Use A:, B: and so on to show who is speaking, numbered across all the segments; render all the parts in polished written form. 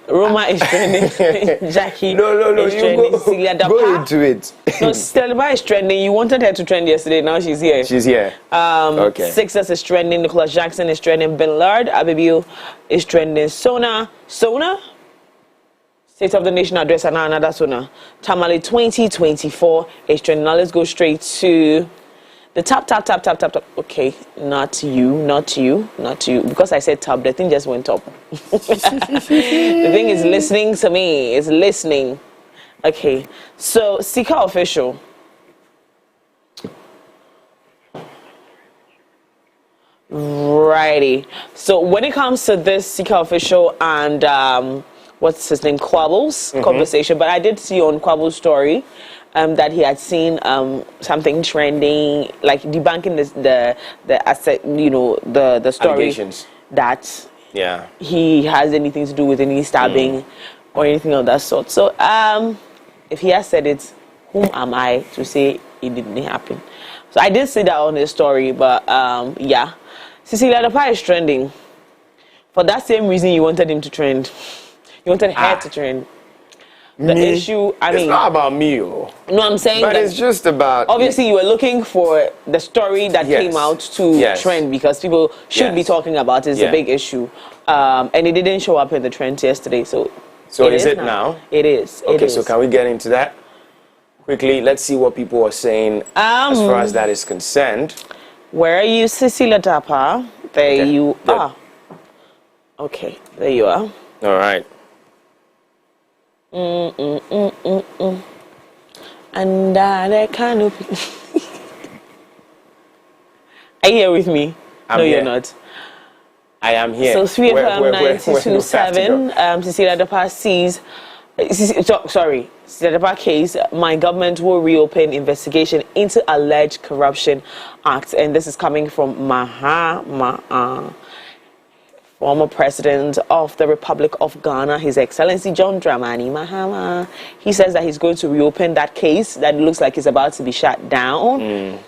A: Roma is trending. Jackie
B: No.
A: is
B: You
A: trending.
B: go,
A: Cecilia
B: go
A: Dapa.
B: into it.
A: No, Cecilia Dapa is trending. You wanted her to trend yesterday. Now she's here.
B: She's here. Okay.
A: Sixers is trending. Nicholas Jackson is trending. Ben Lard Abibu is trending. Sona. State of the Nation address and another Sona. Tamale 2024 is trending. Now let's go straight to the tap. Okay, not you. Because I said tap, the thing just went up. The thing is listening to me. It's listening. Okay, so Sika official. Righty. So when it comes to this Sika official and what's his name, Quabbles conversation, but I did see on Quabbles' story that he had seen something trending, like debunking the asset, the story
B: Allegations.
A: that
B: Yeah.
A: he has anything to do with any stabbing or anything of that sort. So if he has said it, whom am I to say it didn't happen? So I did see that on his story, but yeah. Cecilia Dapa is trending. For that same reason you wanted him to trend. You wanted her to trend. The issue,
B: it's not about me,
A: No, I'm saying
B: but
A: that
B: it's just about...
A: obviously you were looking for the story that came out to trend because people should be talking about it. It's a big issue. And it didn't show up in the trends yesterday. So
B: is it now?
A: It is.
B: Okay, so can we get into that? Quickly, let's see what people are saying as far as that is concerned.
A: Where are you, Cecilia Dapa? There you are. Okay, there you are.
B: All right.
A: Under the canopy. Are you here with me?
B: I'm
A: no,
B: here.
A: You're not.
B: I am here.
A: So 3FM 92.7, Cecilia Dapa sees... Sorry, Cecilia Dapa case, my government will reopen investigation into alleged corruption act. And this is coming from Mahama, former president of the Republic of Ghana, His Excellency John Dramani Mahama. He says that he's going to reopen that case that looks like it's about to be shut down.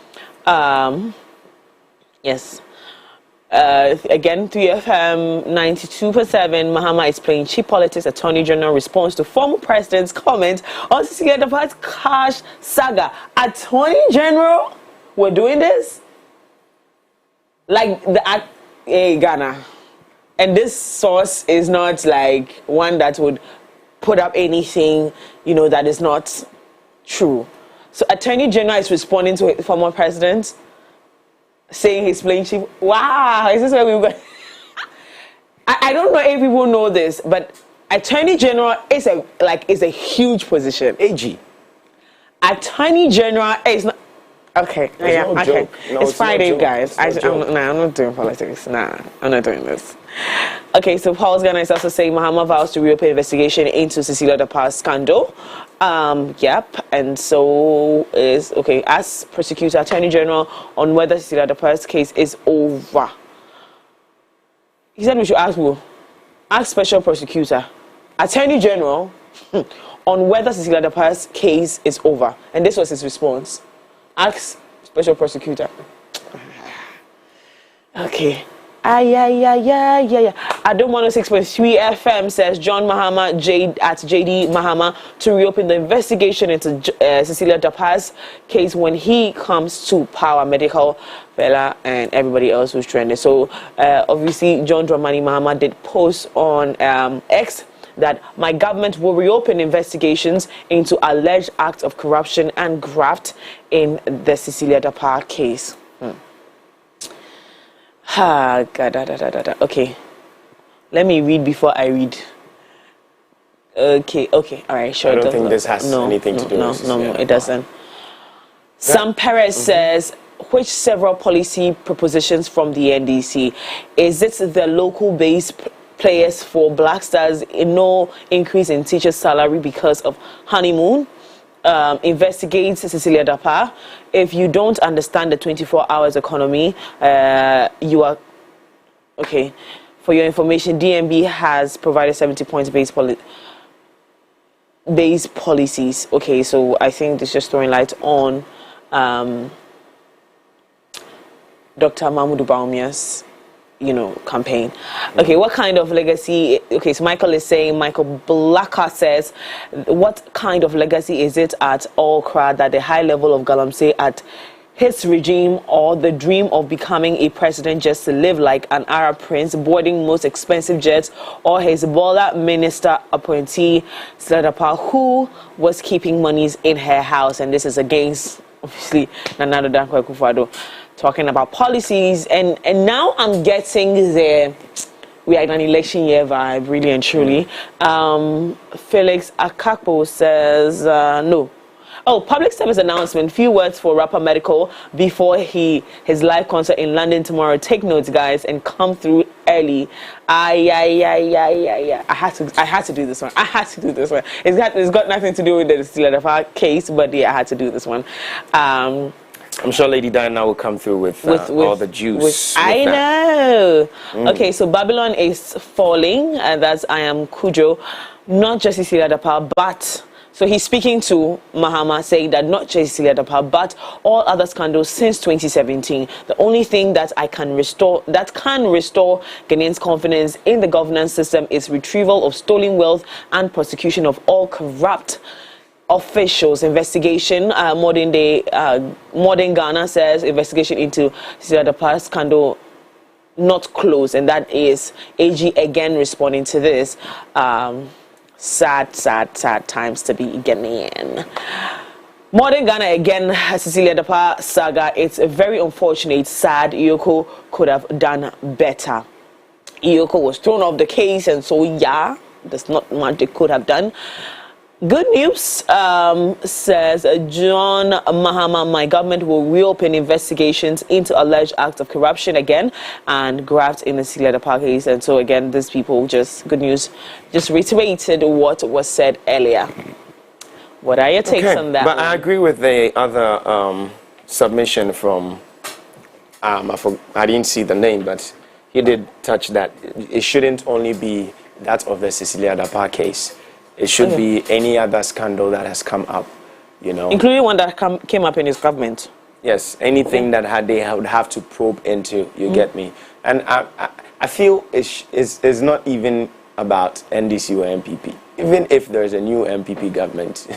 A: Yes. Again, 3FM 92.7, Mahama is playing cheap politics. Attorney General responds to former president's comment on Cecilia Dapa's cash saga. Attorney General, we're doing this? Like Ghana. And this source is not like one that would put up anything, that is not true. So Attorney General is responding to a former president, saying he's playing cheap. Wow, is this where we're going? I don't know if people know this, but Attorney General is a huge position.
B: AG.
A: Attorney General is not. Okay,
B: no joke. No,
A: it's Friday,
B: no
A: guys. I'm not doing politics. Nah, I'm not doing this. Okay, so Paul's Ghana is also saying Mahama vows to reopen investigation into Cecilia Dapa's scandal. Yep, and so is okay. As prosecutor, Attorney General on whether Cecilia Dapa's case is over. He said we should ask Special Prosecutor, Attorney General, on whether Cecilia Dapa's case is over, and this was his response. Ask Special Prosecutor. Okay. I don't want 6.3 FM says John Mahama at JD Mahama to reopen the investigation into Cecilia Dapa's case when he comes to power. Medical fella and everybody else who's trending. So obviously John Dramani Mahama did post on X that my government will reopen investigations into alleged acts of corruption and graft in the Cecilia Dapa case. Okay. Let me read before I read. Okay. All right, sure.
B: I don't think this has anything to do with this.
A: No, it doesn't. Sam Perez says, which several policy propositions from the NDC? Is it the local-based players for Black Stars, no increase in teachers' salary because of honeymoon? Investigates Cecilia Dapa. If you don't understand the 24 hours economy, you are... Okay. For your information, DMB has provided 70 points based policies. Okay, so I think this is just throwing light on Dr. Mahmoud Bawumia's campaign. Okay, what kind of legacy? Okay, so Michael Blacker says, what kind of legacy is it at Accra that the high level of galamsey at his regime, or the dream of becoming a president just to live like an Arab prince, boarding most expensive jets, or Hezbollah minister appointee Sladapar, who was keeping monies in her house? And this is against, obviously, Nana Addo Dankwa Akufo-Addo, talking about policies. And now I'm getting we are in an election year vibe, really and truly. Felix Akakpo says, no. Oh, public service announcement. Few words for rapper Medical before his live concert in London tomorrow. Take notes, guys, and come through early. I had to do this one. It's got nothing to do with the Sladapar case, but yeah, I had to do this one.
B: I'm sure Lady Diana will come through with all the juice.
A: I know. Okay, so Babylon is falling, and that's I Am Kujo. Not just Sladapar, but... So he's speaking to Mahama, saying that not just Sladapar, but all other scandals since 2017. The only thing that can restore Ghanaians' confidence in the governance system is retrieval of stolen wealth and prosecution of all corrupt officials. Investigation, Modern Ghana says investigation into Sladapar scandal not closed, and that is AG again responding to this. Sad times to be Ghanaian. Modern Ghana again, Sladapar saga. It's very unfortunate, sad. Iyoko could have done better. Iyoko was thrown off the case, and so yeah, there's not much they could have done. Good news, says John Mahama, my government will reopen investigations into alleged acts of corruption again and graft in the Sladapar case. And so again, these people good news, just reiterated what was said earlier. What are your takes on that?
B: But I agree with the other submission from, I didn't see the name, but he did touch that. It shouldn't only be that of the Sladapar case. It should be any other scandal that has come up,
A: Including one that came up in his government.
B: Yes, anything that they would have to probe into, you get me. And I feel it's not even about NDC or MPP. Even if there's a new MPP government,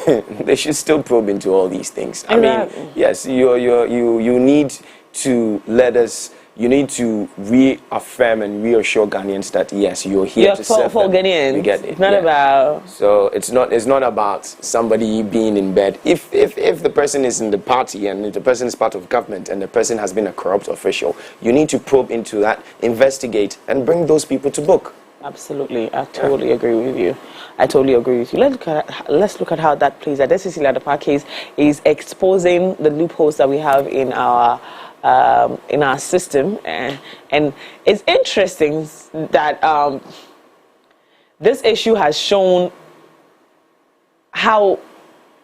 B: they should still probe into all these things. I mean, yes, you need to let us... You need to reaffirm and reassure Ghanaians that yes, you're here to serve
A: for
B: them.
A: Ghanaians.
B: You get it.
A: It's not about.
B: So it's not about somebody being in bed. If the person is in the party and if the person is part of government and the person has been a corrupt official, you need to probe into that, investigate, and bring those people to book.
A: Absolutely, I totally agree with you. Let's look at how that plays out. This Sladapar case is exposing the loopholes that we have in our system, and it's interesting that this issue has shown how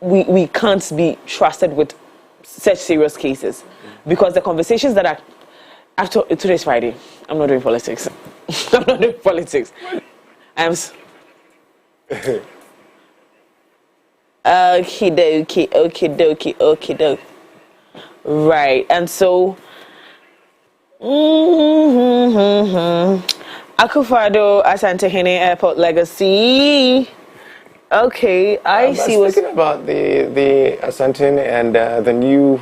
A: we can't be trusted with such serious cases, because the conversations that are after today's Friday, I'm not doing politics. I'm not doing politics. Okie dokie. Right, and so Akufo-Addo Asante-Hene Airport legacy. Okay, I see what's
B: thinking about the Asante and the new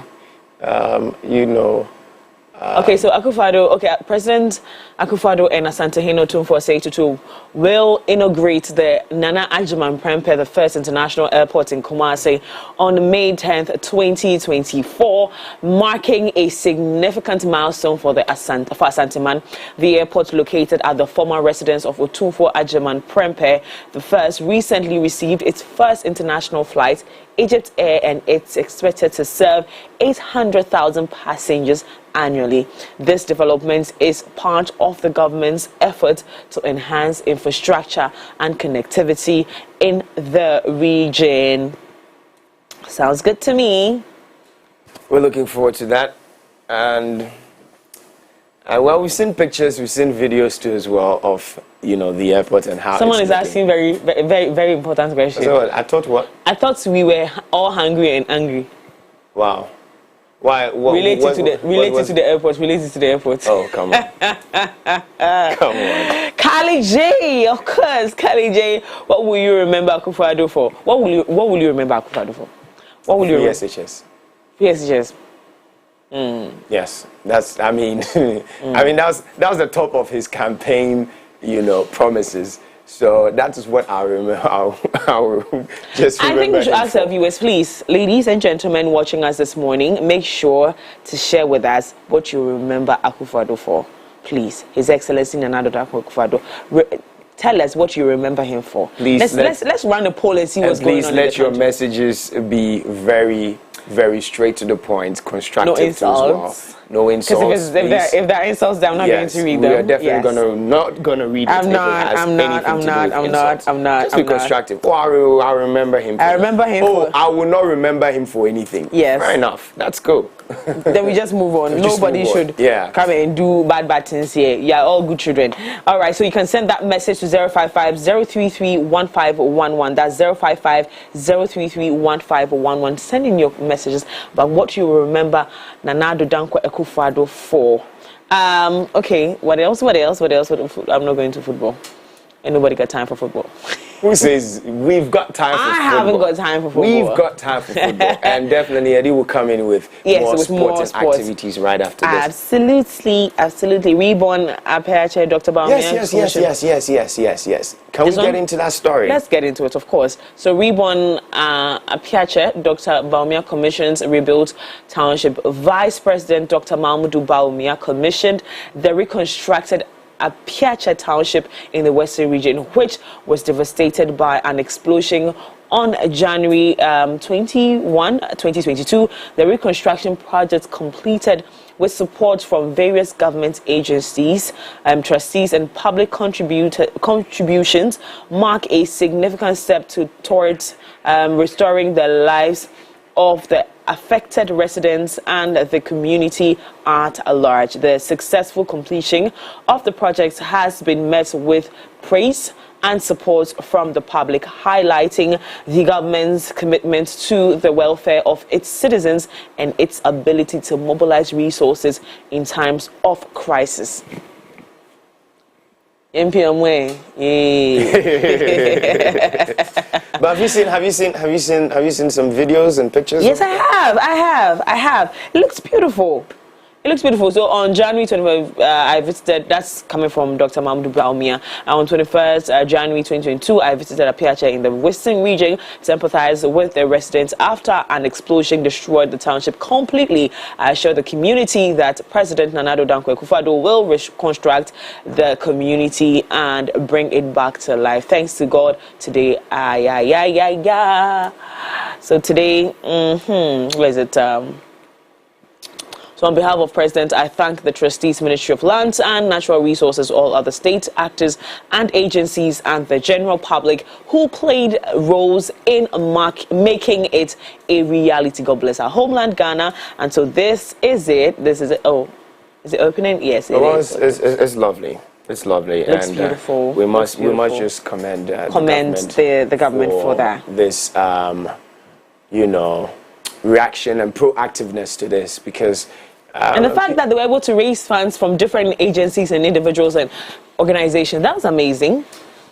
A: okay, so Akufo-Addo, President Akufo-Addo and Asante-Hene Otumfuo Asei-Tutu will inaugurate the Nana Adjo Prempeh, the first international airport in Kumasi, on May 10th, 2024, marking a significant milestone for Asante-Man. The airport, located at the former residence of Otumfuo Adjo Prempeh, the first, recently received its first international flight, Egypt Air, and it's expected to serve 800,000 passengers annually. This development is part of the government's effort to enhance infrastructure and connectivity in the region. Sounds good to me.
B: We're looking forward to that. And well, we've seen pictures, we've seen videos too as well of the airport and how
A: someone is asking very, very, very important question.
B: So I thought what?
A: I thought we were all hungry and angry.
B: Wow. Why?
A: Related to the airport. Related to the airport.
B: Oh, come on. Come on.
A: Kali J, of course. Kali J. What will you remember Akufo-Addo for? What will you remember Akufo-Addo for? What will you remember?
B: PSHS.
A: PSHS.
B: Yes, that's. I mean, that was the top of his campaign, promises. So that is what I remember. I just remember.
A: I think we should ask our
B: for.
A: viewers, please, ladies and gentlemen watching us this morning, make sure to share with us what you remember Akufo-Addo for. Please, His Excellency Nana Addo Akufo-Addo. Tell us what you remember him for.
B: Please,
A: let's run a poll and see what's going on.
B: Please let your messages be very, very straight to the point, constructive.
A: No insults.
B: As well. No insults.
A: Because if there are insults, I'm not going to read them.
B: We are definitely not gonna read it.
A: I'm not.
B: Just be constructive. Oh, I remember him.
A: I remember him.
B: I will not remember him for anything.
A: Yes.
B: Fair enough. That's cool.
A: Then we just move on. Nobody should come and do bad things here. Yeah, all good children. All right, so you can send that message to 055-033-1511. That's 055-033-1511. Send in your messages about what you remember Nana Addo Dankwa Akufo-Addo for. Okay, what else? I'm not going to football. Ain't nobody got time for football.
B: Who says we've got time for football?
A: I haven't got time for football.
B: We've got time for football. And definitely Eddie will come in with more sports activities right after this.
A: Absolutely. Reborn Apiache, Dr. Bawumia.
B: Yes. Can we get into that story?
A: Let's get into it, of course. So Reborn Apiache, Dr. Bawumia commissions rebuilt township. Vice President Dr. Mahmoud Bawumia commissioned the reconstructed Apiache Township in the Western region, which was devastated by an explosion on January 21, 2022. The reconstruction project completed with support from various government agencies, trustees, and public contributions, mark a significant step towards restoring the lives of the affected residents and the community at large. The successful completion of the project has been met with praise and support from the public, highlighting the government's commitment to the welfare of its citizens and its ability to mobilize resources in times of crisis. MPMWay.
B: But have you seen some videos and pictures?
A: Yes, I have. It looks beautiful. So on January 25th, I visited, that's coming from Dr. Mahmoud Bawumia. On 21st January 2022, I visited Apiache in the Western region to empathize with the residents after an explosion destroyed the township completely. I assured the community that President Nana Addo Dankwa Akufo-Addo will reconstruct the community and bring it back to life. Thanks to God today. So today, where is it? So on behalf of President, I thank the trustees, Ministry of Lands and Natural Resources, all other state actors and agencies, and the general public who played roles in making it a reality. God bless our homeland, Ghana. And so this is it. Oh, is it opening? Yes, it is.
B: It's lovely. It's lovely.
A: It's beautiful.
B: We must just commend
A: the government for that.
B: This, reaction and proactiveness to this, because
A: and the fact that they were able to raise funds from different agencies and individuals and organizations, that was amazing.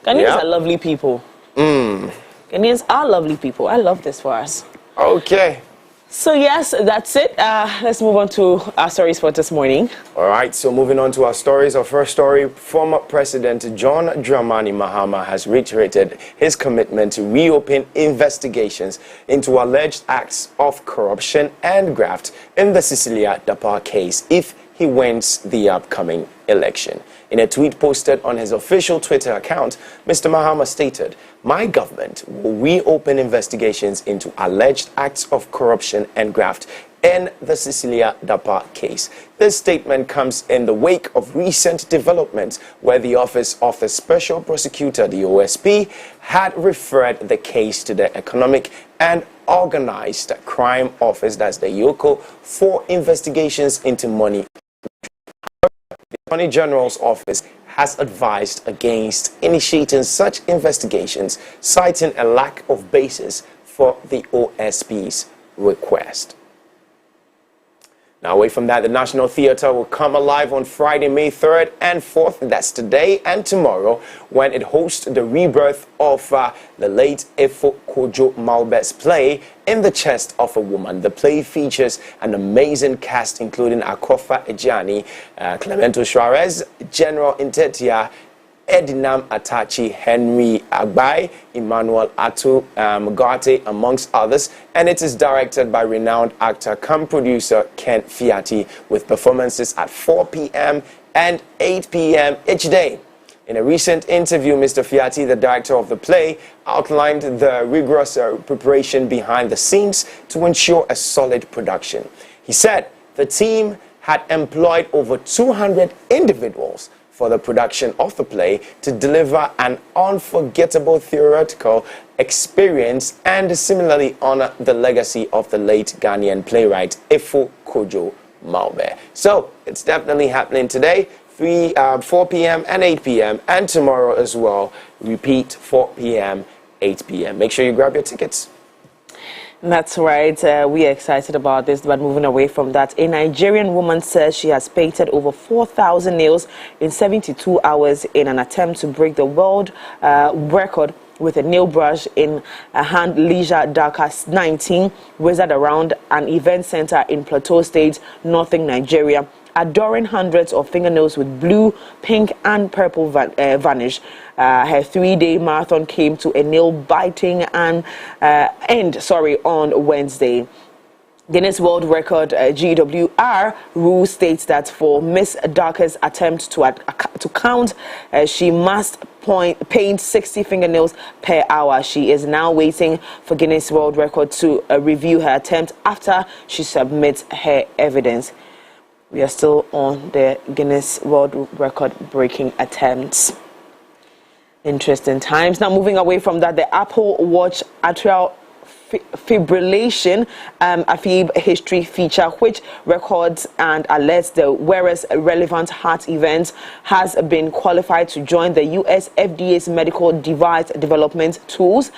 A: Ghanaians are lovely people. Ghanaians are lovely people. I love this for us.
B: Okay.
A: So yes, that's it. Let's move on to our stories for this morning.
B: All right, so moving on to our stories. Our first story, former President John Dramani Mahama has reiterated his commitment to reopen investigations into alleged acts of corruption and graft in the Cecilia Dapaah case if he wins the upcoming election. In a tweet posted on his official Twitter account, Mr. Mahama stated, "My government will reopen investigations into alleged acts of corruption and graft in the Cecilia Dapaah case." This statement comes in the wake of recent developments where the Office of the Special Prosecutor, the OSP, had referred the case to the Economic and Organized Crime Office, that's the EOCO, for investigations into money. The Attorney General's office has advised against initiating such investigations, citing a lack of basis for the OSP's request. Now, away from that, the National Theatre will come alive on Friday, May 3rd and 4th. That's today and tomorrow, when it hosts the rebirth of the late Efo Kojo Malbe's play, In the Chest of a Woman. The play features an amazing cast, including Akofa Ejani, Clemento Suarez, General Intetia, Edinam Atachi, Henry Agbai, Emmanuel Atu Mugarte, amongst others, and it is directed by renowned actor cum producer Ken Fiati, with performances at 4 p.m. and 8 p.m. each day. In a recent interview, Mr. Fiati, the director of the play, outlined the rigorous preparation behind the scenes to ensure a solid production. He said the team had employed over 200 individuals for the production of the play to deliver an unforgettable theatrical experience and similarly honor the legacy of the late Ghanaian playwright Efo Kojo Malbe. So it's definitely happening today, 4 p.m. and 8 p.m. and tomorrow as well. Repeat, 4 p.m., 8 p.m. Make sure you grab your tickets.
A: That's right. We are excited about this, but moving away from that, a Nigerian woman says she has painted over 4,000 nails in 72 hours in an attempt to break the world record with a nail brush in a hand. Leisure Dakar 19 wizard around an event center in Plateau State, northern Nigeria, adoring hundreds of fingernails with blue, pink, and purple varnish. Her 3-day marathon came to a nail-biting end on Wednesday. Guinness World Record GWR rule states that for Miss Darker's attempt to count, she must paint 60 fingernails per hour. She is now waiting for Guinness World Record to review her attempt after she submits her evidence. We are still on the Guinness World Record breaking attempts. Interesting times. Now, moving away from that, the Apple Watch atrial fibrillation AFib history feature, which records and alerts the wearer's relevant heart events, has been qualified to join the US FDA's Medical Device Development Tools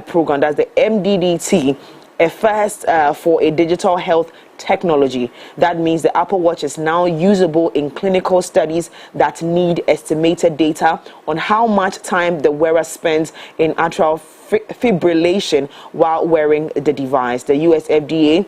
A: program. That's the MDDT, a first for a digital health technology. That means the Apple Watch is now usable in clinical studies that need estimated data on how much time the wearer spends in atrial fibrillation while wearing the device. The US FDA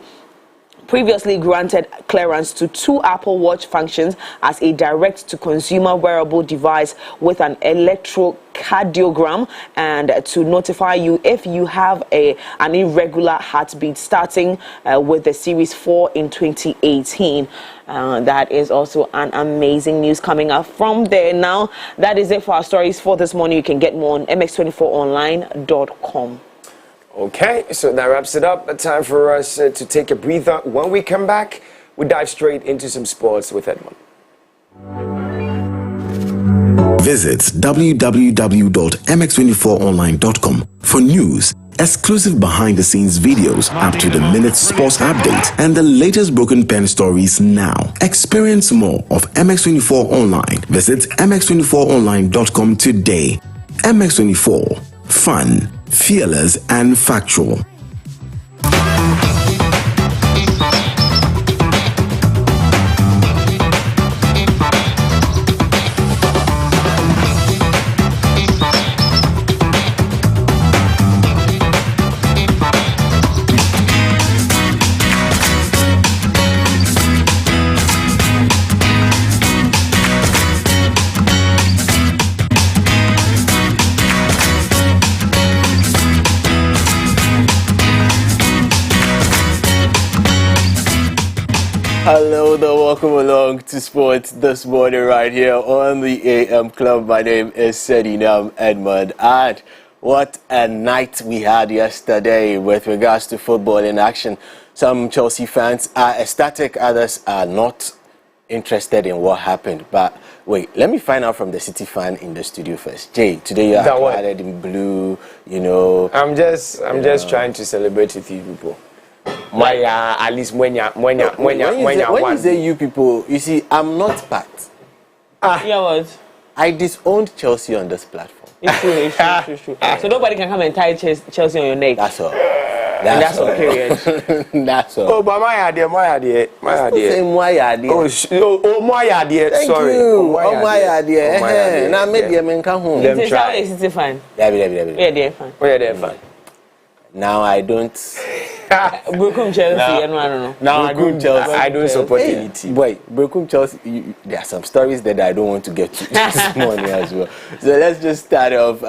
A: previously granted clearance to 2 Apple Watch functions as a direct-to-consumer wearable device with an electrocardiogram and to notify you if you have an irregular heartbeat, starting with the Series 4 in 2018. That is also an amazing news coming up from there. Now, that is it for our stories for this morning. You can get more on mx24online.com.
B: Okay, so that wraps it up. Time for us to take a breather. When we come back, we dive straight into some sports with Edmund.
C: Visit www.mx24online.com for news, exclusive behind-the-scenes videos, up-to-the-minute sports updates, and the latest Broken Pen stories now. Experience more of MX24 Online. Visit mx24online.com today. MX24. Fun, fearless, and factual.
B: Hello there, welcome along to Sports this morning right here on the AM Club. My name is Sedinam Edmund, and what a night we had yesterday with regards to football in action. Some Chelsea fans are ecstatic, others are not interested in what happened. But wait, let me find out from the City fan in the studio first. Jay, today you are clad in blue, you know.
D: I'm just trying to celebrate with you people. At least when you
B: say you people, you see, I'm not part.
A: Yeah, what?
B: I disowned Chelsea on this platform.
A: It's true. So nobody can come and tie Chelsea on your neck.
B: That's all.
A: And that's all, period.
E: That's all.
B: Oh, but my idea.
E: Say my idea.
B: My idea.
E: Thank
B: Sorry.
E: you. My idea. Now maybe I mean come home.
B: Them
A: It's
B: try.
A: it's fine.
E: Yeah.
A: Yeah, they're fine.
B: Oh, yeah, they're fine.
E: Now I don't.
A: Brekum Chelsea, I don't know.
E: Now I don't Chelsea.
B: I don't support
E: Hey,
B: any team.
E: boy, Brekum Chelsea. There are some stories that I don't want to get to this morning as well. So let's just start off,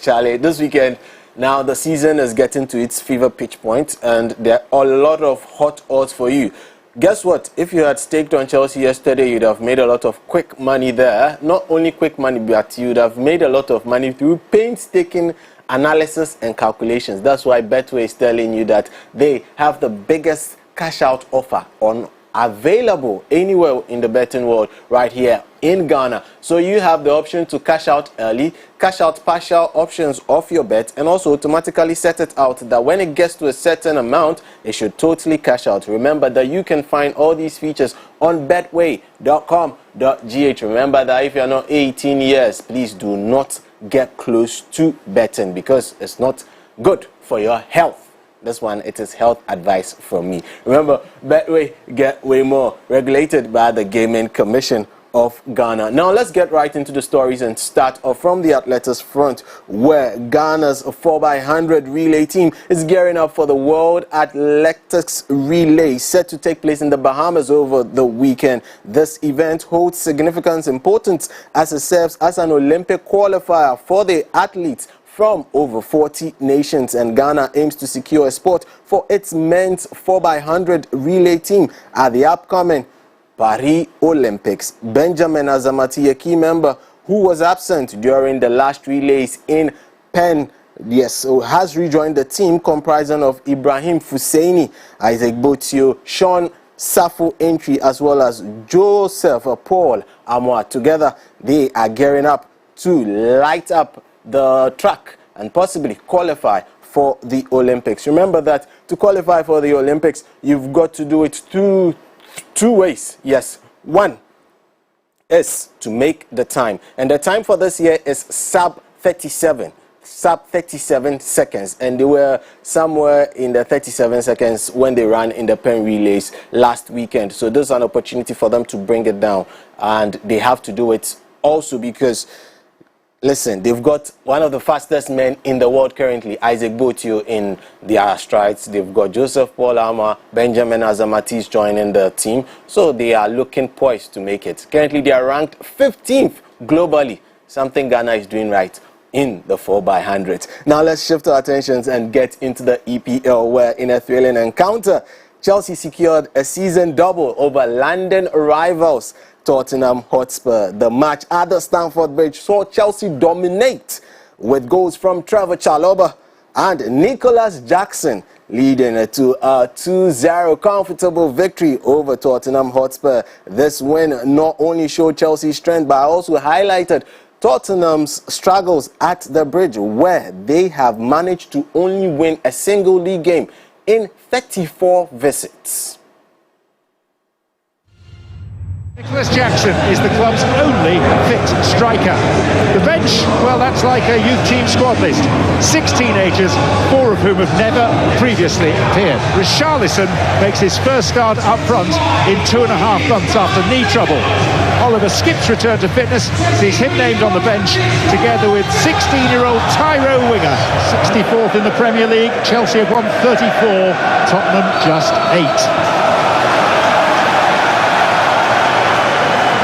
E: Charlie. This weekend, now the season is getting to its fever pitch point, and there are a lot of hot odds for you. Guess what? If you had staked on Chelsea yesterday, you'd have made a lot of quick money there. Not only quick money, but you'd have made a lot of money through painstaking analysis and calculations. That's why Betway is telling you that they have the biggest cash out offer on available anywhere in the betting world right here in Ghana. So you have the option to cash out early, cash out partial options of your bet, and also automatically set it out that when it gets to a certain amount, it should totally cash out. Remember that you can find all these features on betway.com.gh. Remember that if you're not 18 years, please do not get close to betting because it's not good for your health. This one, it is health advice from me. Remember, Betway get way more regulated by the Gaming Commission of Ghana. Now let's get right into the stories and start off from the athletics front, where Ghana's 4x100 relay team is gearing up for the World Athletics Relay set to take place in the Bahamas over the weekend. This event holds significant importance as it serves as an Olympic qualifier for the athletes from over 40 nations, and Ghana aims to secure a spot for its men's 4x100 relay team at the upcoming Paris Olympics. Benjamin Azamati, a key member who was absent during the last relays in Penn, has rejoined the team comprising of Ibrahim Fusaini, Isaac Botio, Sean Safo Entry, as well as Joseph Paul Amoa. Together, they are gearing up to light up the track and possibly qualify for the Olympics. Remember that to qualify for the Olympics, you've got to do it two ways. Yes, one is to make the time, and the time for this year is sub 37 seconds, and they were somewhere in the 37 seconds when they ran in the Penn relays last weekend. So this is an opportunity for them to bring it down, and they have to do it also because, listen, they've got one of the fastest men in the world currently, Isaac Botio, in their strides. They've got Joseph Paul Ama, Benjamin Azamatis joining the team. So they are looking poised to make it. Currently, they are ranked 15th globally, something Ghana is doing right in the 4x100. Now let's shift our attentions and get into the EPL, where in a thrilling encounter, Chelsea secured a season double over London rivals Tottenham Hotspur. The match at the Stamford Bridge saw Chelsea dominate with goals from Trevor Chalobah and Nicholas Jackson, leading to a 2-0 comfortable victory over Tottenham Hotspur. This win not only showed Chelsea's strength, but also highlighted Tottenham's struggles at the Bridge, where they have managed to only win a single league game in 34 visits.
F: Nicholas Jackson is the club's only fit striker. The bench, well, that's like a youth team squad list. 6 teenagers, 4 of whom have never previously appeared. Richarlison makes his first start up front in 2.5 months after knee trouble. Oliver Skipp's return to fitness sees him named on the bench, together with 16-year-old Tyro Winger. 64th in the Premier League, Chelsea have won 34, Tottenham just 8.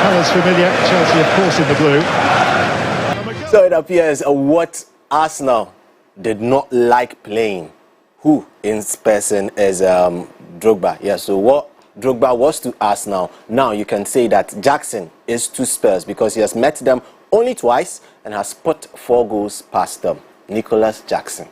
F: Colours familiar, Chelsea of course in the blue.
E: So it appears what Arsenal did not like playing, who in person is Drogba. Yeah, so what Drogba was to Arsenal, now you can say that Jackson is to Spurs, because he has met them only twice and has put 4 goals past them. Nicholas Jackson.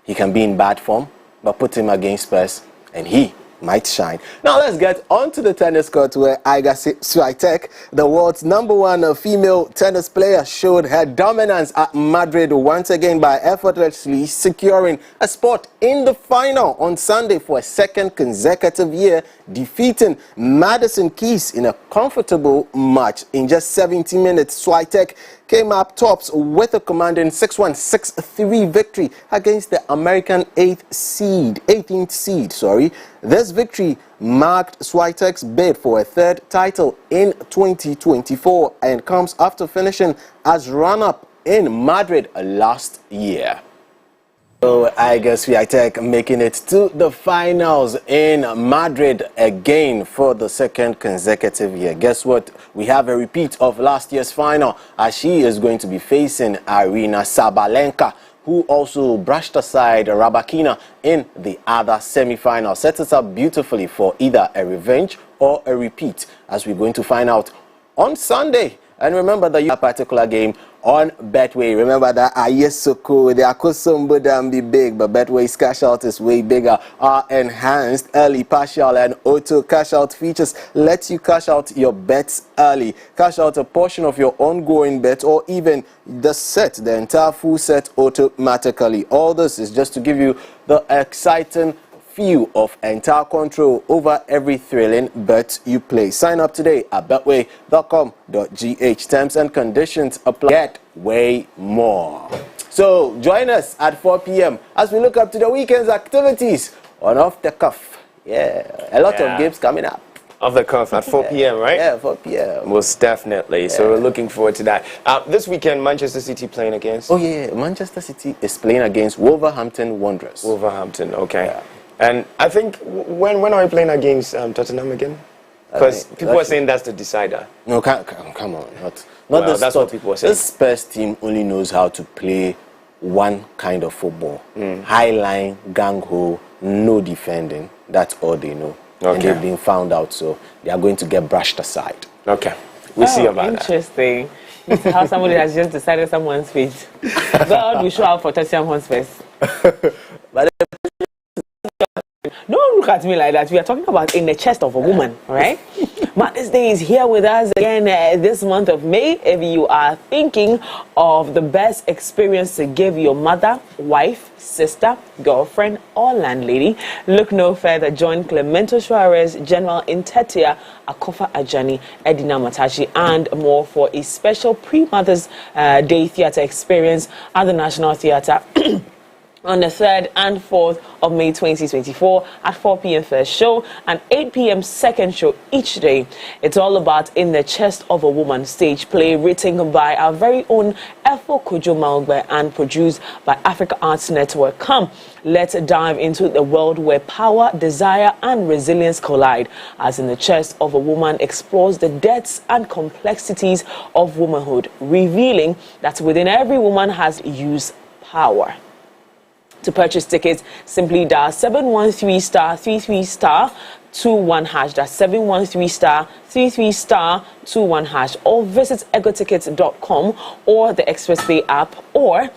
E: He can be in bad form, but put him against Spurs and he might shine. Now let's get onto the tennis court, where Iga Swiatek, the world's #1 female tennis player, showed her dominance at Madrid once again by effortlessly securing a spot in the final on Sunday for a second consecutive year, defeating Madison Keys in a comfortable match. In just 70 minutes, Swiatek came up tops with a commanding 6-1, 6-3 victory against the American 18th seed. This victory marked Swiatek's bid for a third title in 2024 and comes after finishing as run-up in Madrid last year. So I guess Swiatek making it to the finals in Madrid again for the second consecutive year. Guess what? We have a repeat of last year's final as she is going to be facing Aryna Sabalenka, who also brushed aside Rybakina in the other semi-final. Sets us up beautifully for either a revenge or a repeat, as we're going to find out on Sunday. And remember that particular game on Betway. Remember that Ayesoko, the Akosombo can be big, but Betway's cash out is way bigger. Our enhanced early partial and auto cash out features let you cash out your bets early. Cash out a portion of your ongoing bet or even the entire full set automatically. All this is just to give you the exciting feel of entire control over every thrilling bet you play. Sign up today at betway.com.gh. Terms and conditions apply. Get way more. So join us at 4 p.m. as we look up to the weekend's activities on Off the Cuff. Yeah, a lot of games coming up.
B: Off the Cuff at 4 p.m., right?
E: Yeah, 4 p.m.
B: Most definitely. So we're looking forward to that. This weekend, Manchester City playing against?
E: Oh, yeah. Manchester City is playing against Wolverhampton Wanderers.
B: Wolverhampton, okay. Yeah. And I think, when are we playing against Tottenham again? Because people are saying that's the decider.
E: No, come on. Not
B: well, that's what people are saying.
E: This Spurs team only knows how to play one kind of football. High line, gang-ho, no defending. That's all they know. Okay. And they've been found out, so they are going to get brushed aside.
B: Okay. We'll see about
A: interesting. This is how somebody has just decided someone's fate. God will show up for Tottenham Hotspurs.
E: But
A: Don't look at me like that. We are talking about in the chest of a woman, right? Mother's Day is here with us again this month of May. If you are thinking of the best experience to give your mother, wife, sister, girlfriend, or landlady, look no further. Join Clemento Suarez, General Intetia, Akofa Ajani, Edina Matachi, and more for a special pre-Mother's Day theatre experience at the National Theatre. On the 3rd and 4th of May 2024 at 4 p.m. first show and 8 p.m. second show each day. It's all about In the Chest of a Woman stage play written by our very own Efo Kojo Maugbe and produced by Africa Arts Network. Come, let's dive into the world where power, desire and resilience collide as In the Chest of a Woman explores the depths and complexities of womanhood, revealing that within every woman has used power. To purchase tickets, simply dial 713*33*21#. That's 713*33*21#, or visit egotickets.com or the Expressway app, or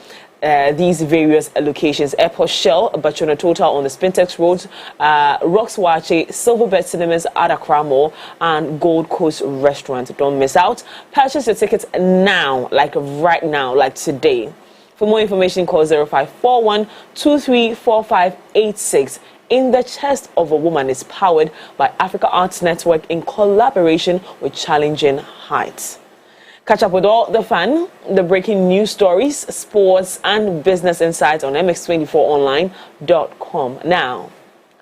A: these various locations: Airport Shell, Bachona Total on the Spintex Road, Roxwache, Silverbird Cinemas at Accra Mall, and Gold Coast Restaurant. Don't miss out. Purchase your tickets now, like right now, like today. For more information, call 0541-234586. In the Chest of a Woman is powered by Africa Arts Network in collaboration with Challenging Heights. Catch up with all the fun, the breaking news stories, sports, and business insights on mx24online.com. Now,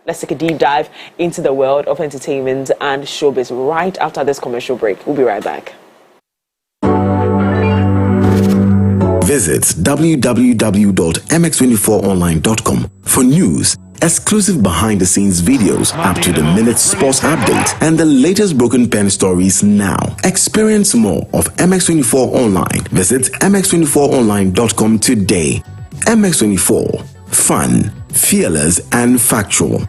A: let's take a deep dive into the world of entertainment and showbiz right after this commercial break. We'll be right back.
C: Visit www.mx24online.com for news, exclusive behind-the-scenes videos, up-to-the-minute sports updates, and the latest Broken Pen stories now. Experience more of MX24 Online. Visit mx24online.com today. MX24. Fun, fearless, and factual.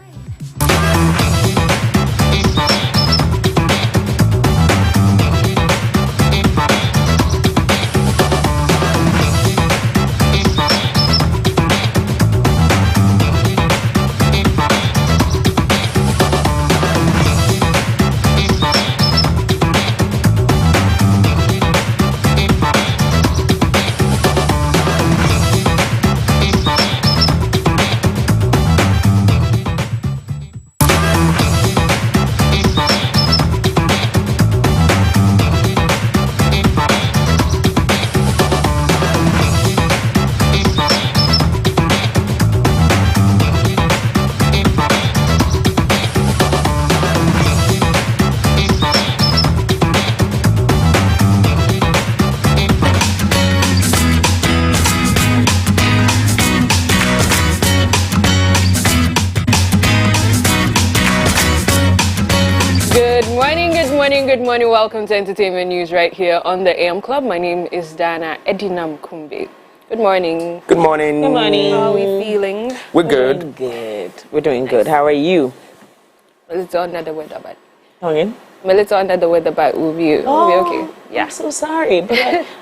G: good morning. Welcome to Entertainment News right here on the AM Club. My name is Dana Edinam Kumbe. Good morning.
B: Good morning.
A: Good morning.
G: How are we feeling?
B: We're
A: Doing
B: good.
A: good. We're doing good. How are you?
G: A little under the weather, but
A: Again?
G: I'm a little under the weather, but we'll be okay. Yeah.
A: I'm so sorry, but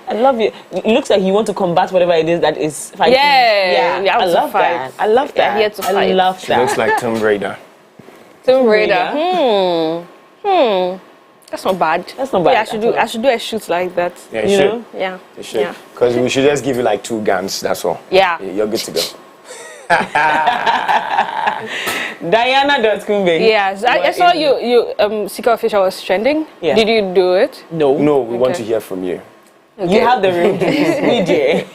A: I love you. It looks like you want to combat whatever it is that is fighting.
G: Yeah,
A: I
G: to
A: love
G: fight.
A: that. I love
G: Yeah,
A: that.
G: here to
A: I
G: fight.
A: love
B: She
A: that.
B: looks like Tomb Raider.
G: Tomb Raider. That's not bad.
A: That's not bad
G: Yeah,
A: at all.
G: I should do a shoot like that.
B: Yeah,
A: You
B: you should.
A: know?
G: Yeah.
B: You should.
G: Yeah.
B: Because we should just give you like 2 guns, that's all.
G: Yeah.
B: You're good to go.
A: Diana.Kumbe.
G: Yes, I saw you. Sika Official was trending.
A: Yeah.
G: Did you do it?
A: No.
B: No, we want
G: Okay.
B: to hear from you.
A: You have the room to DJ.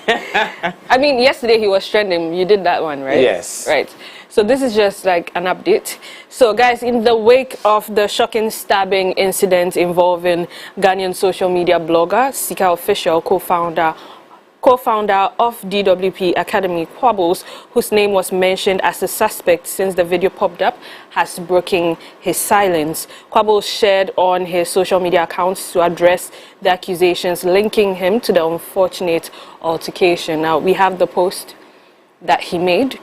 G: I mean, yesterday he was trending. You did that one, right?
B: Yes.
G: Right. So this is just like an update. So guys, in the wake of the shocking stabbing incident involving Ghanaian social media blogger, Sika Official, co-founder of DWP Academy, Quabbles, whose name was mentioned as a suspect since the video popped up, has broken his silence. Quabbles shared on his social media accounts to address the accusations linking him to the unfortunate altercation. Now, we have the post that he made.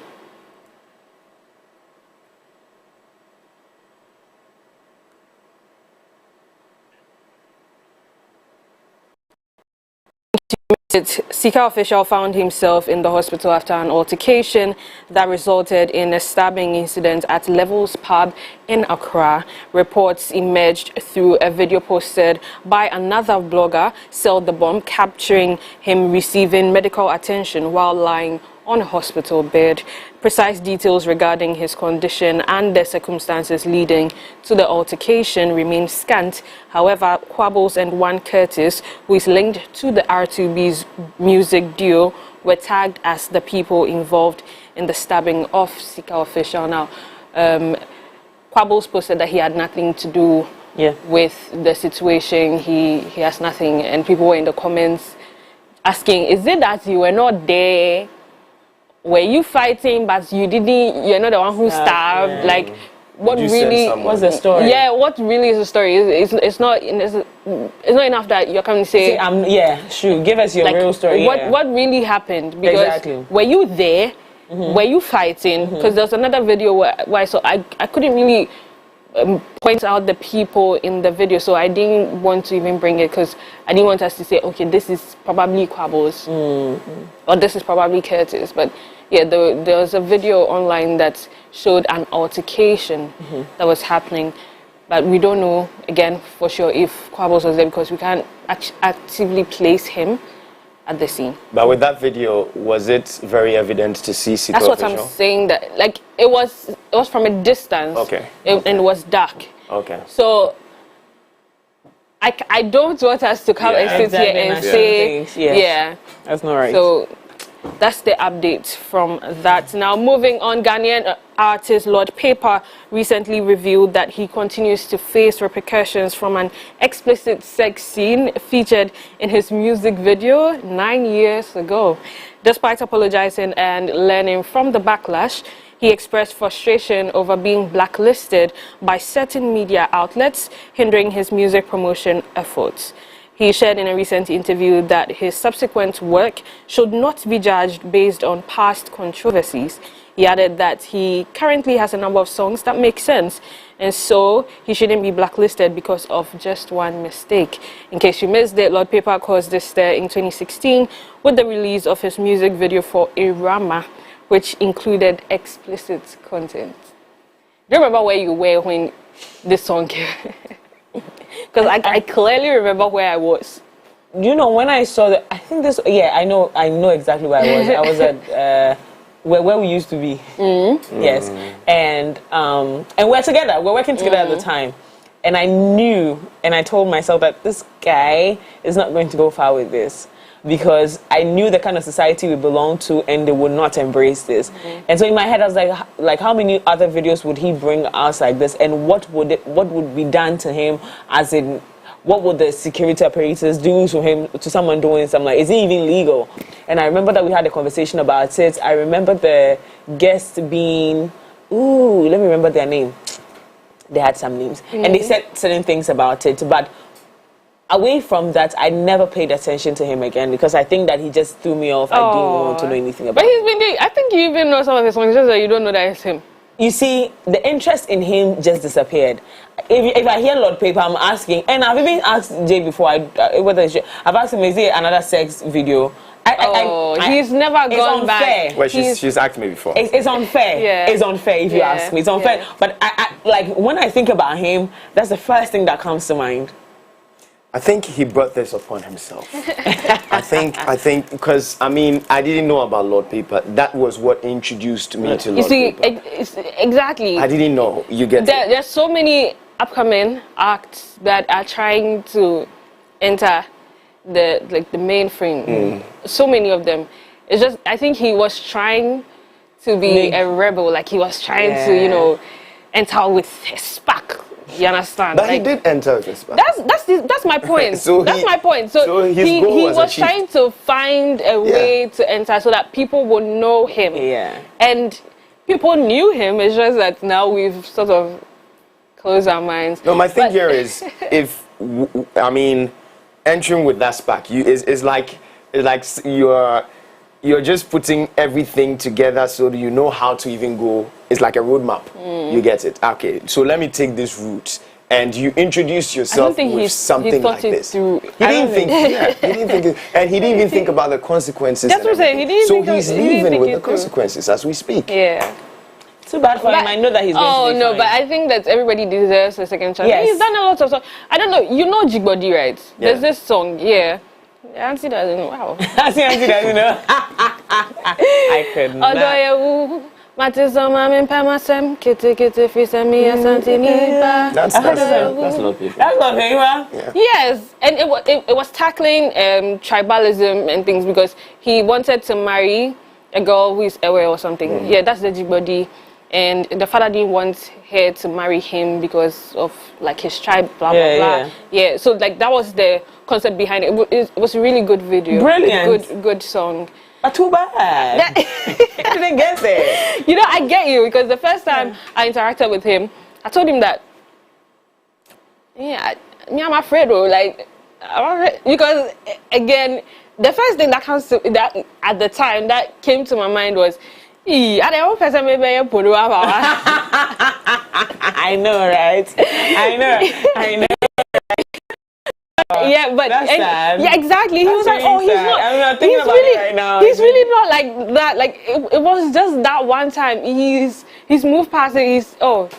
G: Sika Official found himself in the hospital after an altercation that resulted in a stabbing incident at Levels Pub in Accra. Reports emerged through a video posted by another blogger, Sell the Bomb, capturing him receiving medical attention while lying on a hospital bed. Precise details regarding his condition and the circumstances leading to the altercation remain scant. However, Quabbles and Juan Curtis, who is linked to the R2B's music duo, were tagged as the people involved in the stabbing of Sika Official. Now, Quabbles posted that he had nothing to do with the situation. He has nothing, and people were in the comments asking, is it that you were not there? Were you fighting, but you're not the one who stabbed?
A: Yeah.
G: Like, what
B: Did you send
G: really?
B: someone?
A: What's the story?
G: Yeah, what really is the story? It's not enough that you're coming to say.
A: Sure. Give us your
G: Like,
A: real story.
G: what really happened? Because
A: Exactly.
G: were you there? Were you fighting? Because there's another video where I saw I couldn't really point out the people in the video, so I didn't want to even bring it because I didn't want us to say, okay, this is probably Quabbles or this is probably Curtis. But yeah, there was a video online that showed an altercation that was happening, but we don't know again for sure if Quabbles was there because we can't actively place him at the scene.
B: But with that video, was it very evident to see Sika
G: That's what
B: Official?
G: I'm saying. That like it was from a distance.
B: Okay.
G: And it was dark.
B: Okay.
G: So I don't want us to come and sit here and say, yeah.
A: That's not right.
G: So that's the update from that. Now, moving on, Ghanaian artist Lord Paper recently revealed that he continues to face repercussions from an explicit sex scene featured in his music video 9 years ago. Despite apologizing and learning from the backlash, he expressed frustration over being blacklisted by certain media outlets, hindering his music promotion efforts. He shared in a recent interview that his subsequent work should not be judged based on past controversies. He added that he currently has a number of songs that make sense, and so he shouldn't be blacklisted because of just one mistake. In case you missed it, Lord Paper caused this stir in 2016 with the release of his music video for Irama, which included explicit content. Do you remember where you were when this song came? Because I clearly remember where I was.
A: You know, when I saw that, I think this, I know exactly where I was. I was at where we used to be. Yes, and we're together. We're working together at the time, and I knew, and I told myself that this guy is not going to go far with this, because I knew the kind of society we belong to, and they would not embrace this. And so in my head, I was like, how many other videos would he bring us like this, and what would be done to him, as in, what would the security operators do to him, to someone doing something? Like, is it even legal? And I remember that we had a conversation about it. I remember the guest being, let me remember their name. They had some names, and they said certain things about it, but away from that, I never paid attention to him again because I think that he just threw me off. I didn't want to know anything about
G: But he's been I think you even know some of his songs, just that you don't know that it's him.
A: You see, the interest in him just disappeared. If I hear Lord Paper, I'm asking, and I've even asked Jay before, whether I've asked him, is it another sex video?
G: He's never gone back.
B: Well, she's asked me before.
A: It's unfair.
G: Yeah.
A: It's unfair if you ask me. It's unfair.
G: Yeah.
A: But I like when I think about him, that's the first thing that comes to mind.
B: I think he brought this upon himself. I think because I mean I didn't know about Lord Paper. That was what introduced me to Lord Paper.
G: Exactly.
B: I didn't know. You get
G: There's so many upcoming acts that are trying to enter the mainframe. So many of them. It's just I think he was trying to be a rebel. Like he was trying to enter with his spark. You understand?
B: But he did enter this back.
G: That's my point.
B: So
G: my point. So
B: his goal
G: was
B: achieved.
G: trying to find a way to enter so that people would know him.
A: Yeah.
G: And people knew him. It's just that now we've sort of closed our minds.
B: No, my thing here is entering with that spark, it's like you're just putting everything together so that you know how to even go. It's like a roadmap. You get it? Okay, so let me take this route. And you introduce yourself with something like this. He didn't think, and he didn't even think about the consequences.
G: That's what I'm saying.
B: He's leaving with the consequences as we speak.
G: Yeah.
A: Too bad for him. I know that he's going to be fine.
G: But I think that everybody deserves a second chance.
A: Yes.
G: He's done a lot of songs. I don't know. You know Jigbody, right?
B: Yeah.
G: There's this song. Yeah. Auntie doesn't know. Wow.
A: Auntie doesn't know. I couldn't.
B: That's Lord Paper.
A: That's Lord Paper.
G: Yes, and it was tackling tribalism and things because he wanted to marry a girl who is aware or something. Yeah, that's the Jigbody. And the father didn't want her to marry him because of like his tribe, blah blah blah. Yeah, so like that was the concept behind it. It was a really good video.
A: Brilliant.
G: Good song.
A: But too bad. I didn't get there.
G: You know, I get you because the first time I interacted with him, I told him that. Yeah, I'm afraid though. Like, because again, the first thing that comes to that at the time that came to my mind was, I know, right? I know. Yeah, but
A: that's sad.
G: Yeah, exactly.
A: That's
G: he was like,
A: really
G: he's
A: sad.
G: not.
A: I'm thinking about it right now.
G: He's really not like that. Like it was just that one time. He's moved past it. He's
A: grown.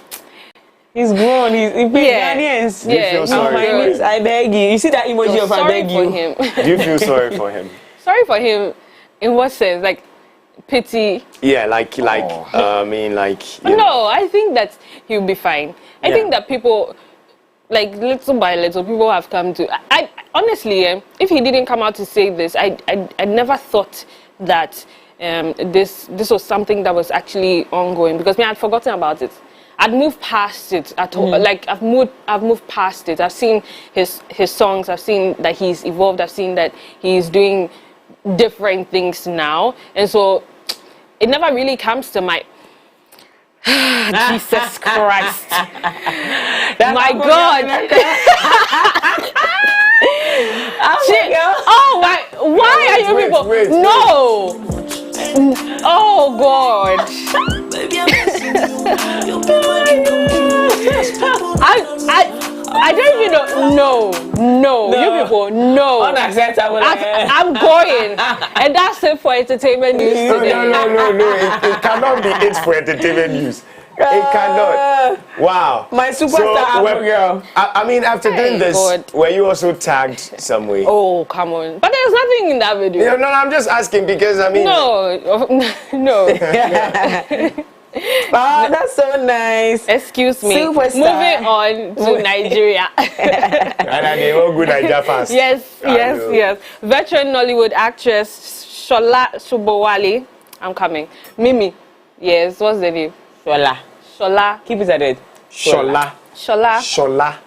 A: He's Ghanaians.
B: Do you feel sorry?
A: I beg you. You see that emoji of I beg you?
G: Him.
B: Do you feel sorry for him?
G: Sorry for him. In what sense? Like pity?
B: Yeah, like.
G: No, I think that he'll be fine. I think that people. Like little by little, people have come to. I honestly, if he didn't come out to say this, I never thought that this was something that was actually ongoing because I'd forgotten about it. I'd moved past it at all. Like I've moved past it. I've seen his songs. I've seen that he's evolved. I've seen that he's doing different things now, and so it never really comes to my. Jesus Christ. My God. Why are you people? No. Oh God. I don't even know. No. You people, no.
A: Unacceptable.
G: I'm going. And that's it for entertainment news today.
B: No. It cannot be it for entertainment news. It cannot. Wow.
A: My superstar girl.
B: I mean, after doing this, were you also tagged some way?
G: Oh, come on. But there's nothing in that video.
B: No, I'm just asking because, I mean...
G: No.
A: Oh, that's so nice.
G: Excuse me.
A: Superstar.
G: Moving on to Nigeria.
B: And they all good Nigeria fans.
G: Yes. Veteran Nollywood actress Shola Shobowale. I'm coming. Mimi. Yes, what's the name? Shola.
A: Keep it at it.
B: Shola.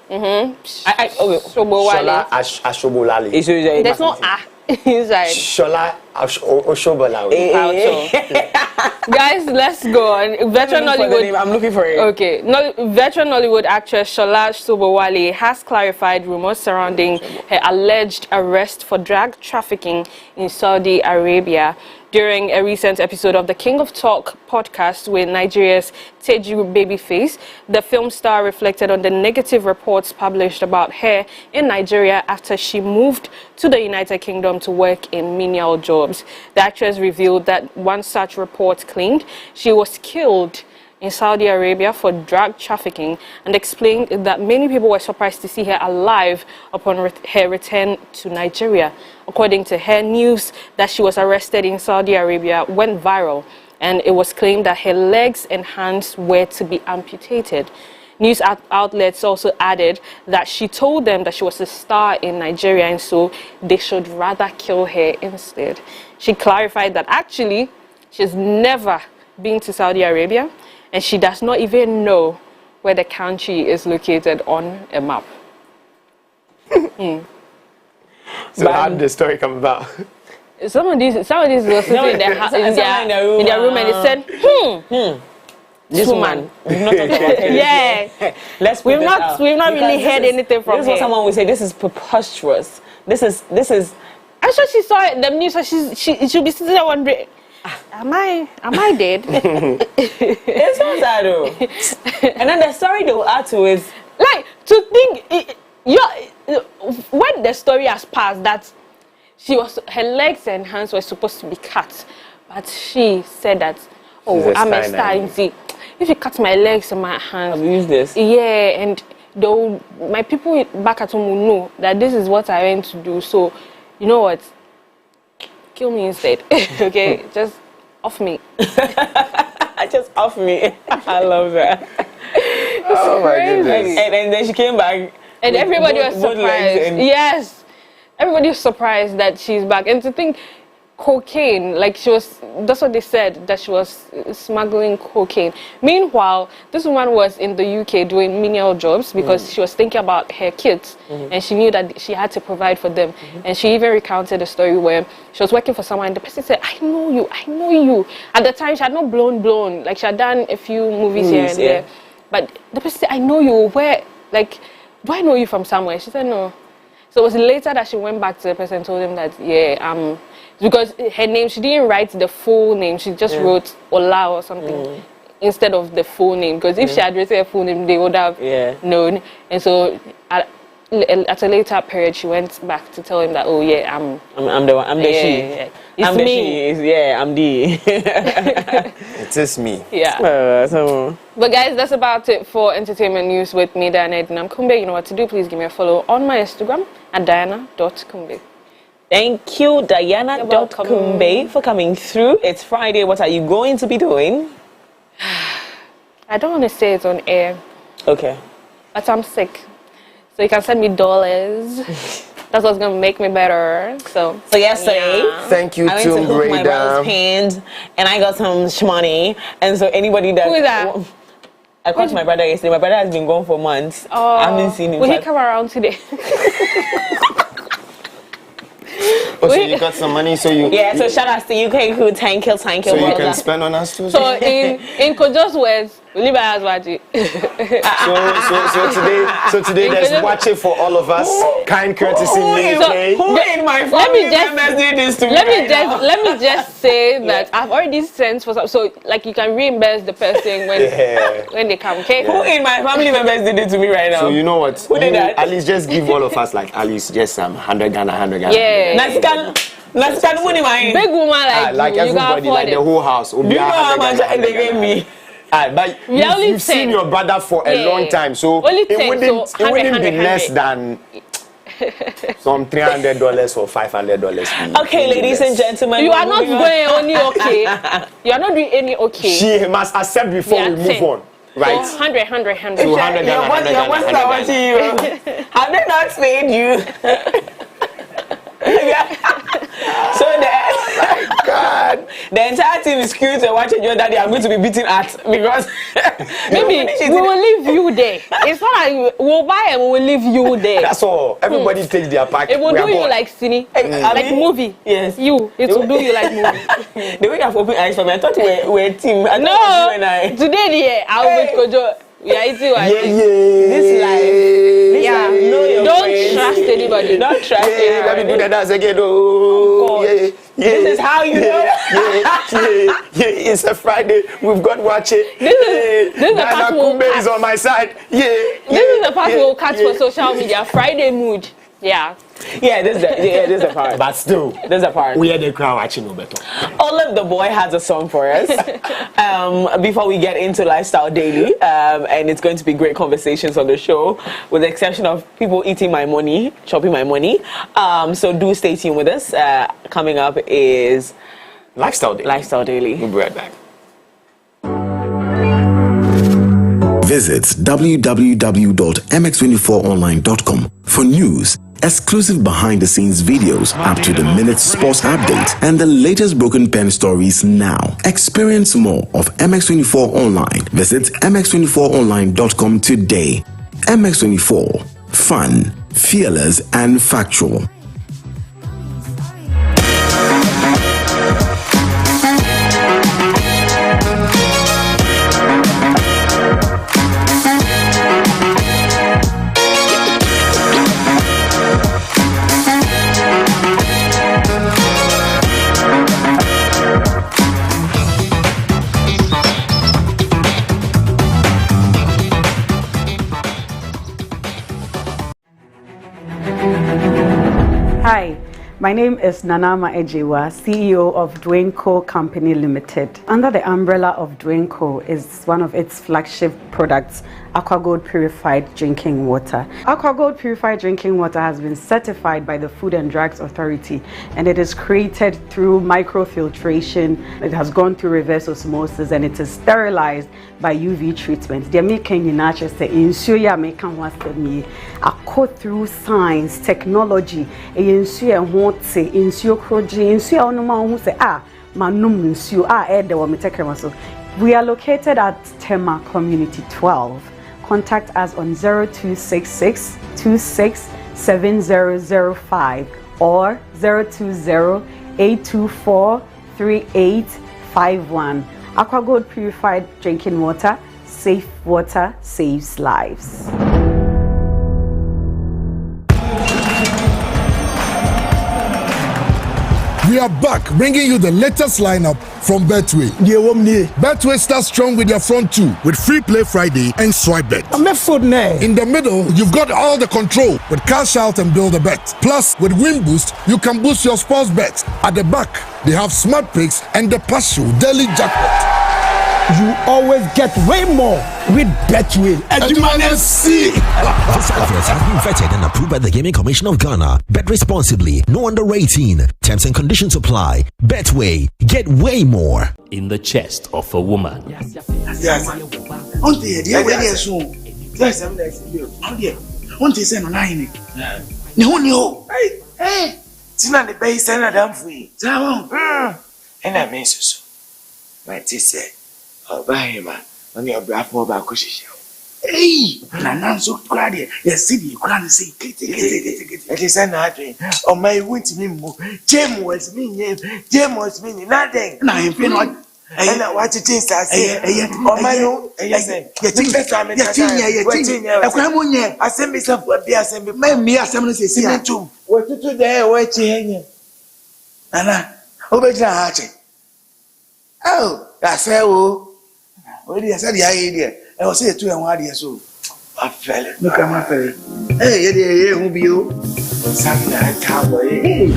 G: Okay. Shobowale.
B: Shola Ashobolale.
G: There's no A inside.
B: Shola Oshobola.
G: Guys, let's go on. Veteran Nollywood.
A: I'm looking for it.
G: Okay. Veteran Nollywood actress Shola Sobowale has clarified rumors surrounding her alleged arrest for drug trafficking in Saudi Arabia. During a recent episode of the King of Talk podcast with Nigeria's Teju Babyface, the film star reflected on the negative reports published about her in Nigeria after she moved to the United Kingdom to work in menial jobs. The actress revealed that one such report claimed she was killed in Saudi Arabia for drug trafficking and explained that many people were surprised to see her alive upon her return to Nigeria. According to her, news that she was arrested in Saudi Arabia went viral, and it was claimed that her legs and hands were to be amputated. News outlets also added that she told them that she was a star in Nigeria and so they should rather kill her instead. She clarified that actually she's never been to Saudi Arabia and she does not even know where the country is located on a map.
B: So how did the story come about?
G: Some of these were sitting in their room and they said,
A: This woman. We've not talked about her.
G: Yeah. We've not really heard anything from her.
A: This is what someone would say. This is preposterous. This is.
G: I'm sure she saw it, the news, so she should be sitting there wondering, am I dead?
A: It's so sad though. And then the story they will add to is
G: like to think when the story has passed that her legs and hands were supposed to be cut, but she said that I'm a star. If you cut my legs and my hands,
A: I'll use this.
G: Yeah, and my people back at home will know that this is what I went to do. So, you know what? Kill me instead. Okay, just off me.
A: Just off me. I love that.
B: Oh my goodness.
A: And then she came back.
G: And everybody was surprised. Yes. Everybody was surprised that she's back. And to think cocaine, that's what they said, that she was smuggling cocaine. Meanwhile, this woman was in the UK doing menial jobs because she was thinking about her kids and she knew that she had to provide for them. And she even recounted a story where she was working for someone and the person said, I know you. At the time, she had not blown. Like, she had done a few movies here and there. But the person said, I know you. Where, do I know you from somewhere? She said, no. So it was later that she went back to the person and told him that, because her name, she didn't write the full name. She just wrote Ola or something instead of the full name. Because if she had written her full name, they would have known. And so at a later period, she went back to tell him that,
A: I'm the one. I'm the she.
G: Yeah. It's me.
A: I'm the.
B: It is me.
G: Yeah.
A: So.
G: But guys, that's about it for entertainment news with me, Diana Edinam Kumbe. You know what to do. Please give me a follow on my Instagram at diana.kumbe.
A: Thank you, Diana.Kumbe, for coming through. It's Friday. What are you going to be doing?
G: I don't want to say it on air.
A: Okay.
G: But I'm sick. So you can send me dollars. That's what's going to make me better. So
A: yesterday,
B: thank you,
A: I went to hook my brother's hands, and I got some shmoney. And so anybody that...
G: Who is that?
A: I caught my brother yesterday. My brother has been gone for months. I haven't seen him.
G: Will he come around today?
B: So you got some money, so you...
A: Yeah, so shout out to UK Crew, thank you.
B: So you can spend on us too?
G: So in Kojo's words, we live as Waji.
B: So today there's watching for all of us. Kind courtesy UK.
A: Who in my family members did this to me?
G: Let me just say that I've already sent for some, so you can reimburse the person when they come, okay?
A: Who in my family members did it to me right now?
B: So you know what?
A: Who did that?
B: At least just give all of us at least just 100 Ghana.
G: Yeah.
A: Big
G: woman
B: like
G: you,
B: everybody,
G: you
B: like the whole house.
A: Do you know how much they gave me?
B: But you've seen your brother for a long time, so it wouldn't be less than some $300 or $500.
A: Okay, ladies and gentlemen,
G: you are not doing any okay. You are not doing any okay.
B: She must accept before we move on. Right.
G: So 100.
B: 200
A: Have they not paid you? So the entire team is cute and watching your daddy. I'm going to be beaten at because
G: maybe we will leave you there. It's not like we'll buy and we will leave you there.
B: That's all. Everybody takes their pack.
G: It will do you like cine, like movie.
A: Yes.
G: It will do you like movie.
A: The way you have opened eyes for me, I thought we were a team.
G: Today I'll be Kojo. We are eating
A: this life.
G: Don't trust anybody.
A: Don't trust anybody.
B: Let me do the dance again. Oh,
A: This is how you know.
B: It's a Friday. We've got watch it.
G: This is the part
B: Kumbe is on my side.
G: This is the part we'll catch for social media. Friday mood. Yeah.
A: This is the part.
B: But still,
A: There's a part.
B: we are the crowd watching no better.
A: Olive the boy has a song for us before we get into Lifestyle Daily, and it's going to be great conversations on the show, with the exception of people eating my money, chopping my money. So do stay tuned with us. Coming up is
B: Lifestyle Daily.
A: Lifestyle Daily.
B: We'll be right back.
C: Visit www.mx24online.com for news, exclusive behind-the-scenes videos, up-to-the-minute sports updates, and the latest Broken Pen stories now. Experience more of MX24 Online. Visit mx24online.com today. MX24. Fun, fearless, and factual.
H: Hi, my name is Nanama Ejewa, CEO of Dwayne Co. Company Limited. Under the umbrella of Dwayne Co. is one of its flagship products, AquaGold Purified Drinking Water. AquaGold Purified Drinking Water has been certified by the Food and Drugs Authority, and it is created through microfiltration. It has gone through reverse osmosis, and it is sterilized by UV treatment. They are making in nature say insuya making was me. I go through science, technology, insuya want say insuya kroji insuya onuma who say manum insuya air the one so. We are located at Tema Community 12. Contact us on 0266 267005 or 020 824 3851. AquaGold Purified Drinking Water. Safe water saves lives.
I: We are back, bringing you the latest lineup from Betway. Betway starts strong with their front two, with Free Play Friday and Swipe Bet. In the middle, you've got all the control with Cash Out and Build a Bet. Plus, with Win Boost, you can boost your sports bets. At the back, they have Smart Picks and the Partial Daily Jackpot.
J: You always get way more with Betway.
I: This
K: advert has been vetted and approved by the Gaming Commission of Ghana. Bet responsibly. No under 18. Terms and conditions apply. Betway. Get way more.
L: In the chest of a woman.
J: Yes. On the yes, on the same line. No. Hey. Tina the base and a damn free. And I mean so. My sister. Bahima, when you are brave more about Cushion. Hey, Nanan so glad yes, see you can't say, it is an adrian. Oh, my winter mimo. Jem was meaning nothing. And I am feeling like and I watch it is I say, oh, my own, yes, I send me some beers and me as someone says, see me too. What to do there, what you hanging? Anna, over the hatchet. Oh, that's how. Well, I said the idea. I was saying 2 and 1 years old. I fell it. Look at my fellow. Hey, who be you? Something I can't wait.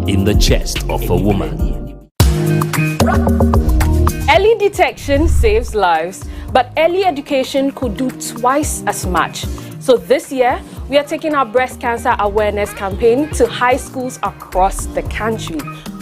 L: In the chest of a woman.
G: Early detection saves lives, but early education could do twice as much. So this year, we are taking our breast cancer awareness campaign to high schools across the country.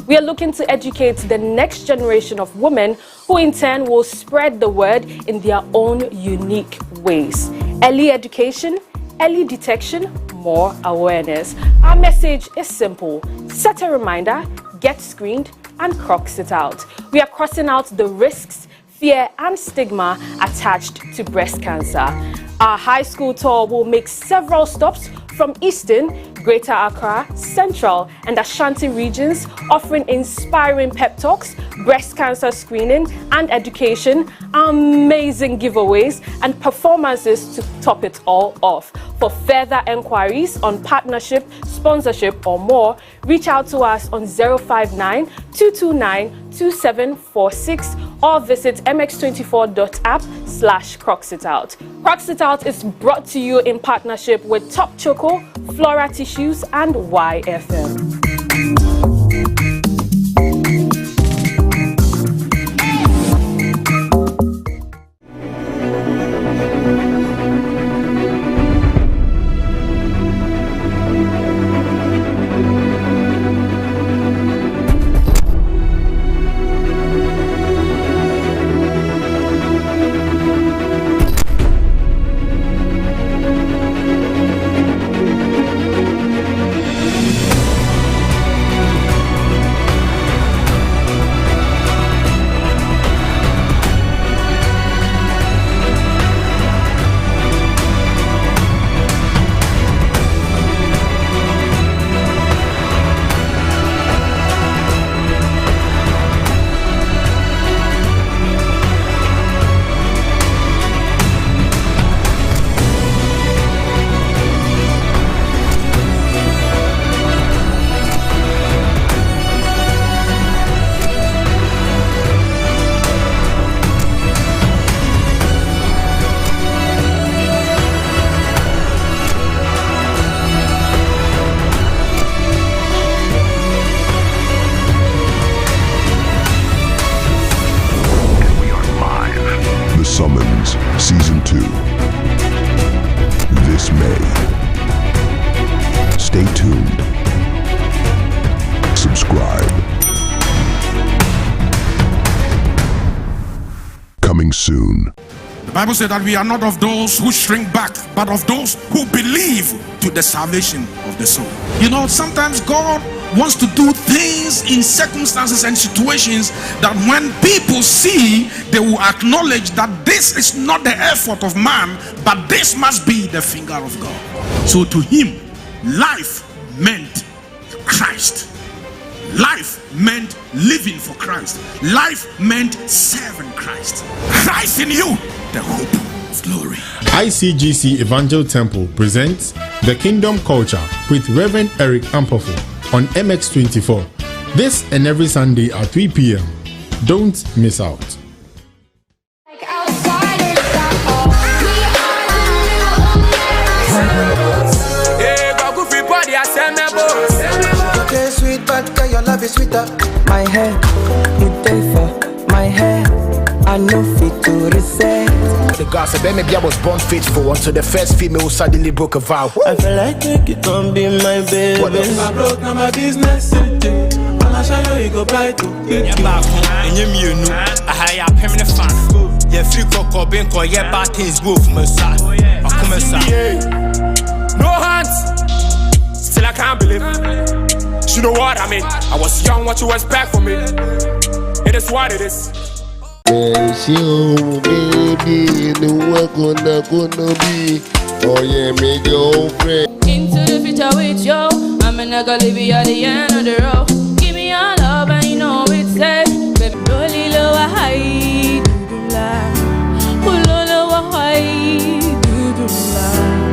G: We are looking to educate the next generation of women who in turn will spread the word in their own unique ways. Early education, early detection, more awareness. Our message is simple. Set a reminder, get screened, and cross it out. We are crossing out the risks, fear, and stigma attached to breast cancer. Our high school tour will make several stops from Eastern, Greater Accra, Central, and Ashanti regions, offering inspiring pep talks, breast cancer screening and education, amazing giveaways, and performances to top it all off. For further enquiries on partnership, sponsorship, or more, reach out to us on 059 229 2746 or visit mx24.app/croxitout. Croxitout is brought to you in partnership with Top Choco, Flora Tissues, and YFM.
M: Summons Season 2 this May. Stay tuned. Subscribe. Coming soon.
I: The Bible said that we are not of those who shrink back, but of those who believe to the salvation of the soul. You know, sometimes God wants to do things in circumstances and situations that when people see, they will acknowledge that this is not the effort of man, but this must be the finger of God. So to him, life meant Christ. Life meant living for Christ. Life meant serving Christ. Christ in you, the hope of glory.
N: ICGC Evangel Temple presents The Kingdom Culture with Reverend Eric Ampofo on MX24 this and every Sunday at 3 p.m. Don't miss out.
O: Okay, sweet, but girl, your love is sweeter. My hair, you pay for my hair. I know fit to reset.
P: The gossip, maybe I was born faithful until the first female suddenly broke a vow.
O: I feel like you can be my baby.
P: What if
O: I broke, now my business. I'll show you go buy to get you.
Q: And you know, I have a permanent fan. Yeah, free cocoa, being called, yeah, bad things go from my side.
R: No hands, still I can't believe. You know what I mean? I was young, what you expect from me? It is what it is.
S: Baby, the work gonna be. Oh yeah, make your own friend.
T: Into the future with you, I'm not gonna leave you at the end of the road. Give me your love and you know it's safe. Baby, really lower high, lower high,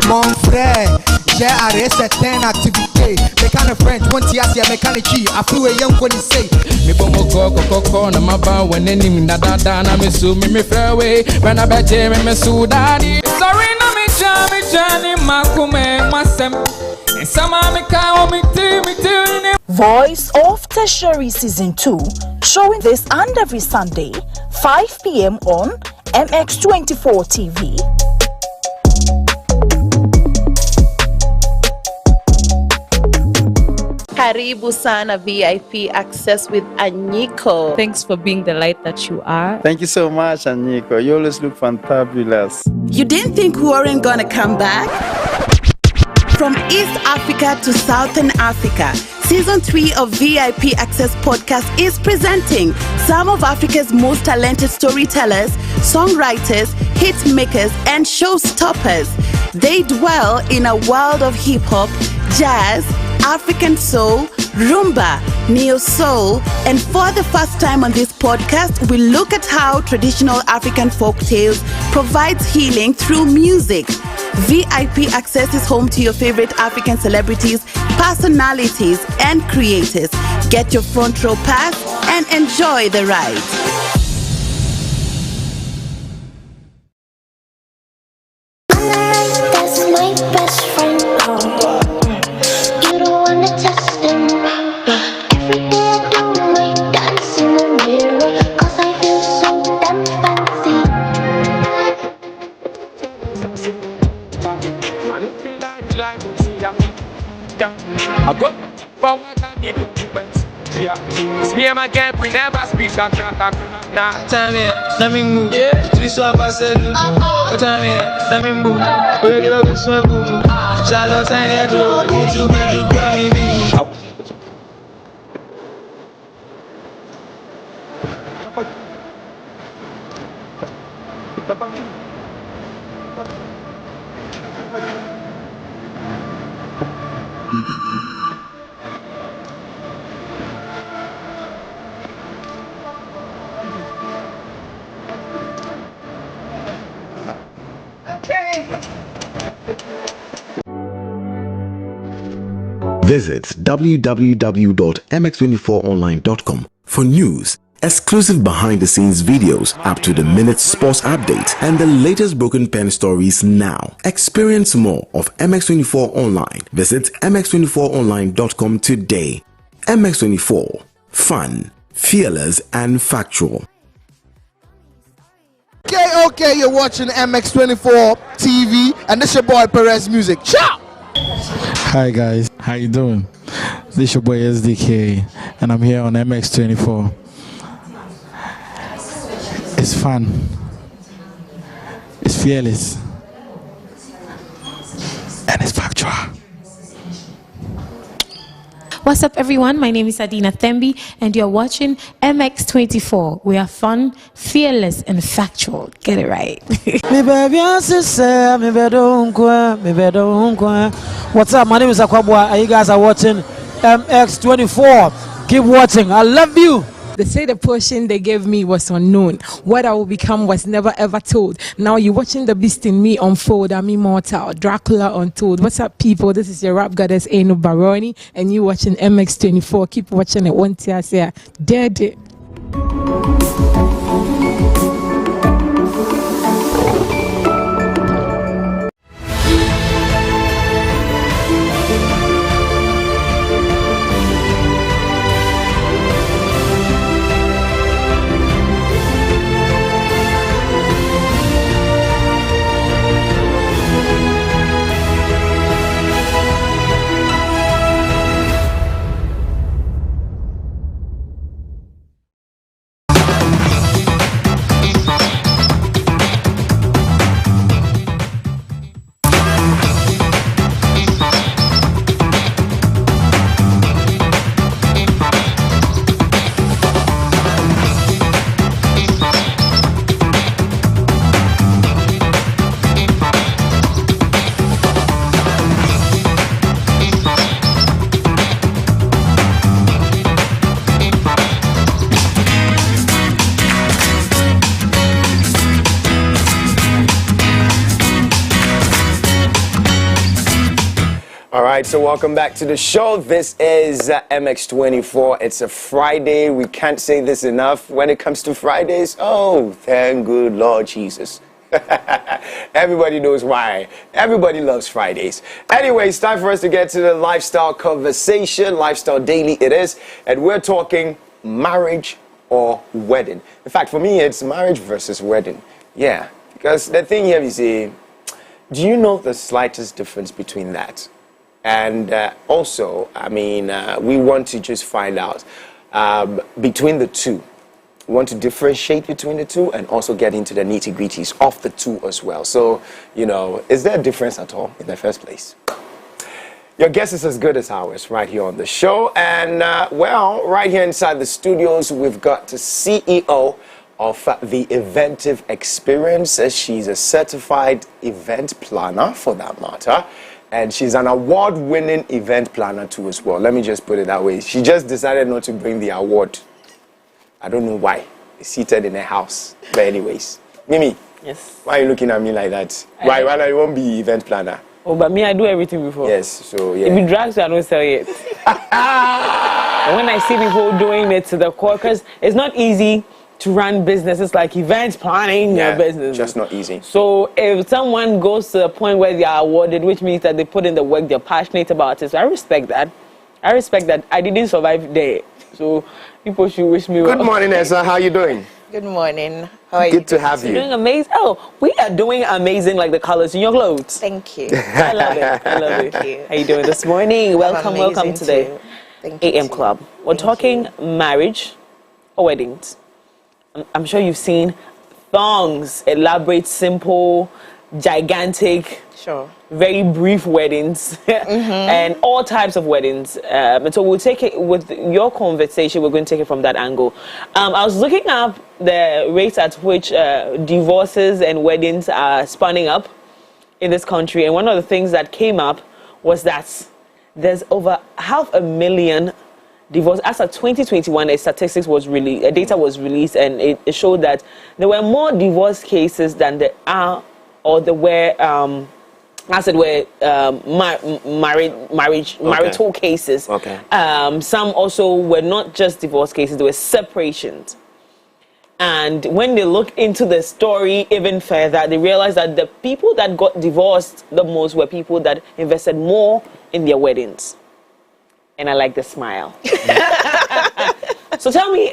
O: Mon frère, j'ai arrêté certaines activités. Mécanique French, one tiasia mécanique. I flew a young when he say.
U: Me bongo koko na maba when any na na me su me fairway when I bet me su daddy. Sorry na me jani makume masem. And some me ka me ti.
V: Voice of Tertiary Season 2, showing this and every Sunday, 5 p.m. on MX24 TV.
W: Karibu Sana VIP access with Anyiko.
X: Thanks for being the light that you are.
Y: Thank you so much, Anyiko. You always look fantabulous.
Z: You didn't think we weren't gonna come back?
W: From East Africa to Southern Africa, Season 3 of VIP Access Podcast is presenting some of Africa's most talented storytellers, songwriters, hit makers, and showstoppers. They dwell in a world of hip-hop, jazz, African soul, rumba, neo-soul, and for the first time on this podcast, we look at how traditional African folk tales provides healing through music. VIP Access is home to your favorite African celebrities, personalities, and creators. Get your front row pass and enjoy the ride.
A: That's my best friend. You don't wanna test him. Every day I do my dance in the mirror, 'cause I feel so damn fancy.
R: I go forward and need to me and my gang, we never speak. Nah, time here, let me move. Yeah, three swap I said. Time here, let me move. We're gonna go swim, move. Shallow time here, go. You make me.
C: Visit www.mx24online.com for news, exclusive behind-the-scenes videos, up-to-the-minute sports updates, and the latest Broken Pen stories now. Experience more of MX24 Online. Visit mx24online.com today. MX24. Fun, fearless, and factual.
O: Okay, you're watching MX24 TV, and this your boy Perez Music. Ciao!
B: Hi guys, how you doing? This is your boy SDK, and I'm here on MX24. It's fun. It's fearless. And it's factual.
D: What's up, everyone? My name is Adina Thembi, and you're watching MX24. We are fun, fearless, and factual. Get it right.
E: What's up? My name is Akwabwa, and you guys are watching MX24. Keep watching. I love you.
F: They say the portion they gave me was unknown. What I will become was never ever told. Now you're watching the beast in me unfold. I'm immortal. Dracula untold. What's up, people? This is your rap goddess Eno Baroni, and you watching MX24. Keep watching it. One tear say dead.
Z: Alright, so welcome back to the show. This is MX24. It's a Friday. We can't say this enough when it comes to Fridays. Oh, thank good Lord Jesus. Everybody knows why. Everybody loves Fridays. Anyway, it's time for us to get to the lifestyle conversation. Lifestyle Daily it is. And we're talking marriage or wedding. In fact, for me, it's marriage versus wedding. Yeah, because the thing here is, do you know the slightest difference between that? And also, I mean, we want to just find out between the two. We want to differentiate between the two and also get into the nitty-gritties of the two as well. So, you know, is there a difference at all in the first place? Your guess is as good as ours right here on the show. And, well, right here inside the studios, we've got the CEO of the Eventive Experience. She's a certified event planner, for that matter. And she's an award-winning event planner too as well. Let me just put it that way. She just decided not to bring the award. I don't know why. It's seated in her house. But anyways, Mimi.
G: Yes.
Z: Why are you looking at me like that? Why you won't be event planner?
G: Oh, but me, I do everything before.
Z: Yes, so yeah.
G: If it drags, I don't sell it. And when I see people doing it to the core, because it's not easy to run businesses like events planning your business.
Z: Just not easy.
G: So if someone goes to the point where they are awarded, which means that they put in the work, they're passionate about it. So I respect that. I respect that. I didn't survive there. So people should wish me well.
Z: Good morning, Esa. How are you doing?
H: Good morning. How are you?
Z: Good to have you.
G: You're doing amazing. Oh, we are doing amazing, like the colors in your clothes.
H: Thank you.
G: I love it. I love it.
H: Thank you.
G: How you doing this morning? Welcome to the AM Club. We're talking marriage or weddings. I'm sure you've seen thongs, elaborate, simple, gigantic, very brief weddings, and all types of weddings. And so we'll take it with your conversation. We're going to take it from that angle. I was looking up the rates at which divorces and weddings are spawning up in this country, and one of the things that came up was that there's over 500,000 divorce. As of 2021, a statistics was released, data was released, and it showed that there were more divorce cases than there are, or there were, as it were, marital cases.
Z: Okay.
G: Some also were not just divorce cases; they were separations. And when they look into the story even further, they realized that the people that got divorced the most were people that invested more in their weddings. And I like the smile. So tell me,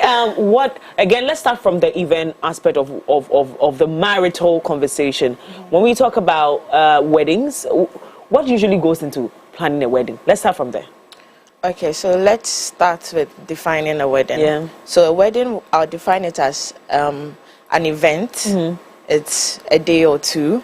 G: again, let's start from the event aspect of the marital conversation. When we talk about weddings, what usually goes into planning a wedding? Let's start from there.
H: Okay, so let's start with defining a wedding.
G: Yeah.
H: So a wedding, I'll define it as an event. It's a day or two,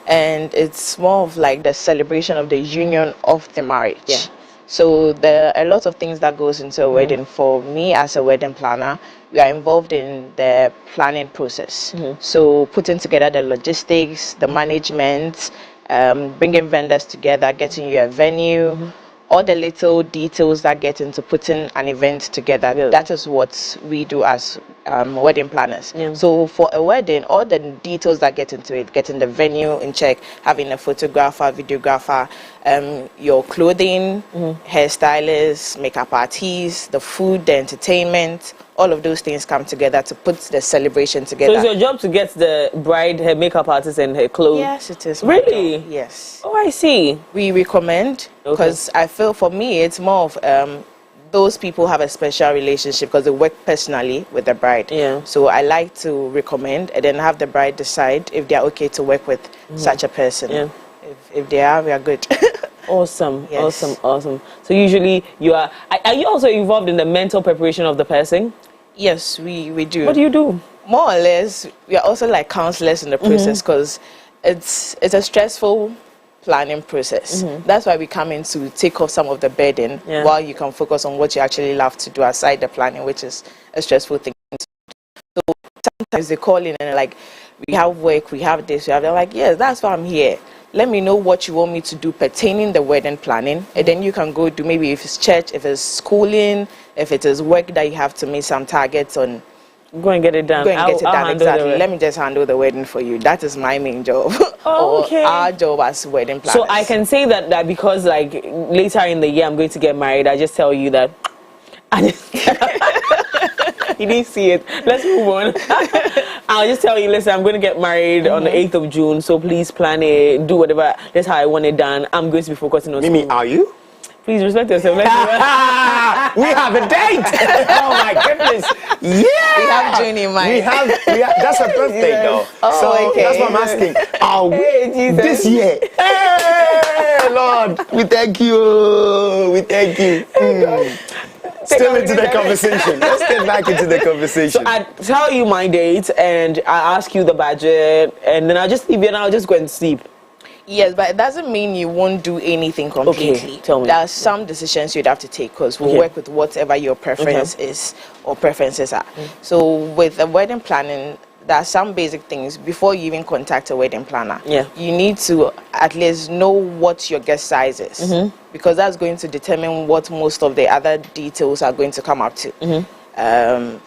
H: and it's more of like the celebration of the union of the marriage. Yeah. So there are a lot of things that goes into a wedding. For me as a wedding planner, we are involved in the planning process. So putting together the logistics, the management, bringing vendors together, getting you a venue, all the little details that get into putting an event together. Yeah. That is what we do as wedding planners. Yeah. So for a wedding, all the details that get into it, getting the venue in check, having a photographer, videographer, your clothing, hairstylists, makeup artists, the food, the entertainment, all of those things come together to put the celebration together.
G: So it's your job to get the bride, her makeup artist, and her clothes?
H: Yes, it is.
G: Really?
H: Yes.
G: Oh, I see.
H: We recommend, because I feel for me, it's more of those people have a special relationship because they work personally with the bride. Yeah. So I like to recommend and then have the bride decide if they are okay to work with such a person. Yeah. If they are, we are good.
G: Awesome.
H: Yes.
G: Awesome. So usually you are you also involved in the mental preparation of the person?
H: Yes, we do.
G: What do you do?
H: More or less, we are also like counselors in the process because it's a stressful planning process. That's why we come in to take off some of the burden while you can focus on what you actually love to do aside the planning, which is a stressful thing. So sometimes they call in and they're like, we have work, we have this, we have that. I'm like, yes, that's why I'm here. Let me know what you want me to do pertaining the wedding planning, and then you can go do, maybe if it's church, if it's schooling, if it is work that you have to meet some targets on.
G: Go and get it done.
H: Go and get it done, exactly. Let me just handle the wedding for you. That is my main job.
G: Oh, okay.
H: Or our job as wedding planners.
G: So I can say that because like later in the year I'm going to get married, I just tell you that. You didn't see it. Let's move on. I'll just tell you, listen, I'm going to get married on the 8th of June, so please plan it, do whatever. That's how I want it done. I'm going to be focusing on
Z: Mimi,
G: school.
Z: are you?
G: Please respect yourself.
Z: We have a date. Oh my goodness. Yeah.
H: We have June in mind.
Z: We have that's a birthday though.
H: Oh,
Z: so
H: okay.
Z: that's what I'm asking. Are we this year? Hey, Lord, we thank you. We thank you. Still into the conversation. Let's get back into the conversation.
G: So I tell you my date and I ask you the budget and then I'll just leave you and I'll just go and sleep.
H: Yes, but it doesn't mean you won't do anything completely.
G: Okay, tell me.
H: There are some decisions you'd have to take because we'll work with whatever your preference is or preferences are. So with the wedding planning, there are some basic things before you even contact a wedding planner.
G: Yeah.
H: You need to at least know what your guest size is because that's going to determine what most of the other details are going to come up to.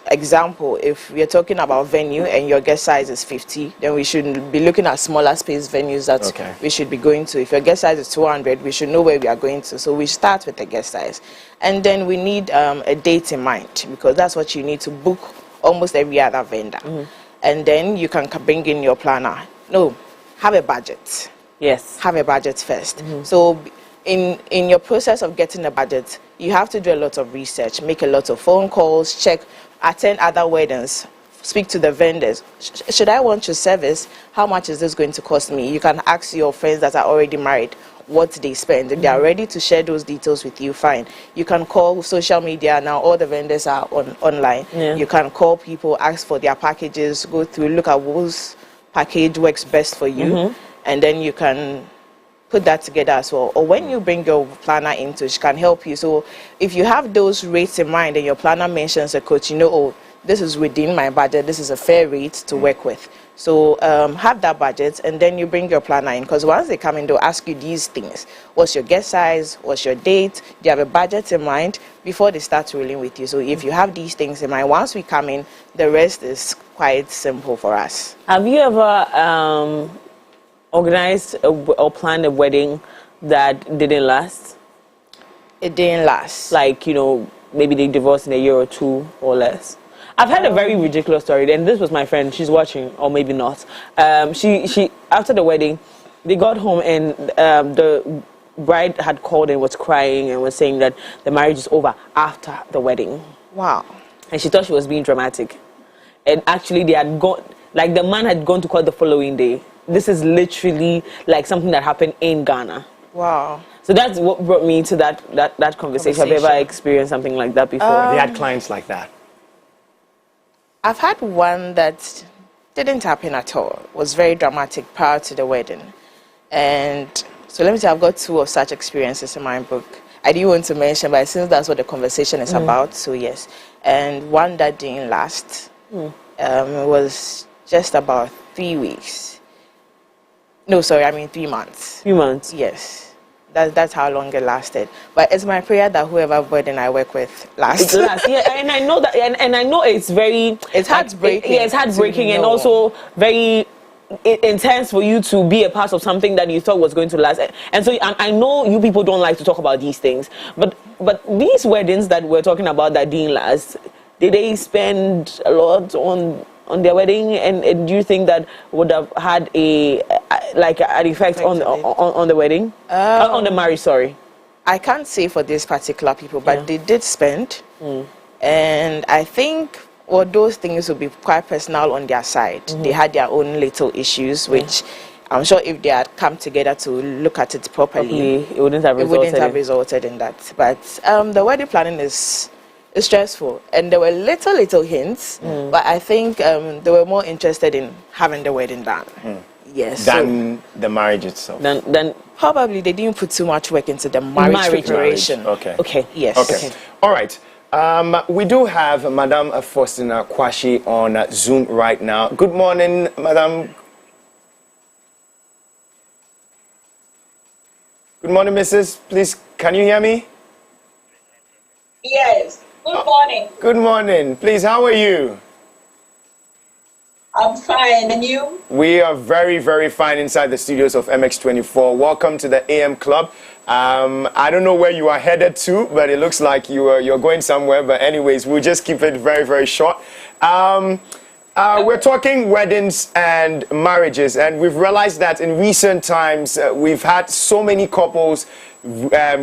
H: Example, if we're talking about venue and your guest size is 50, then we should be looking at smaller space venues that we should be going to. If your guest size is 200, we should know where we are going to. So we start with the guest size. And then we need a date in mind because that's what you need to book almost every other vendor. And then you can bring in your planner. No, have a budget.
G: Yes.
H: Have a budget first. So in your process of getting a budget, you have to do a lot of research, make a lot of phone calls, attend other weddings, speak to the vendors. Should I want your service? How much is this going to cost me? You can ask your friends that are already married what they spend. If they are ready to share those details with you, fine. You can call social media now. All the vendors are online. You can call people, ask for their packages, go through, look at whose package works best for you, and then you can put that together as well. Or when you bring your planner into, she can help you. So if you have those rates in mind and your planner mentions a coach, you know, oh, this is within my budget, this is a fair rate to work with. So have that budget and then you bring your planner in because once they come in, they'll ask you these things. What's your guest size? What's your date? Do you have a budget in mind before they start rolling with you? So if you have these things in mind, once we come in, the rest is quite simple for us.
G: Have you ever organized or planned a wedding that didn't last?
H: It didn't last.
G: Like, you know, maybe they divorced in a year or two or less. I've had a very ridiculous story, and this was my friend. She's watching, or maybe not. She after the wedding, they got home and the bride had called and was crying and was saying that the marriage is over after the wedding.
H: Wow.
G: And she thought she was being dramatic. And actually they had gone, like the man had gone to court the following day. This is literally like something that happened in Ghana.
H: Wow.
G: So that's what brought me to that conversation. Have you ever experienced something like that before?
Z: They had clients like that.
H: I've had one that didn't happen at all. It was very dramatic prior to the wedding. And so let me say I've got 2 of such experiences in my book. I didn't want to mention, but since that's what the conversation is about, so yes. And one that didn't last. It was just about 3 weeks. No, sorry, I mean 3 months.
G: 3 months?
H: Yes. That's how long it lasted. But it's my prayer that whoever wedding I work with lasts.
G: It lasts. Yeah, and I know that, and I know it's very...
H: It's heartbreaking.
G: Yeah, it's heartbreaking and also very intense for you to be a part of something that you thought was going to last. And so I know you people don't like to talk about these things, but these weddings that we're talking about that didn't last, did they spend a lot on their wedding, and do you think that would have had an effect on the wedding, on the marriage? Sorry,
H: I can't say for these particular people, but they did spend, and I think those things would be quite personal on their side. They had their own little issues, which I'm sure if they had come together to look at it properly,
G: it wouldn't have
H: resulted in that. But the wedding planning is stressful, and there were little hints, but I think they were more interested in having the wedding done. Yes,
Z: than the marriage itself.
G: Then
H: probably they didn't put too much work into the marriage preparation.
Z: Okay.
H: Yes.
Z: Okay. All right. We do have Madame Faustina Kwashi on Zoom right now. Good morning, Madame. Good morning, Mrs. Please, can you hear me?
I: Yes. Good morning.
Z: Good morning. Please, how are you?
I: I'm fine. And you?
Z: We are very, very fine inside the studios of MX24. Welcome to the AM Club. I don't know where you are headed to, but it looks like you're going somewhere. But anyways, we'll just keep it very, very short. We're talking weddings and marriages, and we've realized that in recent times, we've had so many couples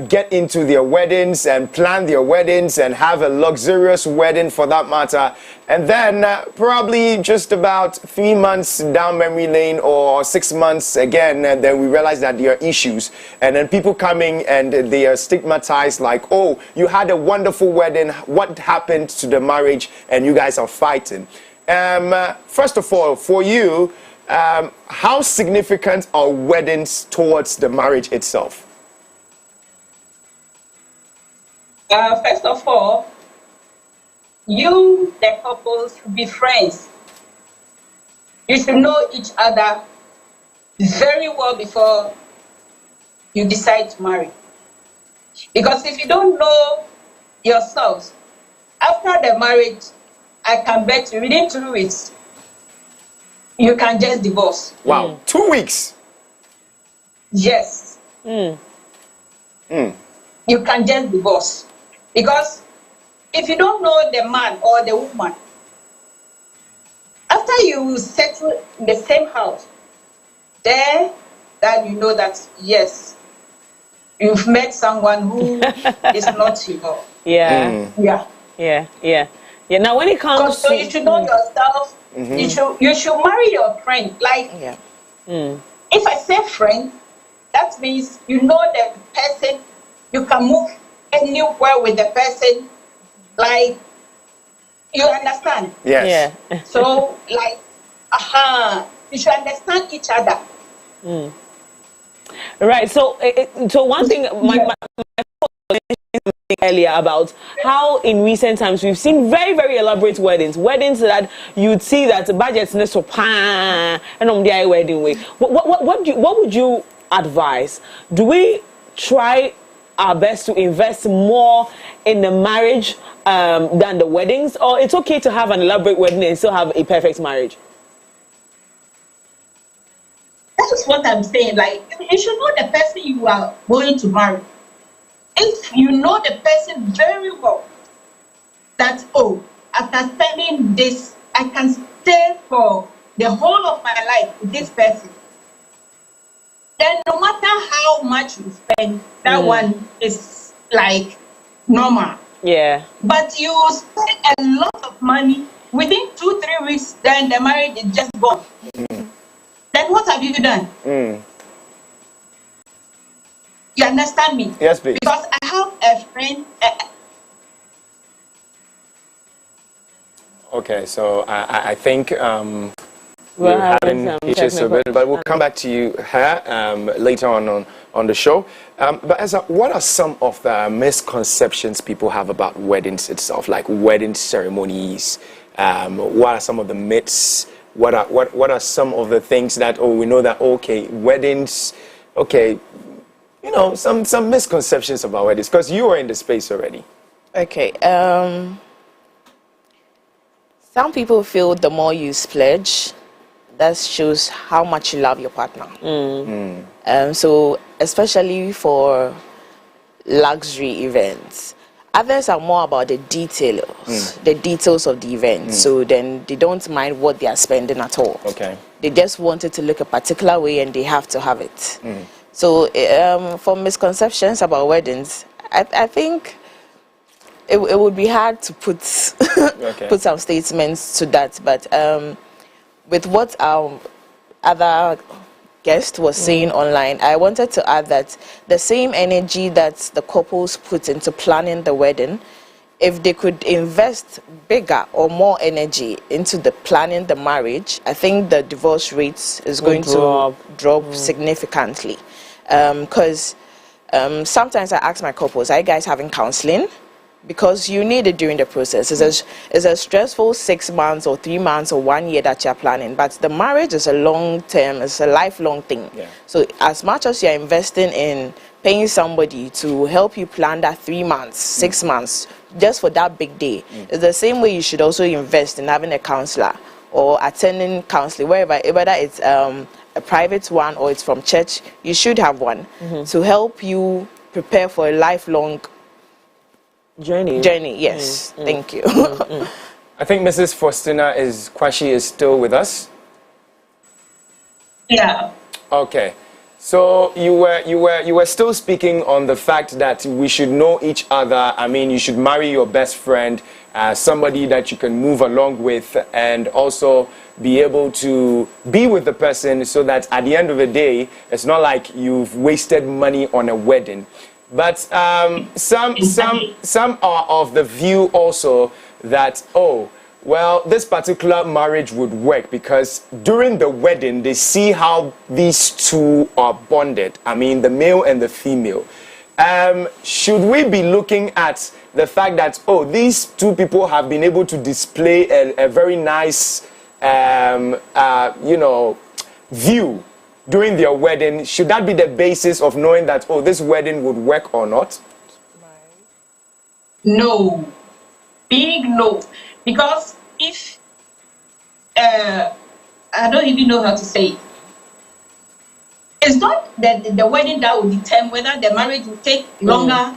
Z: get into their weddings and plan their weddings and have a luxurious wedding for that matter. And then probably just about 3 months down memory lane or 6 months again, and then we realize that there are issues. And then people coming and they are stigmatized like, oh, you had a wonderful wedding. What happened to the marriage? And you guys are fighting. First of all, for you, how significant are weddings towards the marriage itself?
I: First of all, you, the couples, be friends. You should know each other very well before you decide to marry. Because if you don't know yourselves, after the marriage, I can bet you within 2 weeks, you can just divorce.
Z: Wow, 2 weeks?
I: Yes. You can just divorce. Because if you don't know the man or the woman, after you settle in the same house, then you know that, yes, you've met someone who is not your.
G: Yeah. Yeah. Now, when it comes
I: so
G: to,
I: you should know yourself. You should marry your friend. Like, if I say friend, that means you know the person. You can move anywhere with the person. Like, you understand?
Z: Yes.
I: Yeah. So, like, you should understand each other.
G: Right. So one thing, my earlier about how in recent times we've seen very, very elaborate weddings that you'd see that the budget's next to pan and on the wedding way. What would you advise? Do we try our best to invest more in the marriage than the weddings, or it's okay to have an elaborate wedding and still have a perfect marriage?
I: That's what I'm saying. Like, you should know the person you are going to marry. If you know the person very well, that, after spending this, I can stay for the whole of my life with this person, then no matter how much you spend, that one is like normal.
G: Yeah.
I: But you spend a lot of money within 2-3 weeks, then the marriage is just gone. Then what have you done? You understand me?
Z: Yes, please.
I: Because I have a friend.
Z: Okay, so I think we're having issues a bit, but we'll come back to you later on the show. But Ezra, what are some of the misconceptions people have about weddings itself, like wedding ceremonies? What are some of the myths? What are some of the things that we know that weddings, some misconceptions about weddings, because you are in the space already.
H: Okay. Some people feel the more you splurge, that shows how much you love your partner. So especially for luxury events, others are more about the details of the event. So then they don't mind what they are spending at all.
Z: Okay.
H: They just want it to look a particular way and they have to have it. So for misconceptions about weddings, I think it would be hard to put put some statements to that. But with what our other guest was saying online, I wanted to add that the same energy that the couples put into planning the wedding, if they could invest bigger or more energy into the planning the marriage, I think the divorce rates is going to drop significantly. Because sometimes I ask my couples, are you guys having counseling? Because you need it during the process. It's a stressful 6 months or 3 months or 1 year that you're planning. But the marriage is a long term, it's a lifelong thing. Yeah. So as much as you're investing in paying somebody to help you plan that 3 months, 6 months, just for that big day, it's the same way you should also invest in having a counselor or attending counseling, whether it's a private one or it's from church. You should have one to help you prepare for a lifelong journey. Yes. Thank you.
Z: I think Mrs. Faustina Kwashi is still with us.
I: Yeah.
Z: Okay. So you were still speaking on the fact that we should know each other. I mean, you should marry your best friend, somebody that you can move along with, and also be able to be with the person so that at the end of the day, it's not like you've wasted money on a wedding. But some are of the view also that Well, this particular marriage would work because during the wedding, they see how these two are bonded. I mean, the male and the female. Should we be looking at the fact that, oh, these two people have been able to display a very nice, view during their wedding? Should that be the basis of knowing that, oh, this wedding would work or not?
I: No. Big no. Because if, I don't even know how to say it. It's not that the wedding that will determine whether the marriage will take longer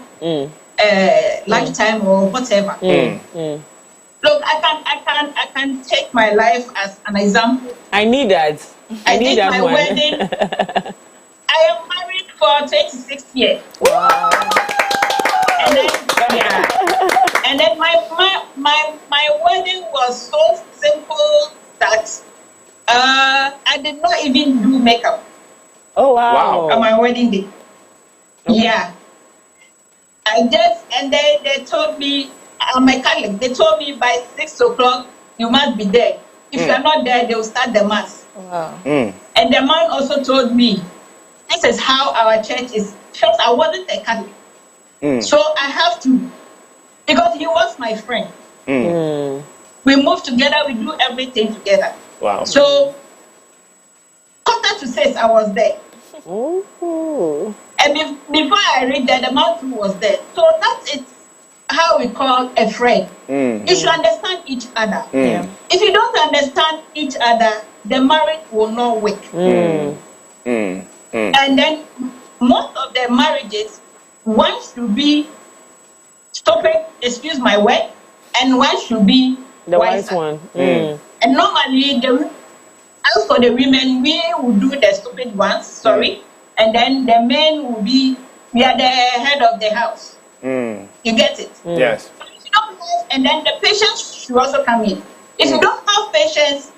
I: lifetime or whatever. Look, I can take my life as an example.
G: I need that. I need that
I: my
G: one.
I: wedding. I am married for 26 years.
G: Wow.
I: And then, and then my wedding was so simple that I did not even do makeup.
G: Oh wow!
I: On my wedding day. Okay. Yeah. And then they told me, my colleague, they told me by 6 o'clock you must be there. If you are not there, they will start the mass.
H: Wow.
I: And the man also told me, this is how our church is. First, I wasn't a Catholic. So I have to, because he was my friend. We move together, we do everything together.
Z: Wow.
I: So, 5:45, I was there.
G: Ooh.
I: And before I read that, the man too was there. So that's it. How we call a friend. You should understand each other. If you don't understand each other, the marriage will not work. And then most of the marriages, one should be stupid, excuse my word, and one should be
G: the
I: wise
G: one.
I: And normally, as for the women, we will do the stupid ones, and then the men will be, we are the head of the house. You get it?
Z: Yes.
I: But if you don't have, and then the patience should also come in. If you don't have patience,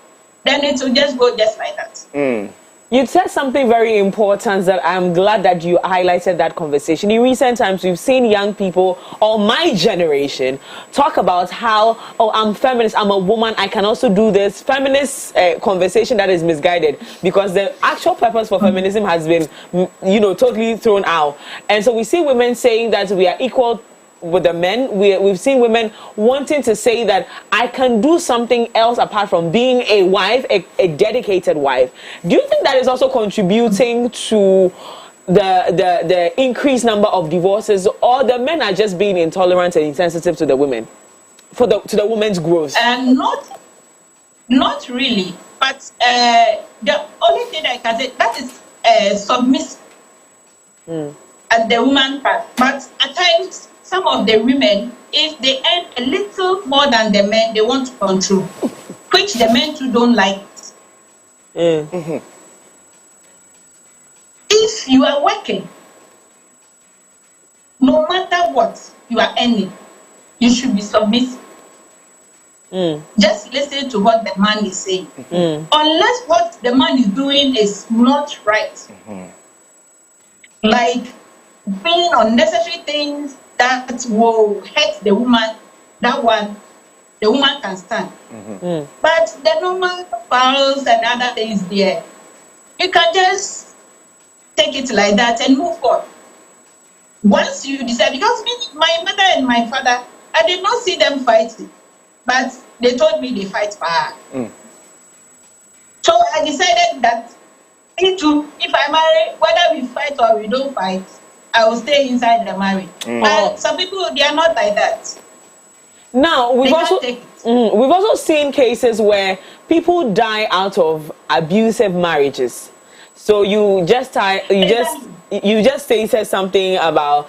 I: then it will just go just like that.
G: You said something very important that I'm glad that you highlighted that conversation. In recent times, we've seen young people, or my generation, talk about how, oh, I'm feminist, I'm a woman, I can also do this. Feminist conversation that is misguided because the actual purpose for feminism has been, totally thrown out. And so we see women saying that we are equal with the men. We've seen women wanting to say that I can do something else apart from being a wife, a dedicated wife. Do you think that is also contributing to the increased number of divorces, or the men are just being intolerant and insensitive to the women, to the women's growth?
I: Not really. But the only thing I can say, that is submissive at the woman part. But at times, some of the women, if they earn a little more than the men, they want to control, which the men too don't like it. If you are working, no matter what you are earning, you should be submissive. Just listen to what the man is saying. Unless what the man is doing is not right. Like doing unnecessary things that will hurt the woman, that one, the woman can stand. But the normal quarrels and other things there, you can just take it like that and move on. Once you decide, because my mother and my father, I did not see them fighting, but they told me they fight for her. So I decided that if I marry, whether we fight or we don't fight, I will stay inside the marriage. But some people, they are not like that.
G: Now, we've also seen cases where people die out of abusive marriages. So you just said something about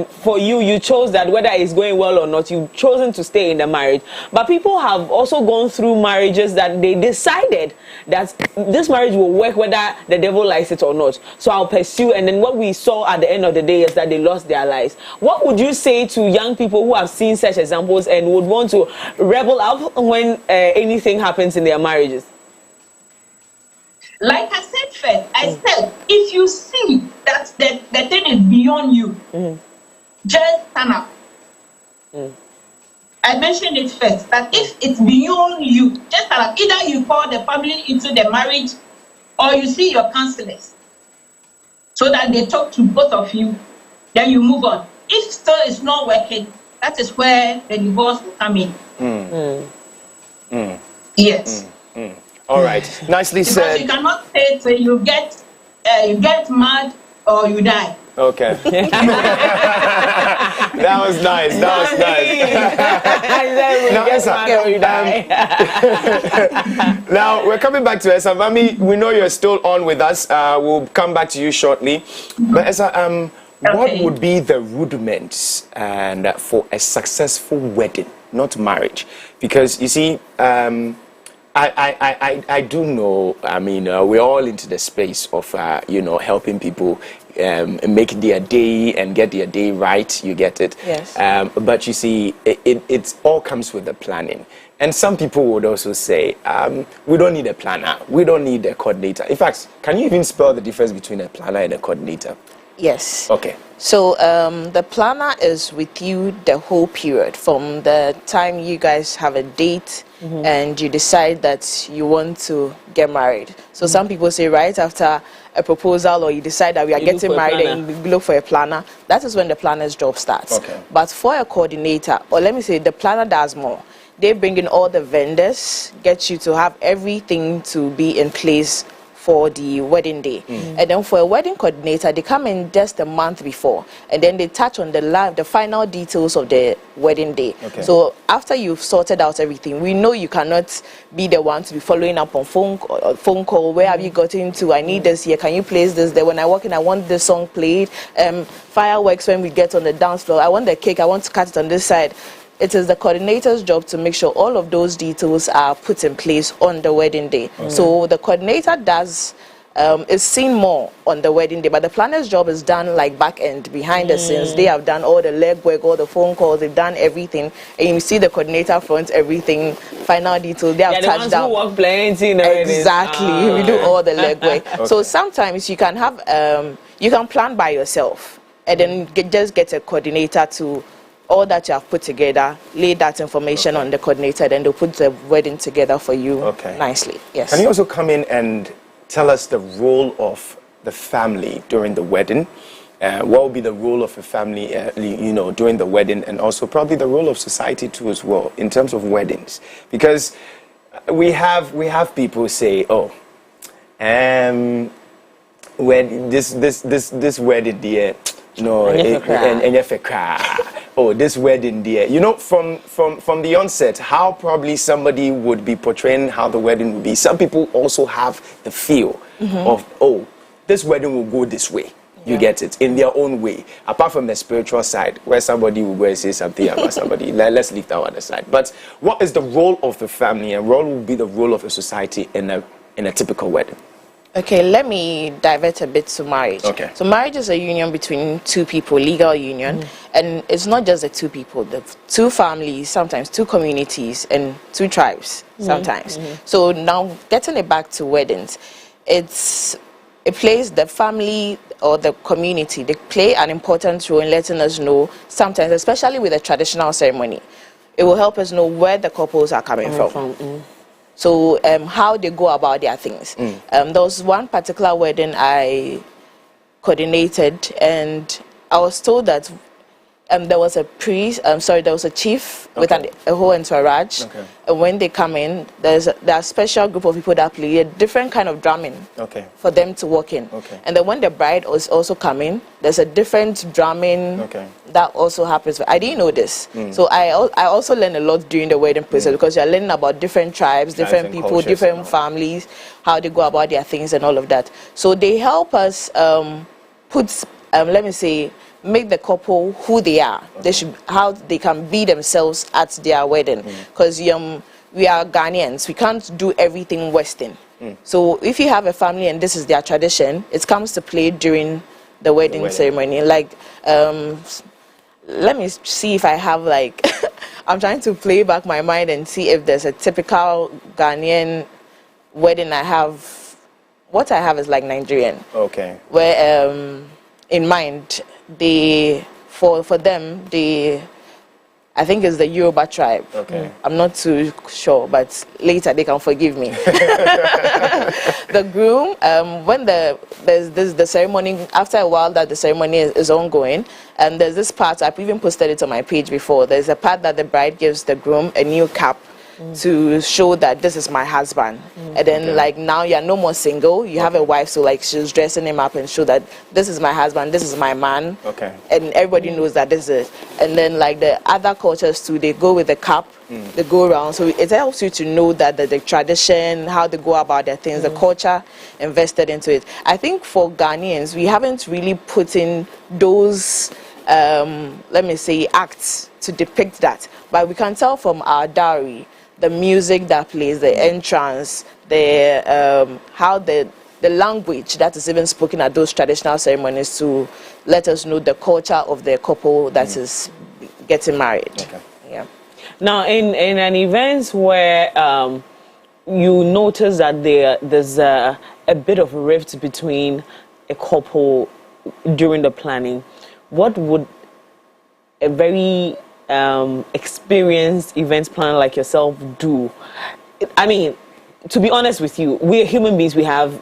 G: for you chose that whether it's going well or not, you've chosen to stay in the marriage. But people have also gone through marriages that they decided that this marriage will work whether the devil likes it or not. So I'll pursue, and then what we saw at the end of the day is that they lost their lives. What would you say to young people who have seen such examples and would want to rebel up when anything happens in their marriages?
I: Like I said first, I said, if you see that the thing is beyond you, just stand up. I mentioned it first, that if it's beyond you, just like either you call the family into the marriage or you see your counselors so that they talk to both of you, then you move on. If still it's not working, that is where the divorce will come in. Yes.
Z: All right. Nicely
I: Because
Z: said.
I: you cannot say till you get mad or you die.
Z: Okay. That was nice. That was nice. Now we're coming back to Esa. Mami, we know you're still on with us. We'll come back to you shortly. But Esa, what would be the rudiments and for a successful wedding, not marriage? Because you see, I do know. I mean, we're all into the space of helping people make their day and get their day right. You get it.
H: Yes.
Z: But you see, it all comes with the planning. And some people would also say, we don't need a planner. We don't need a coordinator. In fact, can you even spell the difference between a planner and a coordinator?
H: Yes.
Z: Okay.
H: So the planner is with you the whole period from the time you guys have a date and you decide that you want to get married. So some people say right after a proposal or you decide that we are getting married and you look for a planner. That is when the planner's job starts.
Z: Okay.
H: But for a coordinator, or let me say the planner does more. They bring in all the vendors, get you to have everything to be in place for the wedding day. And then for a wedding coordinator, they come in just a month before and then they touch on the final details of the wedding day.
Z: Okay.
H: So after you've sorted out everything, we know you cannot be the one to be following up on phone call. Where have you gotten to? I need this here. Can you place this there? When I walk in, I want this song played. Fireworks when we get on the dance floor. I want the cake. I want to cut it on this side. It is the coordinator's job to make sure all of those details are put in place on the wedding day. So the coordinator is seen more on the wedding day, but the planner's job is done like back end, behind the scenes. They have done all the legwork, all the phone calls, they've done everything. And you see the coordinator front everything, final details. They have touched down.
G: Work plenty.
H: Exactly, we do all the legwork.
Z: Okay.
H: So sometimes you can have, you can plan by yourself and then just get a coordinator to all that you have put together, lay that information on the coordinator, then they'll put the wedding together for you nicely. Yes.
Z: Can you also come in and tell us the role of the family during the wedding? What will be the role of a family, during the wedding, and also probably the role of society too as well in terms of weddings? Because we have people say, this wedding dear. No, this wedding dear. From the onset, how probably somebody would be portraying how the wedding would be. Some people also have the feel of, this wedding will go this way. You get it, in their own way. Apart from the spiritual side, where somebody will go and say something about somebody. Let's leave that one aside. But what is the role of the family, and what will be the role of a society in a typical wedding?
H: Okay, let me divert a bit to marriage.
Z: Okay.
H: So marriage is a union between two people, legal union, and it's not just the two people, the two families, sometimes two communities, and two tribes, sometimes. So now, getting it back to weddings, it plays the family or the community, they play an important role in letting us know, sometimes, especially with a traditional ceremony, it will help us know where the couples are coming from. So how they go about their things. There was one particular wedding I coordinated, and I was told that there was a priest, there was a chief with a whole entourage. And when they come in, there's a special group of people that play a different kind of drumming for them to walk in. And then when the bride is also coming, there's a different drumming that also happens. I didn't know this. So I also learned a lot during the wedding process because you're learning about different tribes, different people, different families, how they go about their things and all of that. So they help us make the couple who they are. They should, how they can be themselves at their wedding. Because we are Ghanaians, we can't do everything Western. So if you have a family and this is their tradition, it comes to play during the wedding ceremony. Like, let me see if I have I'm trying to play back my mind and see if there's a typical Ghanaian wedding I have. What I have is like Nigerian. Where in mind, for them, I think it's the Yoruba tribe.
Z: Okay.
H: I'm not too sure, but later they can forgive me. The groom, when there's the ceremony, after a while that the ceremony is ongoing, and there's this part, I've even posted it on my page before, there's a part that the bride gives the groom a new cap to show that this is my husband. And then like now you're no more single, you have a wife, so like she's dressing him up and show that this is my husband, this is my man.
Z: Okay.
H: And everybody knows that this is. And then like the other cultures too, they go with the cap, they go around. So it helps you to know that the tradition, how they go about their things, the culture invested into it. I think for Ghanaians, we haven't really put in those let me say acts to depict that. But we can tell from our dowry, the music that plays, the entrance, the how the language that is even spoken at those traditional ceremonies to let us know the culture of the couple that is getting married.
Z: Okay.
H: Yeah.
G: Now, in an event where you notice that there's a bit of a rift between a couple during the planning, what would a very experienced events planner like yourself do? I mean, to be honest with you, we're human beings. We have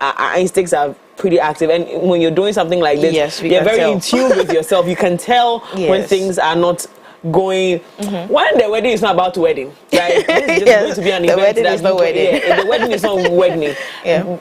G: our instincts are pretty active, and when you're doing something like this,
H: Yes,
G: you're very in tune with yourself. You can tell when things are not going. When the wedding is not about wedding, right? This is just going to be an event.
H: The wedding is not wedding.
G: The wedding is not wedding.
H: Yeah.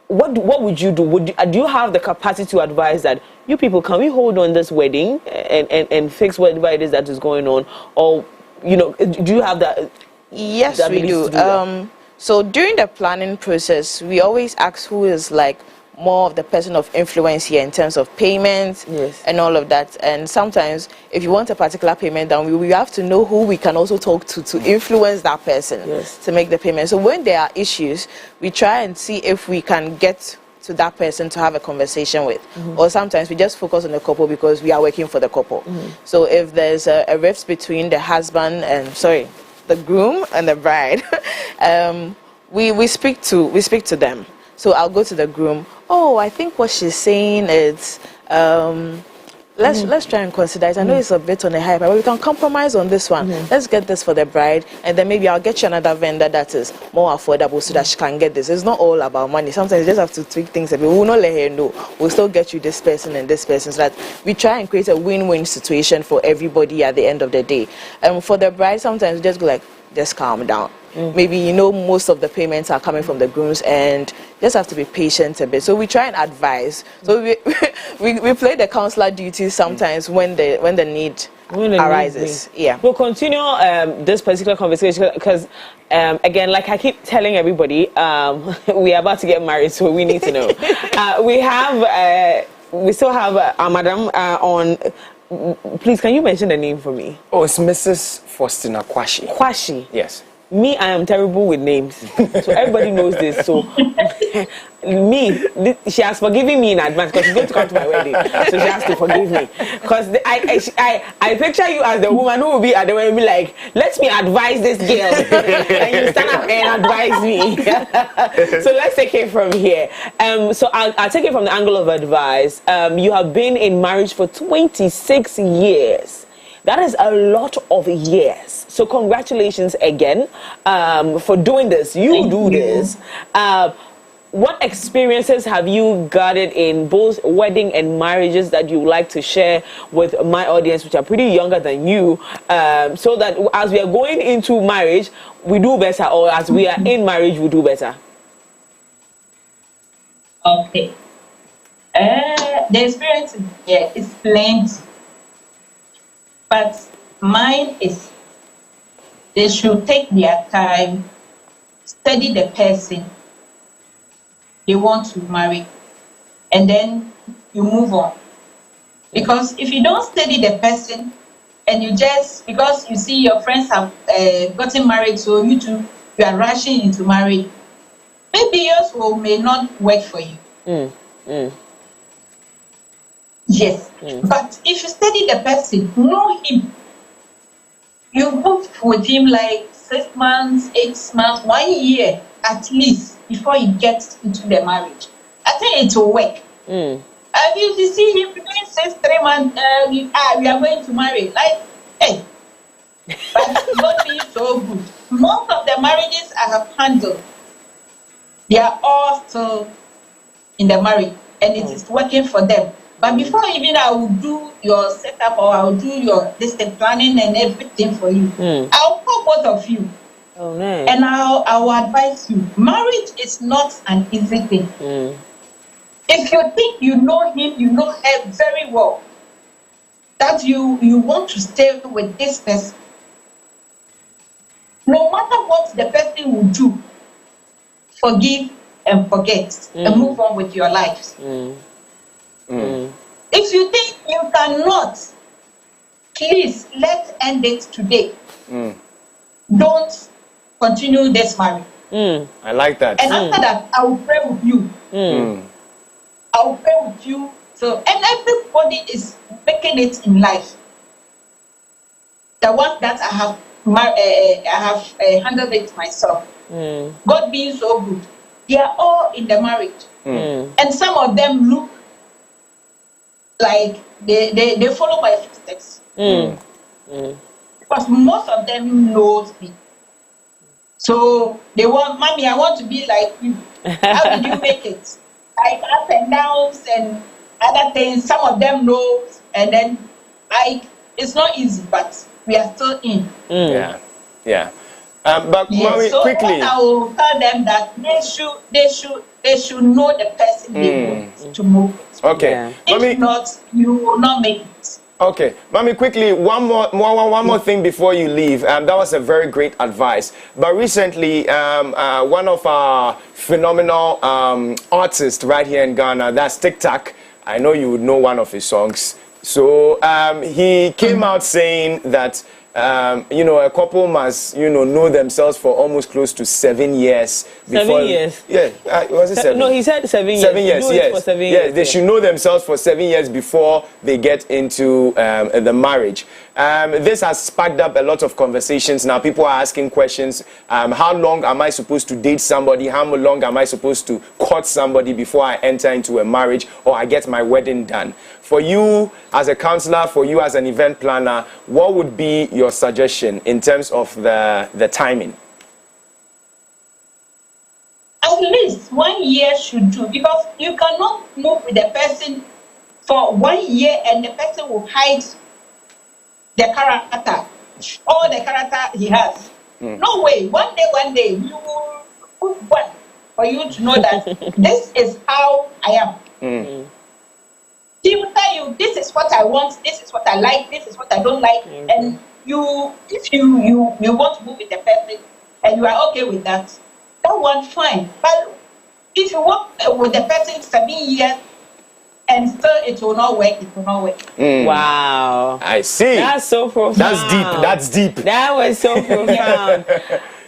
G: What would you do? Do you have the capacity to advise that you people, can we hold on this wedding and fix whatever it is that is going on? Or, you know, do you have that?
H: Yes,
G: the
H: we do. So during the planning process, we always ask who is like more of the person of influence here in terms of payments and all of that. And sometimes if you want a particular payment down, we have to know who we can also talk to influence that person to make the payment. So when there are issues, we try and see if we can get to that person to have a conversation with. Or sometimes we just focus on the couple because we are working for the couple. So if there's a rift between the husband and, the groom and the bride, we speak to them. So I'll go to the groom. Oh, I think what she's saying is, let's try and consider it. I know it's a bit on the high, but we can compromise on this one. Let's get this for the bride, and then maybe I'll get you another vendor that is more affordable so that she can get this. It's not all about money. Sometimes you just have to tweak things a bit. We will not let her know. We'll still get you this person and this person, so that we try and create a win-win situation for everybody at the end of the day. And for the bride, sometimes we just go like, just calm down. Maybe, you know, most of the payments are coming from the grooms, and just have to be patient a bit. So we try and advise. So we play the counselor duties sometimes when the need arises.
G: We'll continue this particular conversation because, again, like I keep telling everybody, we are about to get married, so we need to know. We still have our madam on. Please, can you mention the name for me?
Z: Oh, it's Mrs. Faustina Kwashi.
G: Kwashi?
Z: Yes.
G: Me, I am terrible with names. So everybody knows this. So she has forgiven me in advance because she's going to come to my wedding. So she has to forgive me. Because I picture you as the woman who will be at the wedding, be like, let me advise this girl. And you stand up and advise me. So let's take it from here. So I'll take it from the angle of advice. You have been in marriage for 26 years. That is a lot of years. So congratulations again for doing this. You do this. What experiences have you gathered in both wedding and marriages that you would like to share with my audience, which are pretty younger than you, so that as we are going into marriage, we do better, or as we are in marriage, we do better?
I: Okay. The experience is plenty. But mine is, they should take their time, study the person they want to marry, and then you move on. Because if you don't study the person, and you just, because you see your friends have gotten married, so you are rushing into marriage, maybe yours may not work for you. Yes, but if you study the person, know him, you move with him like 6 months, 8 months, 1 year at least before you get into the marriage. I think it will work. If you see him within 3 months, we are going to marry. Like, hey, But God being so good, most of the marriages I have handled, they are all still in the marriage, and it is working for them. But before even I will do your setup or I will do your distance planning and everything for you, I'll call both of you.
G: Oh, nice.
I: And I'll advise you. Marriage is not an easy thing. If you think you know him, you know her very well, that you want to stay with this person, no matter what the person will do, forgive and forget and move on with your lives. If you think you cannot, please let's end it today. Don't continue this marriage.
Z: I like that.
I: And after that, I will pray with you. I will pray with you. So, and everybody is making it in life. The one that I have handled it myself. God being so good, they are all in the marriage, and some of them look like they follow my footsteps. Because most of them knows me. So they want, mommy, I want to be like you. How did you make it? Like up and downs and other things. Some of them know, and then it's not easy, but we are still in.
Z: Yeah. But mommy,
I: so
Z: quickly.
I: I will tell them that they should know the person they want to move with.
Z: Okay.
I: If not, you will not make it.
Z: Okay, Mommy, quickly, one more thing before you leave. That was a very great advice. But recently, one of our phenomenal artists right here in Ghana, that's TikTok. I know you would know one of his songs. So he came out saying that a couple must, know themselves for almost close to 7 years. Before,
G: 7 years?
Z: Yeah, was it 7?
G: No, he said 7 years.
Z: 7 years, yes.
G: For 7
Z: yes,
G: years.
Z: they should know themselves for 7 years before they get into the marriage. This has sparked up a lot of conversations. Now people are asking questions. How long am I supposed to date somebody? How long am I supposed to court somebody before I enter into a marriage or I get my wedding done? For you as a counselor, for you as an event planner, what would be your suggestion in terms of the timing?
I: At least 1 year should do, because you cannot move with the person for 1 year and the person will hide the character, all the character he has. No way. One day, you will put one for you to know that this is how I am. He will tell you, this is what I want, this is what I like, this is what I don't like. And if you want to move with the person and you are okay with that one, fine. But if you work with the person 7 years and still it will not work, it will not work.
G: Wow.
Z: I see.
G: That's so profound.
Z: That's deep.
G: That was so profound.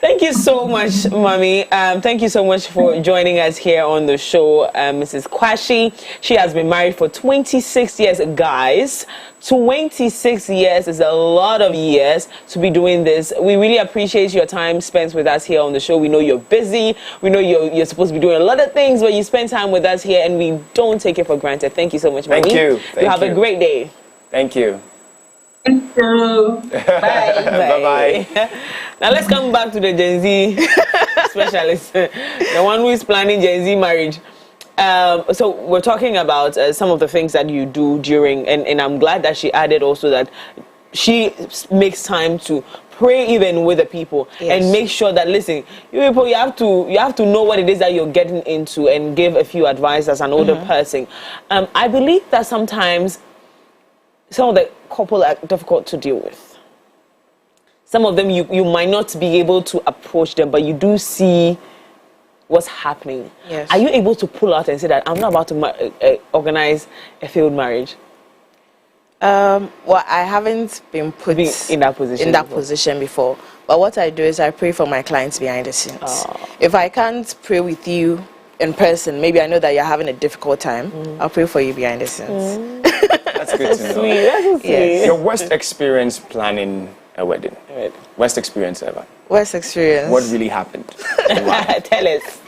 G: Thank you so much, Mommy. Thank you so much for joining us here on the show, Mrs. Kwashi. She has been married for 26 years, guys. 26 years is a lot of years to be doing this. We really appreciate your time spent with us here on the show. We know you're busy. We know you're supposed to be doing a lot of things, but you spend time with us here, and we don't take it for granted. Thank you so much, Mommy.
Z: Thank you.
G: You have a great day.
Z: Thank you.
I: Thank you. Bye.
Z: Bye-bye.
G: Now let's come back to the Gen Z specialist, the one who is planning Gen Z marriage. So we're talking about some of the things that you do during, and I'm glad that she added also that she makes time to pray even with the people and make sure that, listen, you people, you have to know what it is that you're getting into and give a few advice as an older person. I believe that sometimes some of the couple are difficult to deal with. Some of them you might not be able to approach them, but you do see what's happening.
H: Yes.
G: Are you able to pull out and say that I'm not about to organize a failed marriage?
H: Well, I haven't been put
G: in that position
H: before. But what I do is I pray for my clients behind the scenes. If I can't pray with you in person, maybe I know that you're having a difficult time, I'll pray for you behind the scenes.
Z: That's good to know.
G: Sweet. That's so sweet.
H: Yes.
Z: Your worst experience planning a wedding? Worst experience ever?
H: Worst experience?
Z: What really happened?
G: Tell us.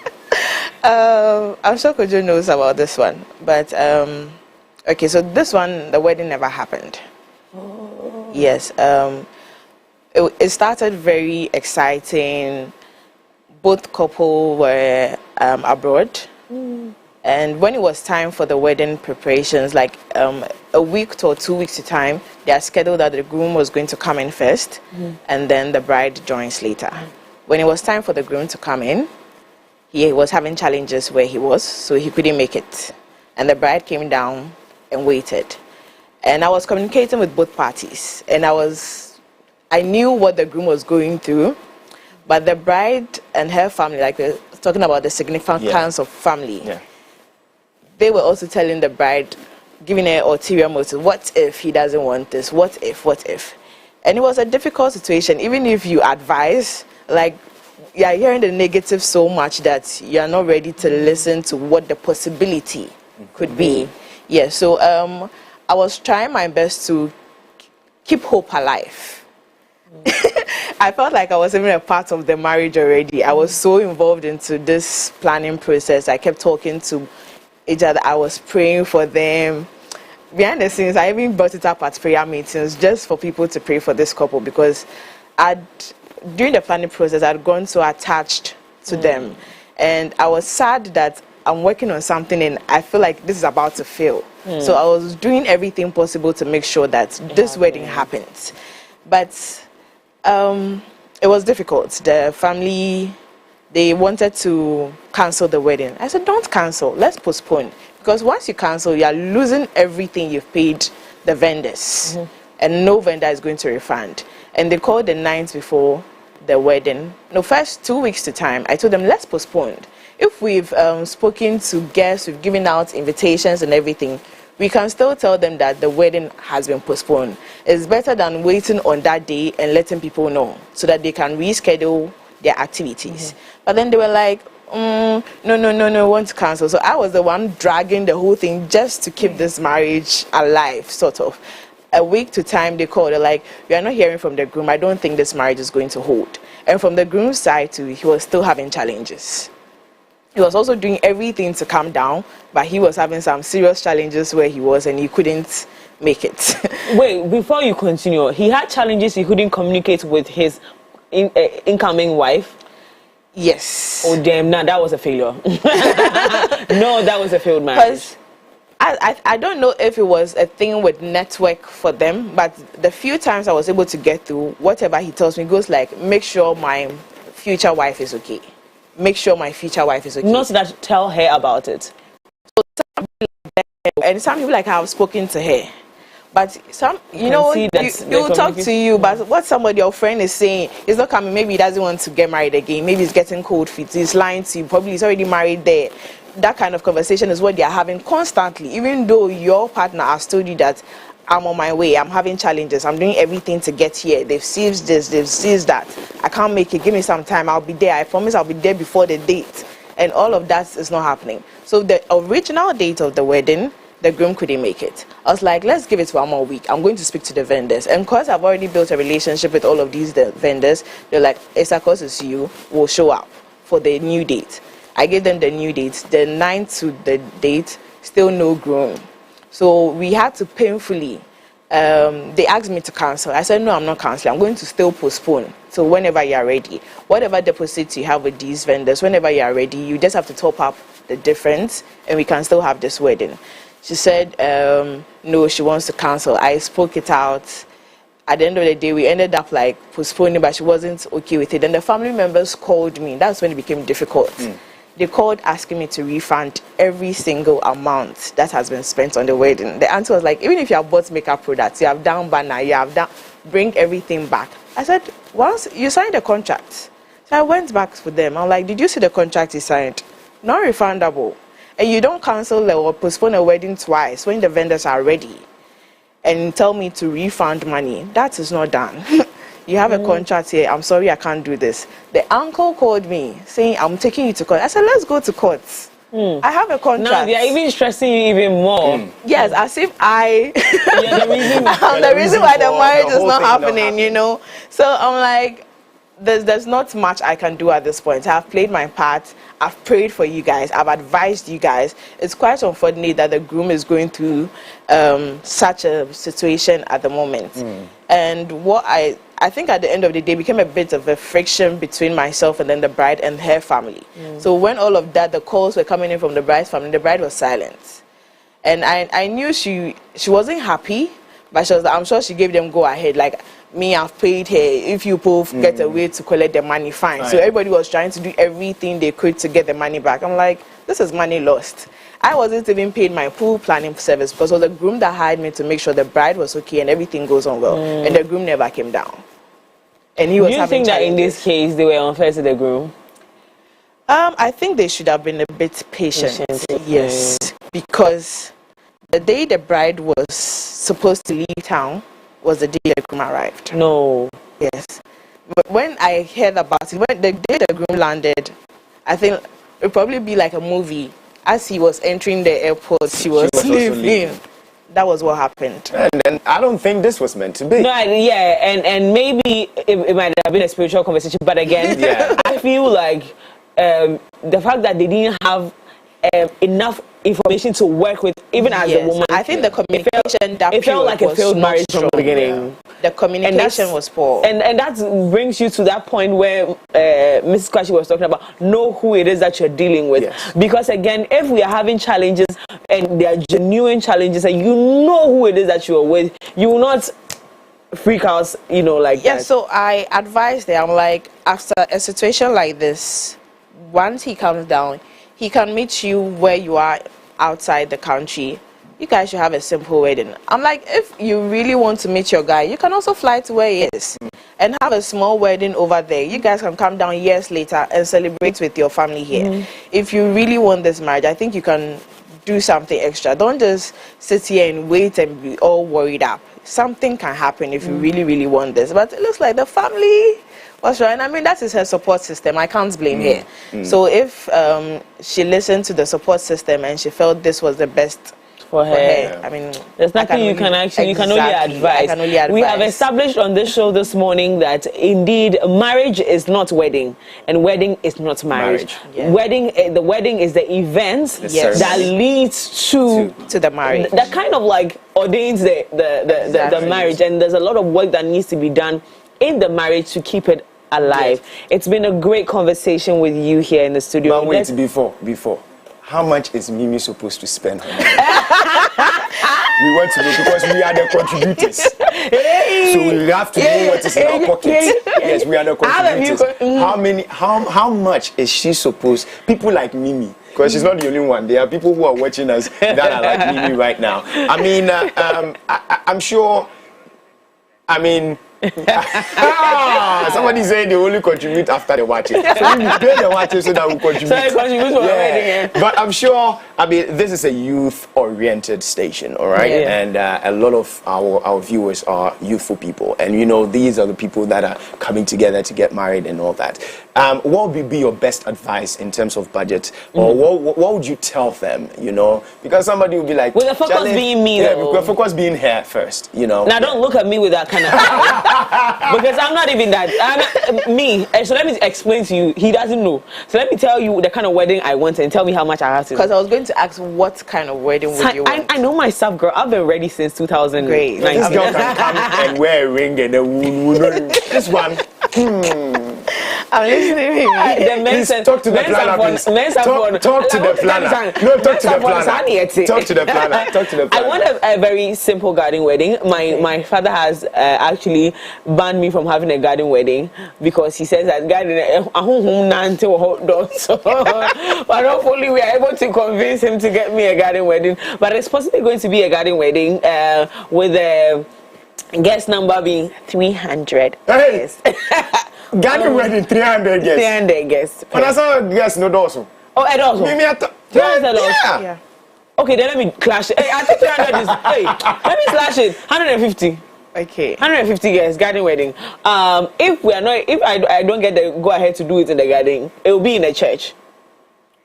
H: I'm sure Kojo knows about this one. But, okay, so this one, the wedding never happened. Yes. it started very exciting. Both couple were abroad. And when it was time for the wedding preparations, like a week or 2 weeks to time, they had scheduled that the groom was going to come in first, and then the bride joins later. When it was time for the groom to come in, he was having challenges where he was, so he couldn't make it. And the bride came down and waited. And I was communicating with both parties, and I knew what the groom was going through, but the bride and her family, like we're talking about the significance of family, they were also telling the bride, giving her ulterior motive, what if he doesn't want this, what if? And it was a difficult situation, even if you advise, like, you're hearing the negative so much that you're not ready to listen to what the possibility could be. Yeah, so I was trying my best to keep hope alive. I felt like I was even a part of the marriage already. I was so involved into this planning process. I kept talking to each other. I was praying for them. Behind the scenes, I even brought it up at prayer meetings just for people to pray for this couple, because during the planning process, I'd grown so attached to them. And I was sad that I'm working on something and I feel like this is about to fail. So I was doing everything possible to make sure that this wedding happens. But it was difficult. The family, they wanted to cancel the wedding. I said, don't cancel, let's postpone. Because once you cancel, you're losing everything you've paid the vendors. And no vendor is going to refund. And they called the night before the wedding. No, first 2 weeks to time, I told them, let's postpone. If we've spoken to guests, we've given out invitations and everything, we can still tell them that the wedding has been postponed. It's better than waiting on that day and letting people know so that they can reschedule their activities. But then they were like, no, want to cancel. So I was the one dragging the whole thing just to keep this marriage alive, sort of. A week to time, they called. They're like, we are not hearing from the groom. I don't think this marriage is going to hold. And from the groom's side too, he was still having challenges. He was also doing everything to calm down, but he was having some serious challenges where he was and he couldn't make it.
G: Wait, before you continue, he had challenges he couldn't communicate with his incoming wife?
H: Yes.
G: Oh damn, nah, that was a failure. No, that was a failed marriage.
H: I don't know if it was a thing with network for them, but the few times I was able to get through, whatever he tells me goes like, make sure my future wife is okay. Make sure my future wife is okay.
G: Not that tell her about it.
H: And some people like have spoken to her. But some, you know, you talk to you, but what somebody, your friend is saying is not coming. Maybe he doesn't want to get married again. Maybe he's getting cold feet. He's lying to you. Probably he's already married there. That kind of conversation is what they are having constantly, even though your partner has told you that I'm on my way, I'm having challenges, I'm doing everything to get here. They've seized this, they've seized that. I can't make it. Give me some time. I'll be there. I promise I'll be there before the date. And all of that is not happening. So the original date of the wedding, the groom couldn't make it. I was like, let's give it 1 more week. I'm going to speak to the vendors. And because I've already built a relationship with all of these vendors, they're like, Esakos is you, will show up for the new date. I gave them the new date. The 9th to the date, still no groom. So we had to painfully, they asked me to cancel. I said, no, I'm not canceling. I'm going to still postpone. So whenever you are ready, whatever deposits you have with these vendors, whenever you are ready, you just have to top up the difference and we can still have this wedding. She said, no, she wants to cancel. I spoke it out. At the end of the day, we ended up like postponing, but she wasn't okay with it. And the family members called me. That's when it became difficult. They called asking me to refund every single amount that has been spent on the wedding. The answer was like, even if you have bought makeup products, you have done banner, you have done, bring everything back. I said, once you signed the contract. So I went back for them. I'm like, did you see the contract you signed? Non-refundable. And you don't cancel or postpone a wedding twice when the vendors are ready and tell me to refund money. That is not done. You have a contract here. I'm sorry, I can't do this. The uncle called me saying, I'm taking you to court. I said, let's go to court. I have a contract.
G: Now they are even stressing you even more.
H: Yes, as if I'm the reason why the marriage is not happening, you know. So I'm like, there's not much I can do at this point. I've played my part. I've prayed for you guys. I've advised you guys. It's quite unfortunate that the groom is going through such a situation at the moment. And what I think at the end of the day became a bit of a friction between myself and then the bride and her family. So when all of that, the calls were coming in from the bride's family, the bride was silent. And I knew she wasn't happy, but I'm sure she gave them go ahead. Like, me, I've paid her. If you both get a way to collect the money, fine. So everybody was trying to do everything they could to get the money back. I'm like, this is money lost. I wasn't even paid my pool planning service because it was the groom that hired me to make sure the bride was okay and everything goes on well. And the groom never came down. And he was
G: Do you
H: having
G: think that in
H: challenges.
G: this case they were unfair to the groom?
H: I think they should have been a bit patient. Yes, because the day the bride was supposed to leave town was the day the groom arrived.
G: No.
H: Yes. But when I heard about it, when the day the groom landed, I think it would probably be like a movie. As he was entering the airport, she was leaving. That was what happened.
Z: And I don't think this was meant to be.
G: No, and maybe it might have been a spiritual conversation, but again, I feel like the fact that they didn't have enough information to work with, even as a woman.
H: I think the communication
G: it felt like a failed marriage from the beginning.
H: The communication was poor.
G: And that brings you to that point where Mrs. Kwashi was talking about, know who it is that you're dealing with. Because again, if we are having challenges and they are genuine challenges and you know who it is that you're with, you will not freak out, like that.
H: So I advised them, I'm like, after a situation like this, once he comes down, he can meet you where you are outside the country. You guys should have a simple wedding. I'm like, if you really want to meet your guy, you can also fly to where he is and have a small wedding over there. You guys can come down years later and celebrate with your family here. If you really want this marriage, I think you can do something extra. Don't just sit here and wait and be all worried up. Something can happen if you really, really want this. But it looks like the family was right. I mean, that is her support system. I can't blame her. So if she listened to the support system and she felt this was the best for her, I mean,
G: there's nothing you can actually, you can only advise. We have established on this show this morning that indeed marriage is not wedding and wedding is not marriage. The wedding is the event that leads to
H: the marriage.
G: That kind of like ordains the marriage, and there's a lot of work that needs to be done in the marriage to keep it alive. It's been a great conversation with you here in the studio.
Z: But wait, before. How much is Mimi supposed to spend on it? We want to know because we are the contributors. So we have to know what is in our pockets. Yes, we are the contributors. How much is she supposed? People like Mimi, because she's not the only one. There are people who are watching us that are like Mimi right now. I mean, I'm sure. I mean. Somebody saying they only contribute after the watching. So we pay the watching so that we contribute. But I'm sure, I mean, this is a youth-oriented station, all right? And a lot of our viewers are youthful people. And, these are the people that are coming together to get married and all that. What would be your best advice in terms of budget? Or what would you tell them, Because somebody will be like...
G: With the focus being me, though.
Z: With the focus being her first, Now,
G: don't look at me with that kind of... Because I'm not even that. So let me explain to you. He doesn't know. So let me tell you the kind of wedding I want and tell me how much I have to do.
H: Because I was going to ask, what kind of wedding would you want?
G: I know myself, girl. I've been ready since 2000.
H: Great.
Z: This girl can come and wear a ring and then this one.
H: I'm listening.
Z: Talk to the planner, please. Talk to the planner. No, talk to the planner. Talk to the planner. Talk to the planner.
G: I want a very simple garden wedding. My father has actually banned me from having a garden wedding because he says that garden. But hopefully we are able to convince him to get me a garden wedding. But it's possibly going to be a garden wedding with the guest number being 300.
Z: Hey. Garden wedding 300 guests.
G: 300 guests.
Z: But that's all guests no also.
G: Oh, and also. Yeah. Okay, then let me clash it. Hey, I think 300 is. Hey, let me slash it. 150.
H: Okay.
G: 150 guests, garden wedding. If I don't get the go ahead to do it in the garden, it will be in a church,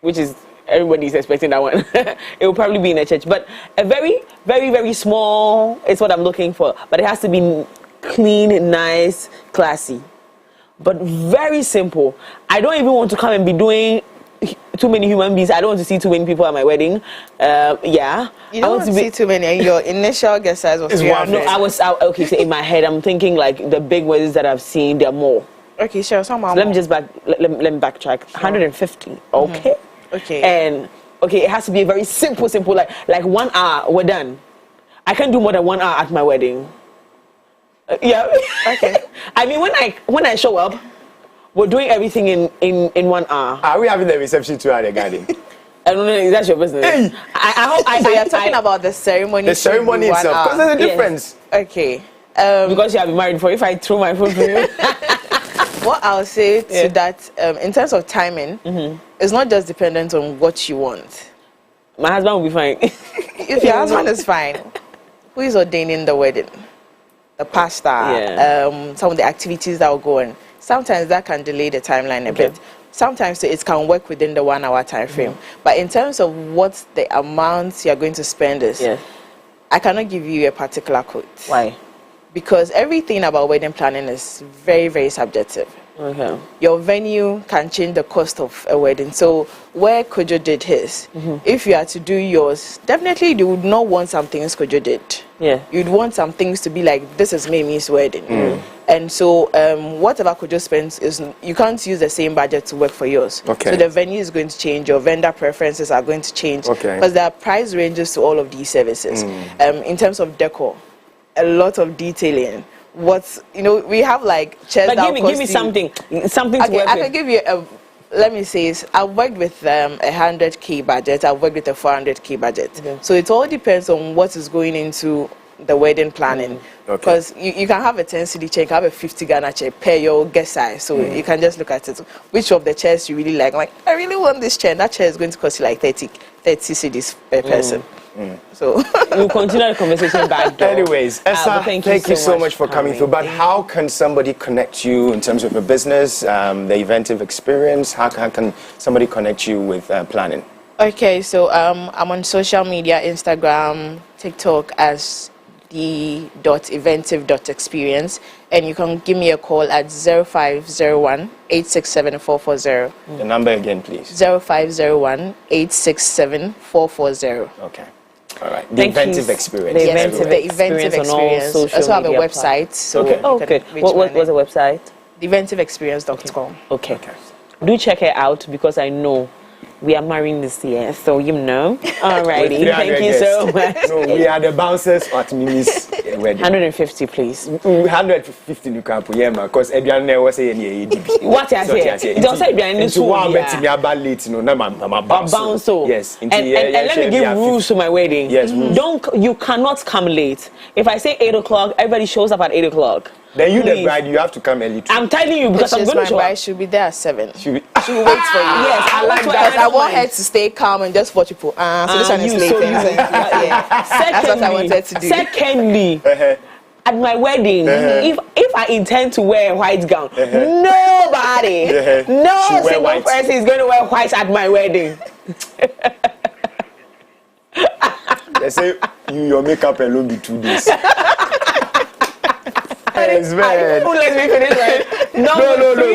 G: which is everybody's expecting that one. It will probably be in a church, but a very, very, very small is what I'm looking for. But it has to be clean, nice, classy. but very simple. I don't even want to come and be doing too many human beings. I don't want to see too many people at my wedding. Yeah.
H: You don't want to see too many, and your initial guest size was 300.
G: No, okay, so in my head, I'm thinking like the big weddings that I've seen, there are more.
H: Okay, sure.
G: So let me just let me backtrack. 150. Okay.
H: Okay.
G: And okay, it has to be a very simple, like 1 hour, we're done. I can't do more than 1 hour at my wedding. Yeah.
H: Okay.
G: I mean, when I show up, we're doing everything in 1 hour.
Z: Are we having the reception too at the garden?
G: I don't know. That's your business.
Z: Hey.
G: I hope.
H: So you're talking about the ceremony.
Z: The ceremony itself, because there's a difference.
H: Okay.
G: Because you have been married before. If I throw my phone for you.
H: What I'll say to that, in terms of timing, it's not just dependent on what you want.
G: My husband will be fine.
H: If your husband is fine, who is ordaining the wedding? The pastor, some of the activities that will go on. Sometimes that can delay the timeline a bit. Sometimes it can work within the 1 hour time frame. But in terms of what the amount you're going to spend is, I cannot give you a particular quote.
G: Why?
H: Because everything about wedding planning is very, very subjective.
G: Okay.
H: Your venue can change the cost of a wedding. So where Kojo did his, if you are to do yours, definitely you would not want some things Kojo did.
G: Yeah.
H: You'd want some things to be like, this is Mimi's wedding. And so whatever Kojo spends, you can't use the same budget to work for yours.
Z: Okay.
H: So the venue is going to change, your vendor preferences are going to change. Because there are price ranges to all of these services. In terms of decor, a lot of detailing. We have like chairs.
G: But give me something to work
H: I
G: with.
H: can give you let me say, I've worked with a 100K budget. I've worked with a 400K budget. So it all depends on what is going into the wedding planning. Because you can have a 10 cedi chair, you can have a 50 Ghana chair per your guest size. So you can just look at it. Which of the chairs you really like? Like, I really want this chair. And that chair is going to cost you like 30 cedis per person. So
G: we'll continue the conversation back door.
Z: Anyways, Esther, thank you so much for coming through. But how can somebody connect you in terms of your business, the eventive experience? How can somebody connect you with planning?
H: Okay, so I'm on social media, Instagram, TikTok as the.eventive.experience, and you can give me a call at 0501 867 440.
Z: The number again, please.
H: 0501 867 440.
Z: Okay. All right. The Eventive Experience.
H: The Eventive Experience. I also have a website. So
G: okay. Oh, good. What's the website?
H: TheEventiveExperience.com.
G: Okay. Do check it out because I know we are marrying this year, so you know. Alrighty. Thank you so much.
Z: No, we are the bouncers at Mimi's wedding.
G: 150, please.
Z: 150 you can put because everyone never say any ADB.
G: What I say? Don't say everyone
Z: so one bet me about late, no, I'm bounce. Yes.
G: And let me give rules to my wedding.
Z: Yes.
G: You cannot come late. If I say 8 o'clock, everybody shows up at 8 o'clock.
Z: Then you, the bride, you have to come early too.
G: I'm telling you because I'm going to show up.
H: My bride should be there at 7.
Z: She will
H: wait for you.
G: Yes, I like that.
H: I want her to stay calm and just watch people. So this one is late. That's what I wanted to do.
G: Secondly, at my wedding, if I intend to wear a white gown, nobody, no single person is going to wear white at my wedding.
Z: They say your makeup alone be 2 days. Yes, man.
G: Let me finish.
Z: No.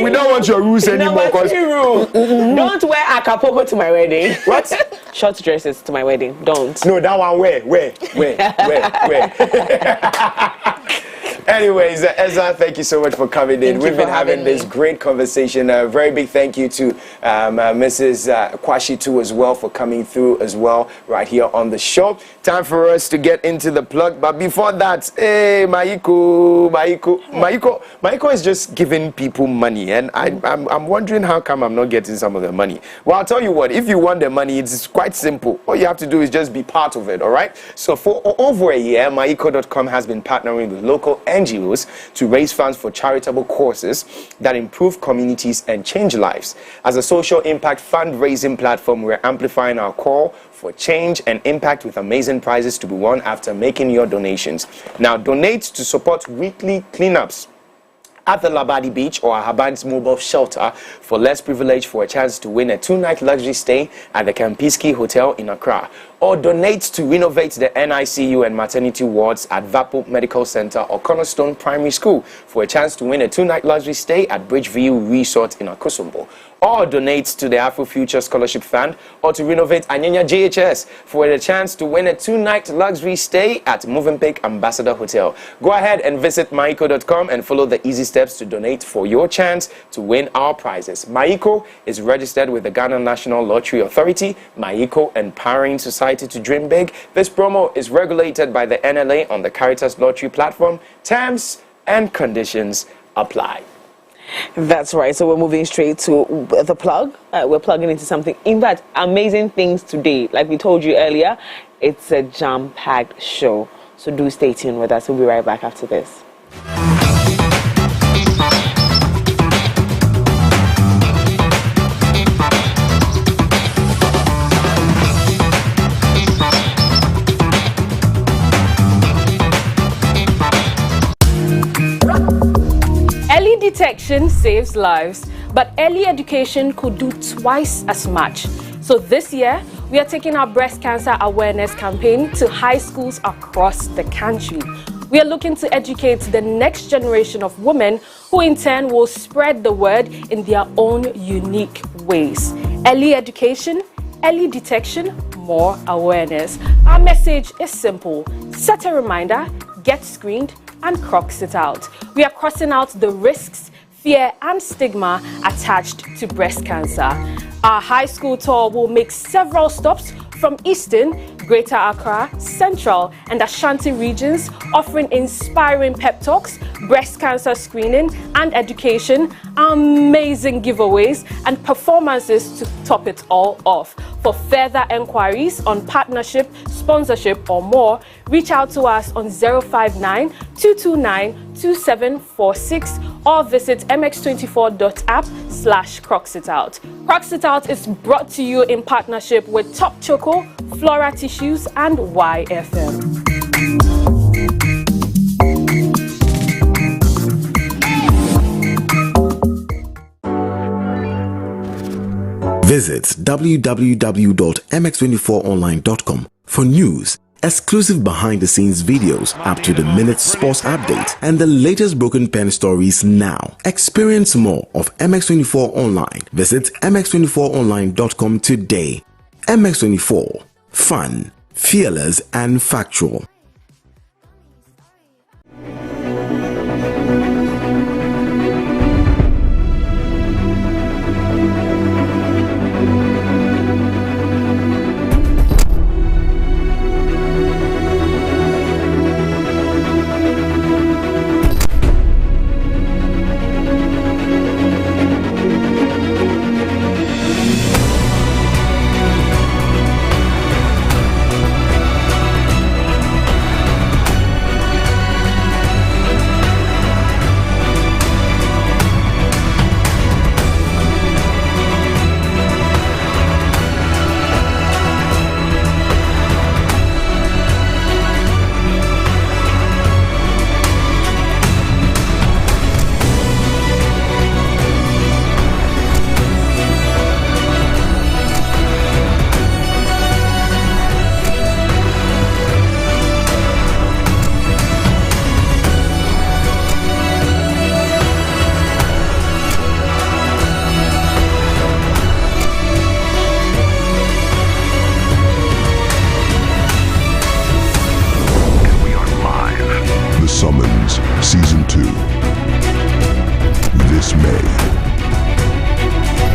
Z: We don't want your rules anymore.
G: Don't wear Acapulco to my wedding.
Z: What?
G: Short dresses to my wedding. Don't.
Z: No, that one where? Anyways, Ezra, thank you so much for coming in. We've been having this great conversation. A very big thank you to Mrs. Kwashi too as well for coming through as well right here on the show. Time for us to get into the plug. But before that, hey, Maiko is just giving people money. And I'm wondering how come I'm not getting some of the money. Well, I'll tell you what, if you want the money, it's quite simple. All you have to do is just be part of it, all right? So for over a year, Maiko.com has been partnering with local NGOs to raise funds for charitable causes that improve communities and change lives. As a social impact fundraising platform, we're amplifying our call for change and impact with amazing prizes to be won after making your donations. Now, donate to support weekly cleanups at the Labadi Beach or Haban's Mobile Shelter for less privilege for a chance to win a 2-night luxury stay at the Kampiski Hotel in Accra. Or donate to renovate the NICU and maternity wards at Vapo Medical Center or Cornerstone Primary School for a chance to win a 2-night luxury stay at Bridgeview Resort in Akosombo. Or donate to the Afro Future Scholarship Fund or to renovate Anyanya JHS for a chance to win a 2-night luxury stay at Movenpick Ambassador Hotel. Go ahead and visit maiko.com and follow the easy steps to donate for your chance to win our prizes. Maiko is registered with the Ghana National Lottery Authority. Maiko, empowering society to dream big. This promo is regulated by the NLA on the Caritas Lottery platform. Terms and conditions apply.
G: That's right. So we're moving straight to the plug. We're plugging into something. In fact, amazing things today. Like we told you earlier, it's a jam-packed show. So do stay tuned with us. We'll be right back after this.
J: Early detection saves lives, but early education could do twice as much. So this year, we are taking our breast cancer awareness campaign to high schools across the country. We are looking to educate the next generation of women who in turn will spread the word in their own unique ways. Early education, early detection, more awareness. Our message is simple. Set a reminder, get screened, and cross it out. We are crossing out the risks, fear, and stigma attached to breast cancer. Our high school tour will make several stops from Eastern, Greater Accra, Central, and Ashanti regions, offering inspiring pep talks, breast cancer screening and education, amazing giveaways, and performances to top it all off. For further enquiries on partnership, sponsorship, or more, reach out to us on 059-229-2746 or visit mx24.app/croxitout. Croxitout is brought to you in partnership with Top Choco, Flora Tissues, and YFM.
C: Visit www.mx24online.com for news, exclusive behind-the-scenes videos, up-to-the-minute sports updates, and the latest Broken Pen stories now. Experience more of MX24 Online. Visit mx24online.com today. MX24. Fun, fearless, and factual.
K: Season 2. This May.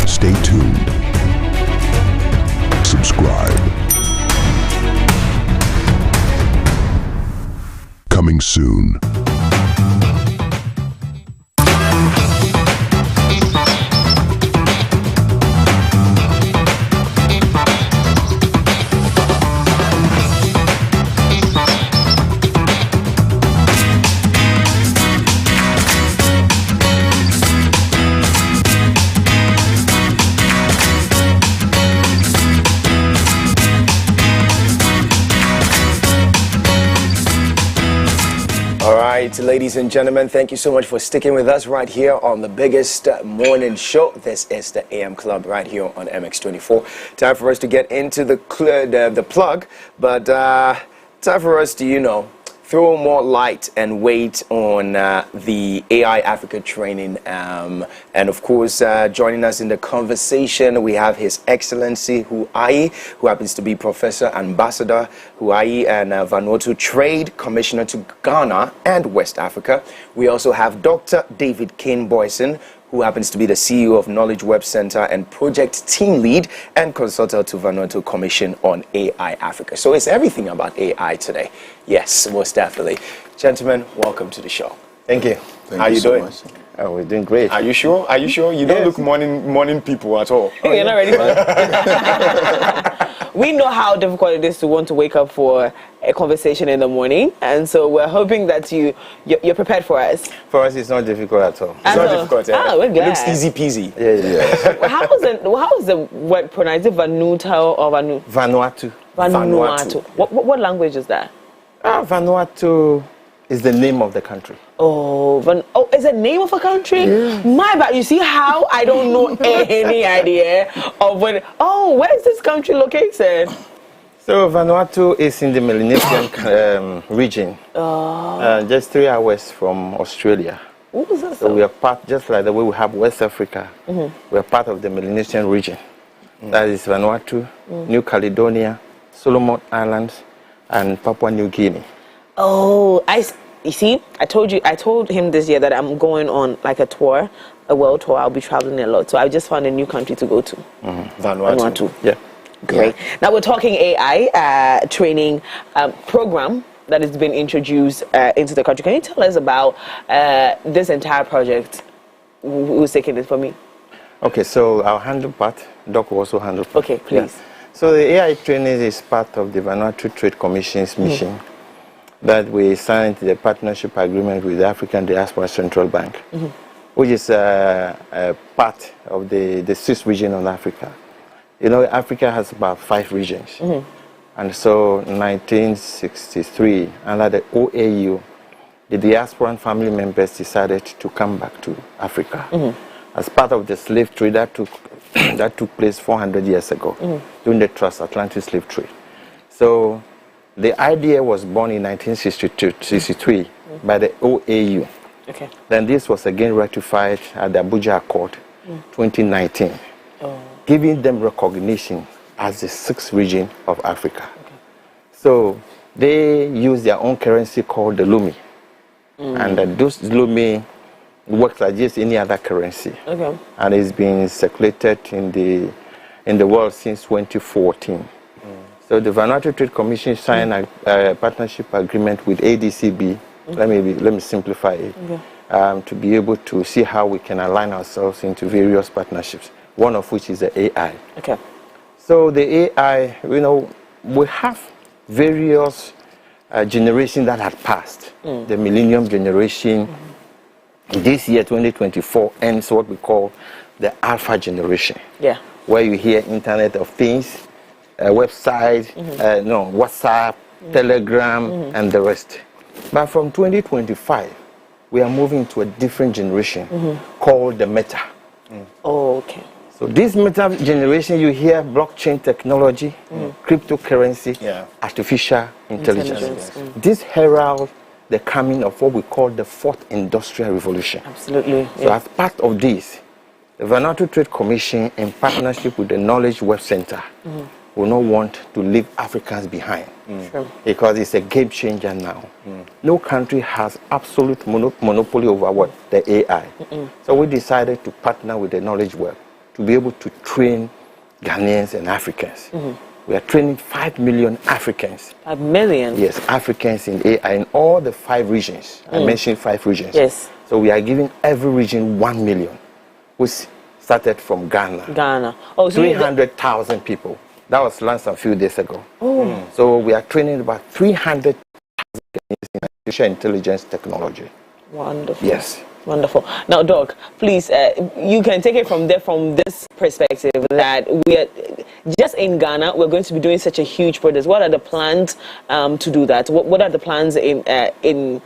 K: Stay tuned. Subscribe. Coming soon.
Z: ladies and gentlemen, thank you so much for sticking with us right here on the biggest morning show. This is the AM Club right here on MX24. Time for us to get into the plug, but time for us to, throw more light and weight on the AI Africa training. And of course, joining us in the conversation, we have His Excellency Huai, who happens to be Professor Ambassador Huai and Vanuatu Trade Commissioner to Ghana and West Africa. We also have Dr. David Kane Boyson, who happens to be the CEO of Knowledge Web Center and Project Team Lead and Consultant to Vanuatu Commission on AI Africa. So it's everything about AI today. Yes, most definitely. Gentlemen, welcome to the show. Thank you. How are you doing?
Y: Much. Oh, we're doing great.
Z: Are you sure? Are you sure? You don't look morning people at all.
G: You're not ready for it. We know how difficult it is to want to wake up for a conversation in the morning, and so we're hoping that you're prepared for us.
Y: For us, it's not difficult at all.
Z: It's not difficult.
G: Oh, we're glad.
Z: It looks easy peasy.
Y: Yeah.
G: How is the word pronounced? Is it Vanuatu or
Y: Vanuatu.
G: Vanuatu. What language is that?
Y: Vanuatu is the name of the country.
G: Oh, is the name of a country? Yeah. My bad. You see how I don't know any idea of when. Oh, where is this country located?
Y: So Vanuatu is in the Melanesian region, just 3 hours from Australia.
G: What was that?
Y: So we are part, just like the way we have West Africa, we are part of the Melanesian region. That is Vanuatu, New Caledonia, Solomon Islands, and Papua New Guinea.
G: Oh, you see, I told him this year that I'm going on like a tour, a world tour. I'll be traveling a lot. So I just found a new country to go to. Vanuatu.
Y: Yeah.
G: Great. Yeah. Now we're talking AI training program that has been introduced into the country. Can you tell us about this entire project? Who's taking it for me?
Y: Okay, so I'll handle part. Doc will also handle part.
G: Okay, please.
Y: Yeah. So the AI training is part of the Vanuatu Trade Commission's mission. That we signed the partnership agreement with the African Diaspora Central Bank, which is a part of the 6th region of Africa. Africa has about 5 regions. And so in 1963, under the OAU, the diaspora and family members decided to come back to Africa as part of the slave trade that took place 400 years ago during the transatlantic slave trade. So the idea was born in 1963 by the OAU.
G: Okay.
Y: Then this was again ratified at the Abuja Accord 2019, giving them recognition as the 6th region of Africa.
G: Okay.
Y: So they use their own currency called the Lumi. And those Lumi works like just any other currency.
G: Okay.
Y: And it's been circulated in the world since 2014. So the Vanuatu Trade Commission signed a partnership agreement with ADCB. Let me simplify it. To be able to see how we can align ourselves into various partnerships. One of which is the AI.
G: Okay.
Y: So the AI, we have various generations that had passed. The Millennium Generation. This year, 2024, ends what we call the Alpha Generation.
G: Yeah.
Y: Where you hear Internet of Things, website, WhatsApp, Telegram, and the rest. But from 2025, we are moving to a different generation called the Meta.
G: Oh, okay.
Y: So this Meta generation, you hear blockchain technology, cryptocurrency, artificial intelligence. This heralds the coming of what we call the 4th Industrial Revolution.
G: Absolutely.
Y: So as part of this, the Vanuatu Trade Commission, in partnership with the Knowledge Web Center, will not want to leave Africans behind. Because it's a game changer now. No country has absolute monopoly over what? The AI. So we decided to partner with the Knowledge Web to be able to train Ghanaians and Africans. We are training 5 million Africans.
G: 5 million?
Y: Yes, Africans in AI in all the 5 regions. I mentioned 5 regions.
G: Yes.
Y: So we are giving every region 1 million, which started from Ghana.
G: Ghana. Oh, so
Y: 300,000 people. That was launched a few days ago.
G: Oh.
Y: So we are training about 300,000 Ghanaians in artificial intelligence technology.
G: Wonderful.
Y: Yes.
G: Wonderful. Now, Doc, please, you can take it from there, from this perspective, that we are just in Ghana, we're going to be doing such a huge project. What are the plans to do that? What are the plans in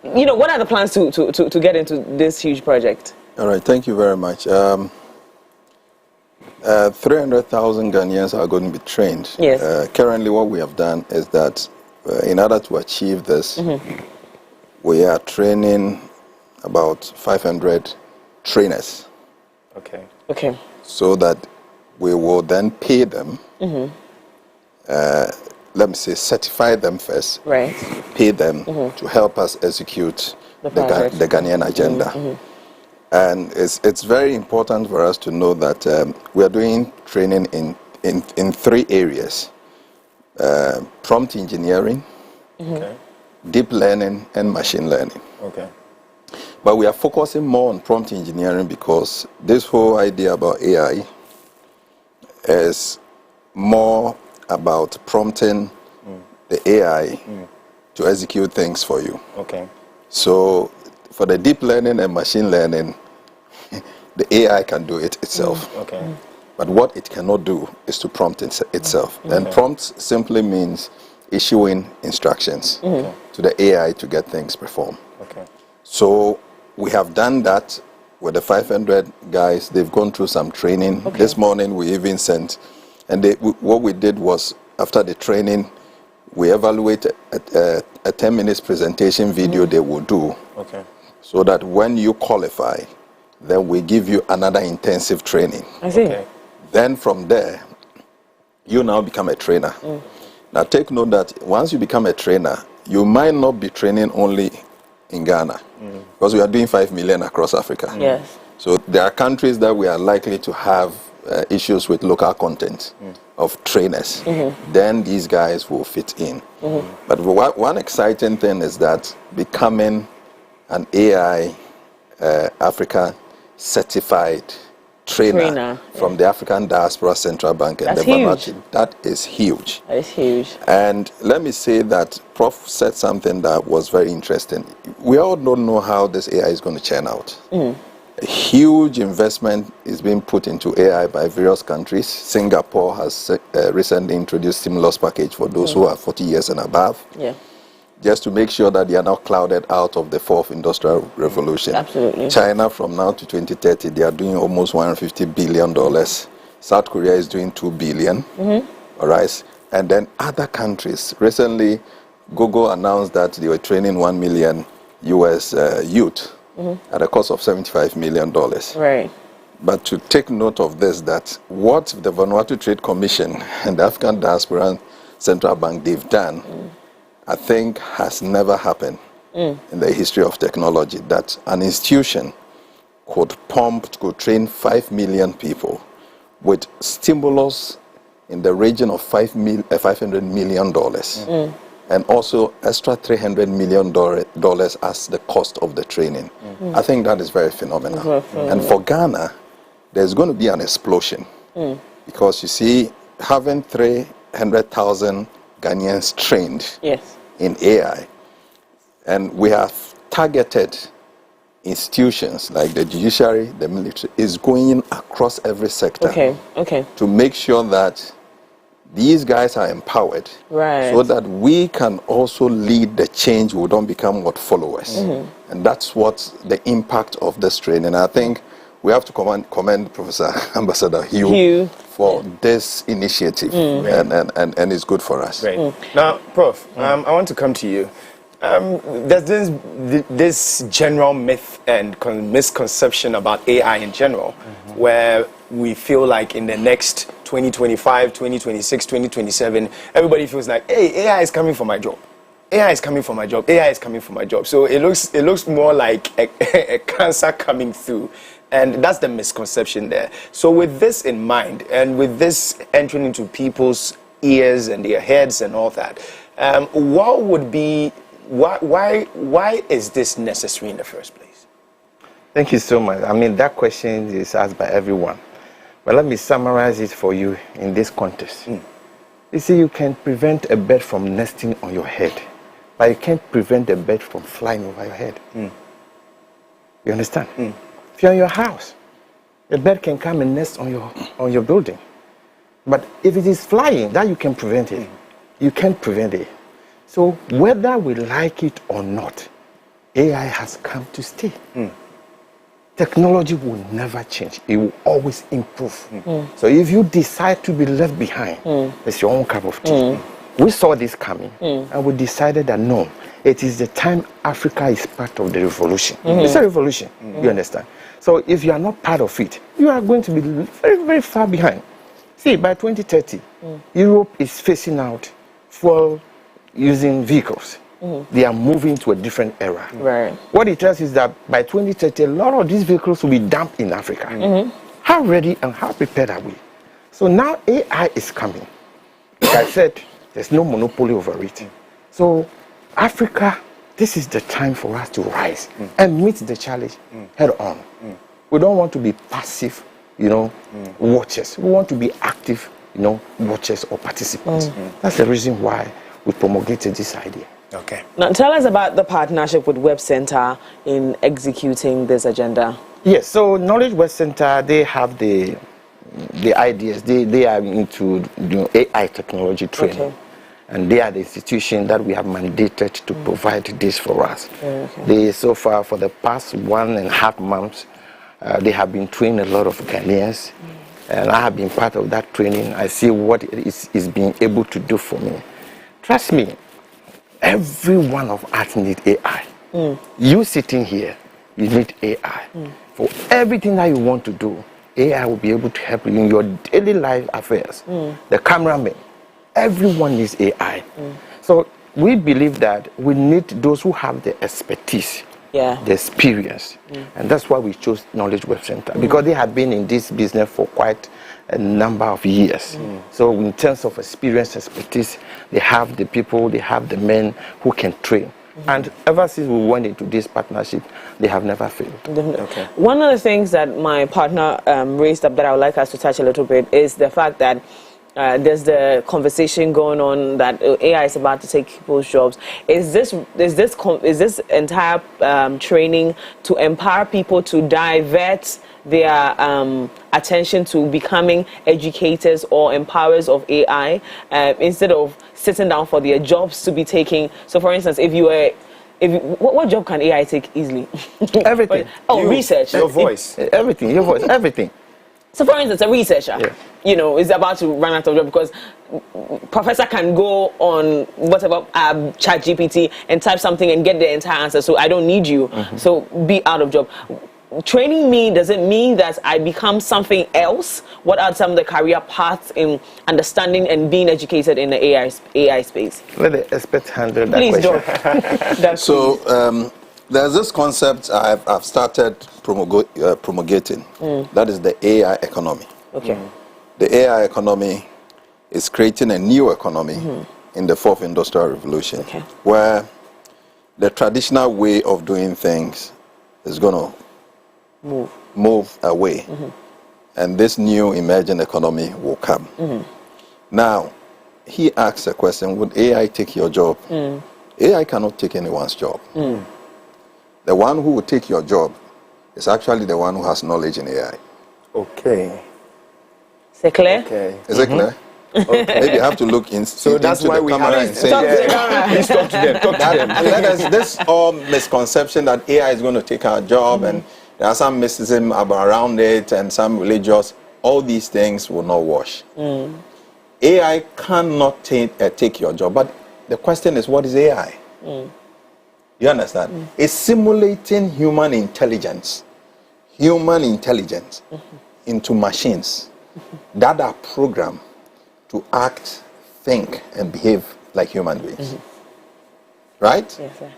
G: you know, what are the plans to get into this huge project?
L: All right, thank you very much. 300,000 Ghanaians are going to be trained.
G: Yes.
L: Currently, what we have done is that in order to achieve this, we are training about 500 trainers.
Z: Okay.
G: Okay.
L: So that we will then pay them, let me say, certify them first,
G: right?
L: Pay them to help us execute the Ghanaian agenda. And it's very important for us to know that we are doing training in 3 areas: prompt engineering, deep learning, and machine learning.
Z: Okay.
L: But we are focusing more on prompt engineering because this whole idea about AI is more about prompting the AI to execute things for you.
Z: Okay.
L: So for the deep learning and machine learning, the AI can do it itself.
Z: Okay.
L: But what it cannot do is to prompt itself. And prompt simply means issuing instructions to the AI to get things performed.
Z: Okay.
L: So we have done that with the 500 guys. They've gone through some training. This morning we even sent, and what we did was, after the training, we evaluated a 10 minutes presentation video they will do.
Z: Okay.
L: So that when you qualify, then we give you another intensive training.
G: I see. Okay.
L: Then from there, you now become a trainer. Now take note that once you become a trainer, you might not be training only in Ghana, because we are doing 5 million across Africa.
G: Yes.
L: So there are countries that we are likely to have issues with local content of trainers. Then these guys will fit in. But one exciting thing is that becoming an AI Africa certified trainer from the African Diaspora Central Bank and
G: That's
L: the
G: huge.
L: Vanuatu. That is huge.
G: That is huge.
L: And let me say that Prof said something that was very interesting. We all don't know how this AI is going to churn out. A huge investment is being put into AI by various countries. Singapore has recently introduced stimulus package for those who are 40 years and above. Yeah. Just to make sure that they are not clouded out of the 4th industrial revolution.
G: Absolutely.
L: China, from now to 2030, they are doing almost $150 billion. South Korea is doing $2 billion. All right. And then other countries. Recently, Google announced that they were training 1 million US youth at a cost of $75 million.
G: Right.
L: But to take note of this, that what the Vanuatu Trade Commission and the African Diaspora Central Bank, they've done, I think has never happened in the history of technology, that an institution could train 5 million people with stimulus in the region of $500 million and also extra $300 million as the cost of the training. I think that is very phenomenal. And for Ghana, there's going to be an explosion because you see, having 300,000 Ghanaians trained in AI, and we have targeted institutions like the judiciary, the military, is going across every sector to make sure that these guys are empowered so that we can also lead the change. We don't become followers. And that's what the impact of this training. I think we have to commend Professor Ambassador Hugh for this initiative, and it's good for us.
Z: Great. Now, Prof, I want to come to you. There's this general myth and misconception about AI in general, where we feel like in the next 2025, 2026, 2027, everybody feels like, hey, AI is coming for my job. AI is coming for my job. AI is coming for my job. So it looks more like a cancer coming through. And that's the misconception there. So with this in mind, and with this entering into people's ears and their heads and all that, what would be, why is this necessary in the first place?
Y: Thank you so much. I mean, that question is asked by everyone. But let me summarize it for you in this context. You see, you can prevent a bird from nesting on your head, but you can't prevent a bird from flying over your head. You understand? If you're in your house, a bird can come and nest on your building. But if it is flying, that you can prevent it. You can't prevent it. So whether we like it or not, AI has come to stay. Technology will never change. It will always improve. So if you decide to be left behind, it's your own cup of tea. We saw this coming and we decided that no, it is the time Africa is part of the revolution. It's a revolution, you understand? So if you are not part of it, you are going to be very, very far behind. See, by 2030, Europe is phasing out fuel using vehicles. They are moving to a different era.
G: Right.
Y: What it tells is that by 2030, a lot of these vehicles will be dumped in Africa. How ready and how prepared are we? So now AI is coming. Like I said, there's no monopoly over it. So Africa, this is the time for us to rise and meet the challenge head on. We don't want to be passive, watchers. We want to be active, watchers or participants. That's the reason why we promulgated this idea.
Z: Okay.
G: Now tell us about the partnership with Web Center in executing this agenda.
Y: Yes, so Knowledge Web Center, they have the ideas. They are into AI technology training.
G: Okay.
Y: And they are the institution that we have mandated to provide this for us. They, so far, for the past 1.5 months, they have been training a lot of Ghanaians. And I have been part of that training. I see what it is being able to do for me. Trust me, every one of us needs AI. You sitting here, you need AI. For everything that you want to do, AI will be able to help you in your daily life affairs. The cameraman, everyone needs AI. So we believe that we need those who have the expertise, the experience. And that's why we chose Knowledge Web Center, because they have been in this business for quite a number of years. So in terms of experience, expertise, they have the people, they have the men who can train. And ever since we went into this partnership, they have never failed.
G: Okay. One of the things that my partner raised up that I would like us to touch a little bit is the fact that there's the conversation going on that AI is about to take people's jobs. Is this entire training to empower people to divert their attention to becoming educators or empowerers of AI instead of sitting down for their jobs to be taking? So, for instance, what job can AI take easily?
Y: Everything.
G: Research.
Y: Your voice. Everything. Your voice. Everything.
G: So, for instance, a researcher, is about to run out of job because professor can go on whatever ChatGPT and type something and get the entire answer. So I don't need you. So be out of job. Training me doesn't mean that I become something else. What are some of the career paths in understanding and being educated in the AI space?
Y: Let the expert handle that
G: Please
Y: question.
G: don't.
L: So there's this concept I've started promulgating. That is the AI economy.
G: Okay.
L: The AI economy is creating a new economy in the fourth industrial revolution, where the traditional way of doing things is going to move away, and this new emerging economy will come. Now, he asks a question: would AI take your job? AI cannot take anyone's job. The one who will take your job is actually the one who has knowledge in AI.
Y: Okay.
G: Is it clear?
Y: Okay.
L: Is it clear? Okay. Maybe you have to look in.
Z: So that's why we have
L: and say,
Z: Please talk to them. Talk to them.
L: This all misconception that AI is going to take our job, and there are some mysticism around it, and some religious. All these things will not wash. AI cannot take your job, but the question is, what is AI? You understand? It's simulating human intelligence into machines that are programmed to act, think, and behave like human beings. Right?
G: Yes, sir.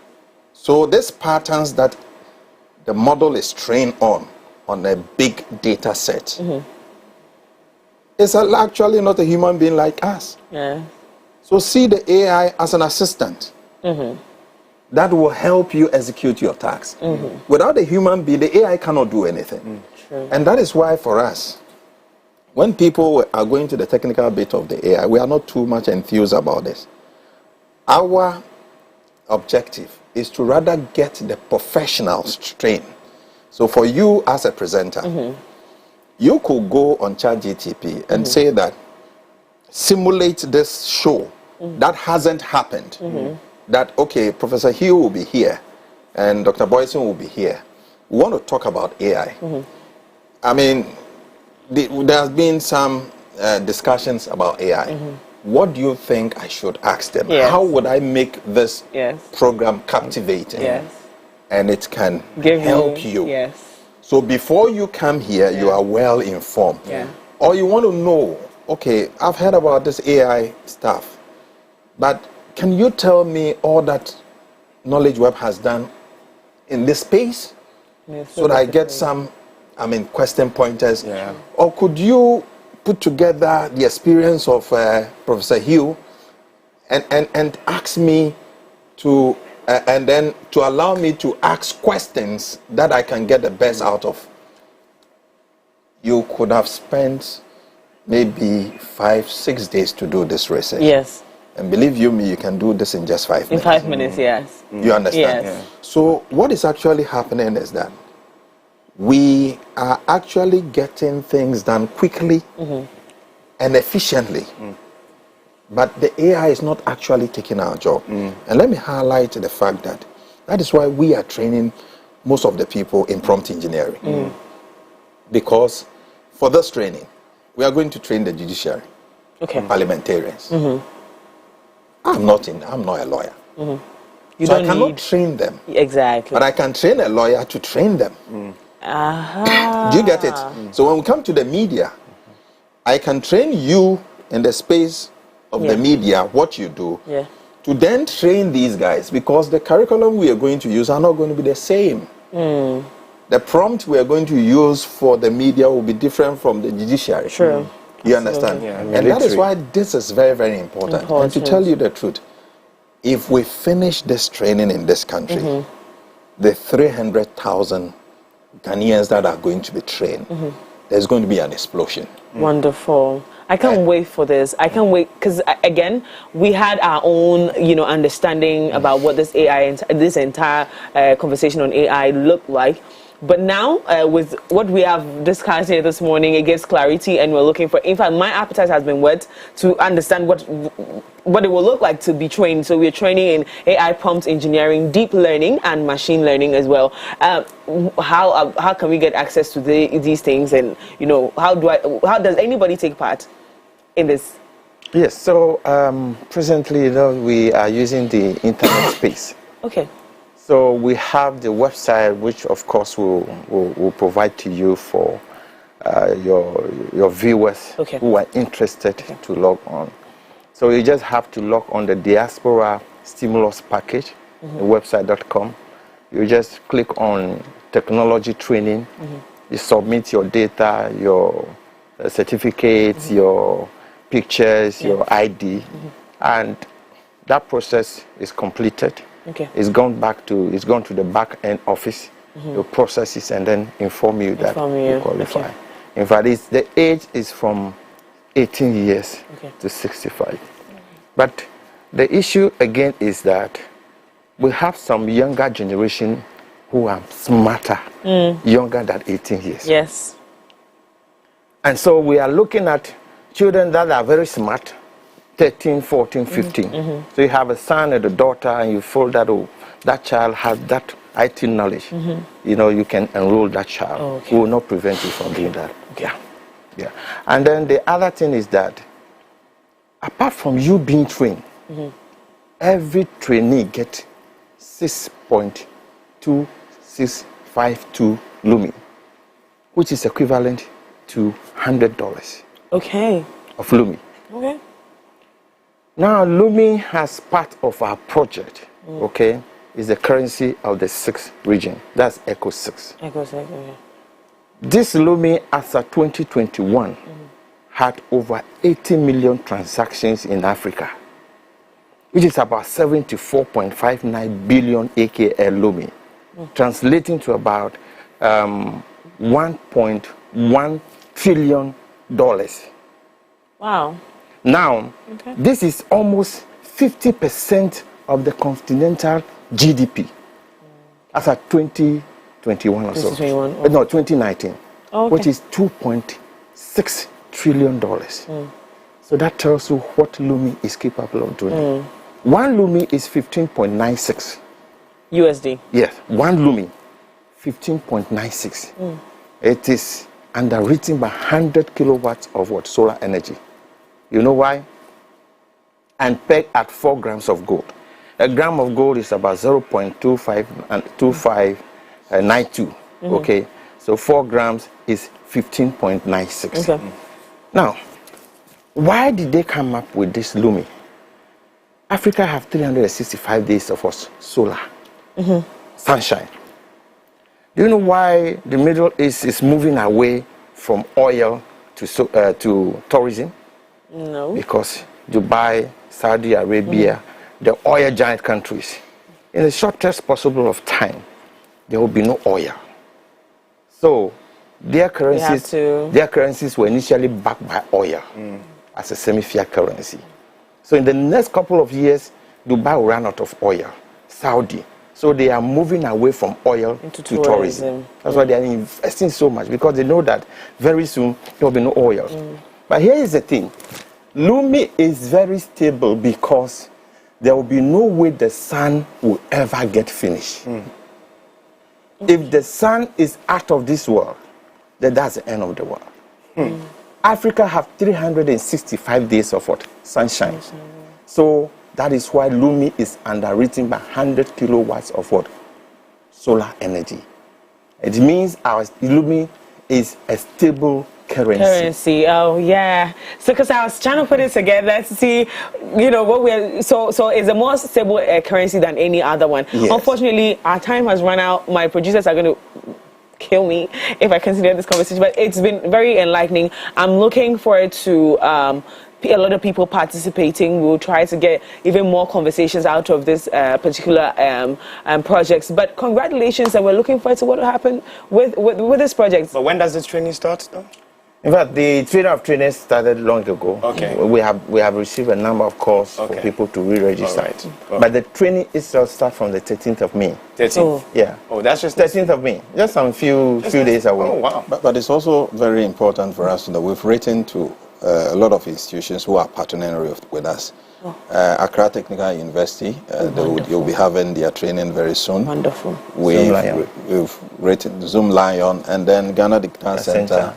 L: So these patterns that the model is trained on a big data set, is actually not a human being like us.
G: Yeah.
L: So see the AI as an assistant that will help you execute your tasks. Without a human being, the AI cannot do anything.
G: True.
L: And that is why for us, when people are going to the technical bit of the AI, we are not too much enthused about this. Our objective is to rather get the professionals trained. So for you as a presenter, you could go on ChatGPT and say that, simulate this show that hasn't happened. That, okay, Professor Hugh will be here and Dr. Boyson will be here. We want to talk about AI. I mean, there has been some discussions about AI. What do you think I should ask them?
G: Yes.
L: How would I make this
G: Yes.
L: program captivating?
G: Yes.
L: And it can
G: Give
L: help you.
G: Yes.
L: So before you come here, you are well informed.
G: Yeah.
L: Or you want to know, okay, I've heard about this AI stuff, but can you tell me all that Knowledge Web has done in this space?
G: Yes,
L: So that I get some, question pointers. Or could you put together the experience of Professor Hugh and ask me to, and then to allow me to ask questions that I can get the best out of? You could have spent maybe 5-6 days to do this research.
G: Yes.
L: And believe you me, you can do this in just 5 minutes.
G: In 5 minutes, yes.
L: You understand?
G: Yes.
L: So what is actually happening is that we are actually getting things done quickly and efficiently. But the AI is not actually taking our job. And let me highlight the fact that that is why we are training most of the people in prompt engineering. Because for this training, we are going to train the judiciary, parliamentarians. I'm not a lawyer.
G: You
L: So I
G: don't
L: cannot
G: need-
L: train them.
G: Exactly.
L: But I can train a lawyer to train them. Do you get it? So when we come to the media, I can train you in the space of the media, what you do,
G: Yeah.
L: to then train these guys, because the curriculum we are going to use are not going to be the same. The prompt we are going to use for the media will be different from the judiciary.
G: True.
L: You understand?
Y: Yeah,
L: And that is
Y: military.
L: why this is very, very important. And to tell you the truth, if we finish this training in this country, the 300,000 Ghanaians that are going to be trained, there's going to be an explosion.
G: Wonderful. I can't wait for this. I can't wait because again, we had our own, understanding about what this AI and this entire conversation on AI looked like. But now, with what we have discussed here this morning, it gives clarity, and we're looking for. In fact, my appetite has been whet to understand what it will look like to be trained. So we're training in AI prompt engineering, deep learning, and machine learning as well. How can we get access to these things, and how does anybody take part in this?
Y: Yes. So presently, we are using the internet space.
G: Okay.
Y: So we have the website, which of course will provide to you for your viewers who are interested to log on. So you just have to log on the Diaspora Stimulus Package, the website.com. You just click on technology training. You submit your data, your certificates, your pictures, your ID, and that process is completed.
G: Okay.
Y: It's gone to the back end office. They'll process it and then inform you that you qualify.
G: Okay.
Y: In fact, the age is from 18 years
G: Okay.
Y: to 65. But the issue again is that we have some younger generation who are smarter, younger than 18 years.
G: Yes.
Y: And so we are looking at children that are very smart, 13, 14, 15. So you have a son and a daughter, and you feel that that child has that IT knowledge. You can enroll that child. We will not prevent you from doing that. Yeah. And then the other thing is that apart from you being trained, every trainee gets 6.2652 Lumi, which is equivalent to $100
G: Okay.
Y: of Lumi.
G: Okay.
Y: Now, Lumi has part of our project, is the currency of the 6th region. That's ECO 6. This Lumi, as of 2021, had over 80 million transactions in Africa, which is about 74.59 billion AKL Lumi, translating to about $1.1 trillion.
G: Wow.
Y: Now, this is almost 50% of the continental GDP as of 2021 or so.
G: 2021,
Y: No, 2019, which is $2.6 trillion. So that tells you what Lumi is capable of doing. One Lumi is 15.96
G: USD.
Y: Yes, 1 Lumi, 15.96. It is underwritten by 100 kilowatts of what? Solar energy. You know why? And pegged at 4 grams of gold. A gram of gold is about 0.2592. Okay, so 4 grams is 15.96.
G: Okay.
Y: Now, why did they come up with this Lumi? Africa have 365 days of solar, sunshine. Do you know why the Middle East is moving away from oil to tourism?
G: No.
Y: Because Dubai, Saudi Arabia, the oil giant countries, in the shortest possible of time, there will be no oil. So their currencies were initially backed by oil as a semi-fiat currency. So in the next couple of years, Dubai will run out of oil, Saudi. So they are moving away from oil to tourism. That's why they are investing so much, because they know that very soon there will be no oil. But here is the thing. Lumi is very stable because there will be no way the sun will ever get finished. If the sun is out of this world, then that's the end of the world. Africa have 365 days of what? Sunshine. So that is why Lumi is underwritten by 100 kilowatts of what? Solar energy. It means our Lumi is a stable currency.
G: Oh yeah. So because I was trying to put it together to see, you know, what we're so it's a more stable currency than any other one.
Y: Yes.
G: Unfortunately, our time has run out. My producers are going to kill me if I continue this conversation, but it's been very enlightening. I'm looking forward to a lot of people participating. We'll try to get even more conversations out of this particular projects. But congratulations, and we're looking forward to what will happen with this project.
Z: But when does this training start, though?
Y: In fact, the training of trainers started long ago.
Z: Okay.
Y: We have received a number of calls for people to re-register.
Z: Right.
Y: But the training itself starts from the 13th of May.
Z: 13th?
Y: Yeah.
Z: Oh, that's just
Y: 13th of May. Just some few days away.
Z: Oh, wow.
L: But it's also very important for us to know we've written to a lot of institutions who are partnering with us. Accra Technical University, you'll be having their training very soon.
G: Wonderful.
L: We've written Zoom Lion, and then Ghana Digital Center.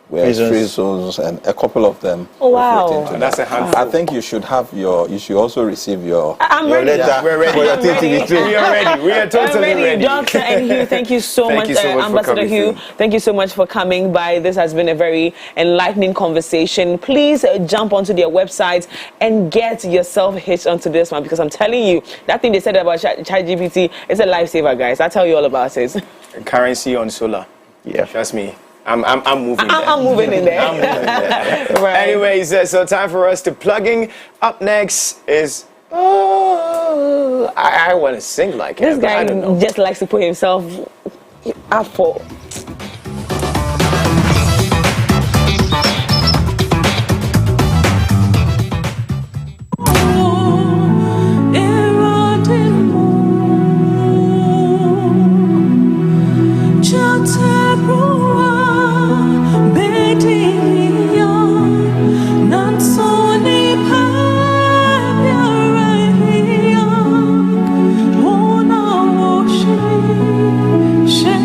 L: We have Free Zones and a couple of them.
G: Oh, wow.
Z: That's a handful.
L: I think you should also receive your
G: ready.
L: letter.
Z: We're ready.
L: For your TTV
Z: We are ready. We are totally ready.
G: Dr. and Hugh, thank you so much. Ambassador Hugh, thank you so much for coming by. This has been a very enlightening conversation. Please jump onto their website and get yourself hitched onto this one, because I'm telling you, that thing they said about ChatGPT is a lifesaver, guys. I'll tell you all about it.
Z: Currency on solar.
Y: Yeah.
Z: Trust me. I'm moving there.
G: I'm moving in there.
Z: I'm moving there.
G: Right.
Z: Anyways, so time for us to plugging. Up next is I want to sing like
G: this
Z: him.
G: guy
Z: I don't know.
G: just likes to put himself up for.
A: Share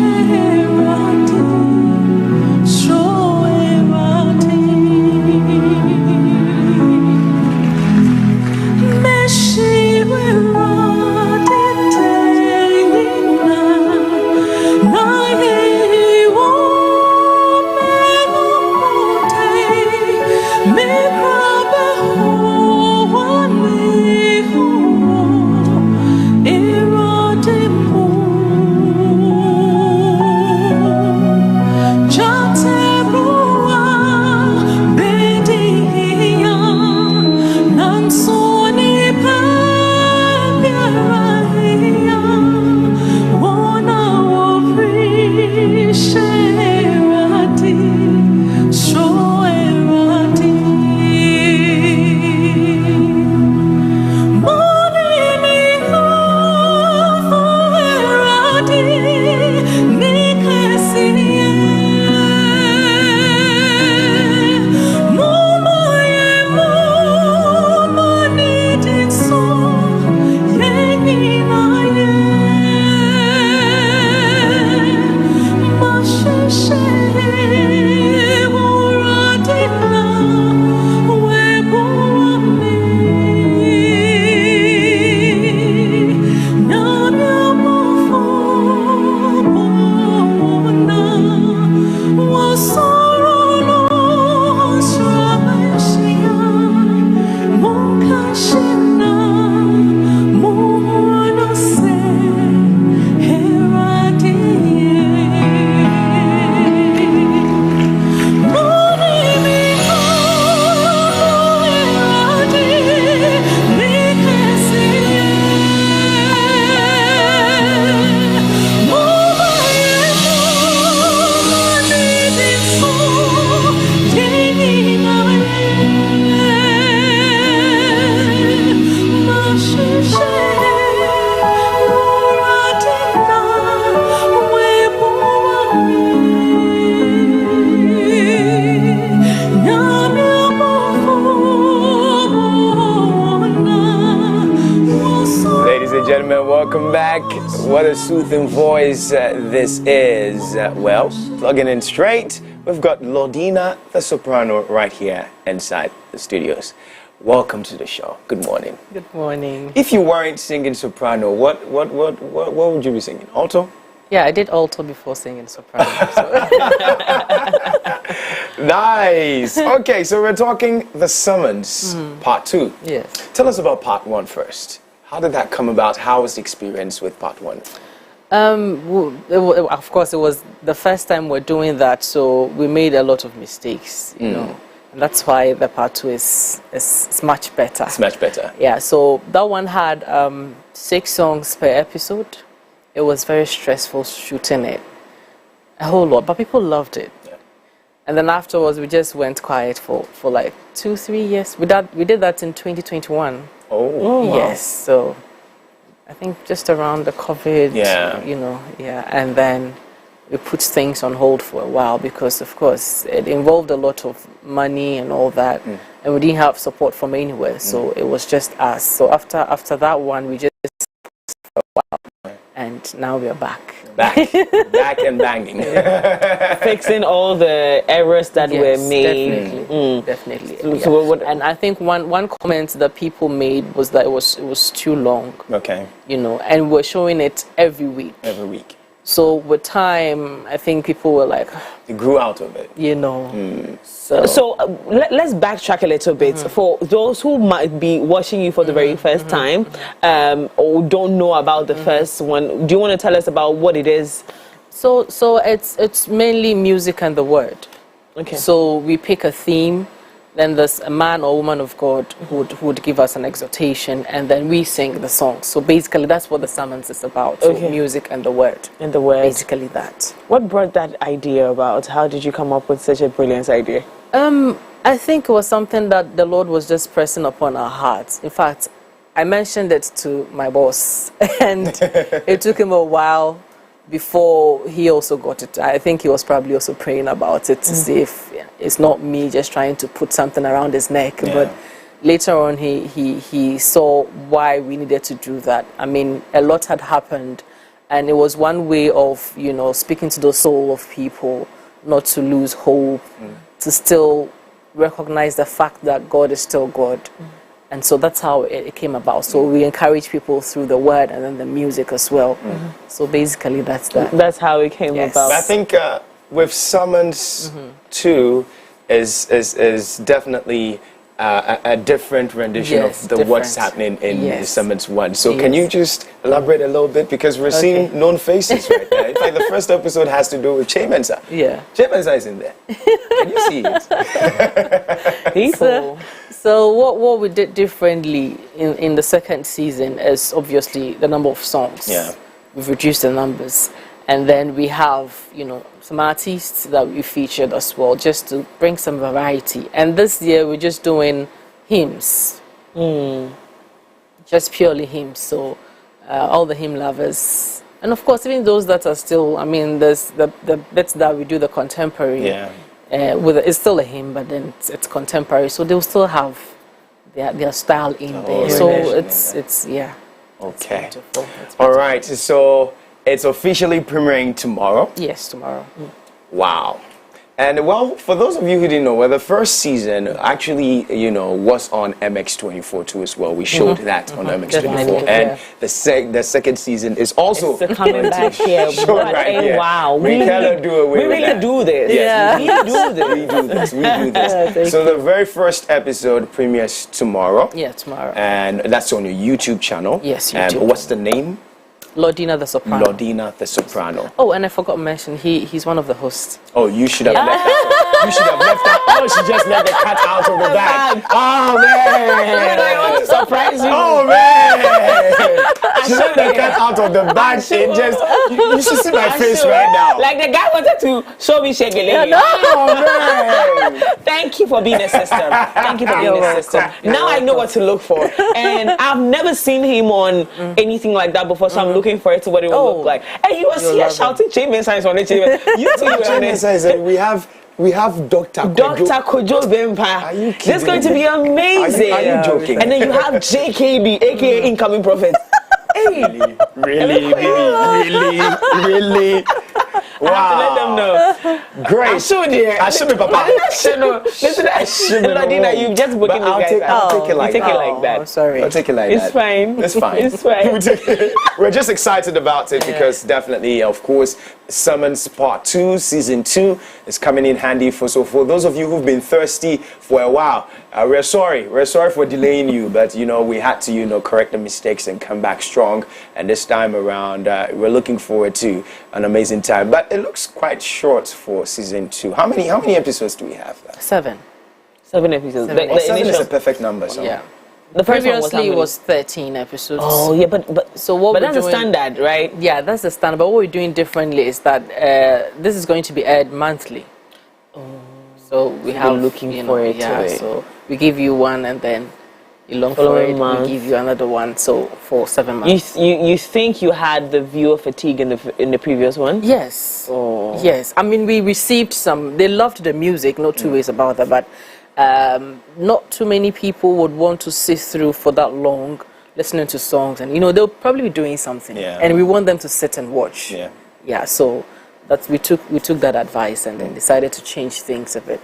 Z: welcome back. What a soothing voice this is. Well, plugging in straight, we've got Lordina the soprano right here inside the studios. Welcome to the show. Good morning.
M: Good morning.
Z: If you weren't singing soprano, what would you be singing? Alto?
M: Yeah, I did alto before singing soprano. So.
Z: Nice. Okay, so we're talking The Summons, part 2.
M: Yes.
Z: Tell us about part 1 first. How did that come about? How was the experience with part 1?
M: Of course, it was the first time we're doing that, so we made a lot of mistakes, you know. And that's why the part 2 is much better.
Z: It's much better.
M: Yeah, so that one had 6 songs per episode. It was very stressful shooting it. A whole lot, but people loved it. Yeah. And then afterwards, we just went quiet for like 2-3 years. We did that in 2021.
Z: Oh,
M: yes. So I think just around the COVID,
Z: yeah.
M: You know, yeah. And then we put things on hold for a while because, of course, it involved a lot of money and all that. And we didn't have support from anywhere. So it was just us. So after that one, we just for a while. And now we are back.
Z: Back and banging.
G: Fixing all the errors that were made.
M: Definitely. So and I think one comment that people made was that it was too long.
Z: Okay.
M: You know, and we're showing it every week.
Z: Every week.
M: So with time, I think people were like,
Z: they grew out of it.
M: You know.
G: So let's backtrack a little bit for those who might be watching you for the very first time or don't know about the first one. Do you want to tell us about what it is?
M: So it's mainly music and the word.
G: Okay.
M: So we pick a theme, then there's a man or woman of God who would give us an exhortation, and then we sing the song. So basically, that's what the summons is about. So music and the word.
G: And the word.
M: Basically that.
G: What brought that idea about? How did you come up with such a brilliant idea?
M: I think it was something that the Lord was just pressing upon our hearts. In fact, I mentioned it to my boss, and it took him a while before he also got it. I think he was probably also praying about it to see if it's not me just trying to put something around his neck.
Z: Yeah.
M: But later on, he saw why we needed to do that. I mean, a lot had happened, and it was one way of, you know, speaking to the soul of people, not to lose hope, to still recognize the fact that God is still God. And so that's how it came about. So we encourage people through the word and then the music as well. So basically that's that.
G: That's how it came about.
Z: I think with Summons 2 is definitely a different rendition of what's happening in Summons 1. So can you just elaborate a little bit? Because we're seeing known faces right there. In fact, the first episode has to do with Che Mensa.
M: Yeah.
Z: Che Mensa is in there. Can you see it?
M: So what we did differently in the second season is obviously the number of songs.
Z: Yeah.
M: We've reduced the numbers. And then we have, you know, some artists that we featured as well, just to bring some variety. And this year we're just doing hymns. Just purely hymns. So all the hymn lovers. And of course, even those that are still, I mean, there's the bits that we do the contemporary.
Z: Yeah.
M: It's still a hymn, but then it's contemporary. So they'll still have their style in there. So it's yeah.
Z: Okay. All right. So it's officially premiering tomorrow.
M: Yes, tomorrow.
Z: Wow. And well, for those of you who didn't know, well, the first season actually, you know, was on MX24 too as well. We showed that on MX24, and the second season is also
G: coming back here.
Z: Right here.
G: Wow,
Z: we cannot do away with that.
G: do this.
Z: Yes,
G: we do this.
Z: We do this. We do this. So the very first episode premieres tomorrow.
M: Yeah, tomorrow.
Z: And that's on your YouTube channel.
M: Yes, YouTube.
Z: What's the name?
M: Lordina the Soprano.
Z: Lordina the Soprano.
M: Oh, and I forgot to mention, he's one of the hosts.
Z: Oh, you should have left that. You should have left that. Oh, she just let the cat out of the bag. Oh, man.
G: I want to surprise you.
Z: Oh, man. She let the cat out of the bag. It just, you should see my face right now.
G: Like the guy wanted to show me Shegele.
Z: Oh, man.
G: Thank you for being a sister. Thank you for being a sister. Now I know what to look for. And I've never seen him on anything like that before, so I'm looking for it to what it will look like. And he was here shouting Che Mensa on it. You two
Z: Che Mensa, we have Dr.
G: Kojo Bempa. This is going to be amazing.
Z: Are you joking?
G: And then you have JKB, aka Incoming Prophet.
Z: Really? Wow.
G: I have to let them know.
Z: Great.
G: I showed you.
Z: I should be, Papa.
G: Listen, Ladina, you've just broken
Z: I'll
G: these guys.
Z: take it like
G: Take
Z: that.
G: it like that.
M: Sorry.
Z: I'll take it like
G: It's
Z: that.
G: fine.
Z: It's fine.
G: It's fine.
Z: We're just excited about it because definitely, of course, Summons Part 2, Season 2 is coming in handy for those of you who've been thirsty for a while. We're sorry. We're sorry for delaying you, but we had to correct the mistakes and come back strong. And this time around, we're looking forward to an amazing time. But it looks quite short for Season 2. How many episodes do we have?
M: 7.
G: 7 episodes.
Z: Seven is a perfect number. So.
M: Yeah.
G: The first one
M: Previously
G: was
M: 13 episodes.
G: Oh yeah, but
M: so what
G: that's
M: we're
G: the
M: doing,
G: standard, right?
M: Yeah, that's the standard. But what we're doing differently is that this is going to be aired monthly. So we have
G: looking for it.
M: Yeah, so we give you one, and then you long for it. We give you another one. So for 7 months.
G: You think you had the viewer fatigue in the previous one?
M: Yes.
G: Oh.
M: Yes. I mean, we received some. They loved the music. No two ways about that. But not too many people would want to sit through for that long listening to songs, and they'll probably be doing something.
Z: Yeah.
M: And we want them to sit and watch.
Z: Yeah.
M: Yeah. So that's we took that advice and then decided to change things a bit.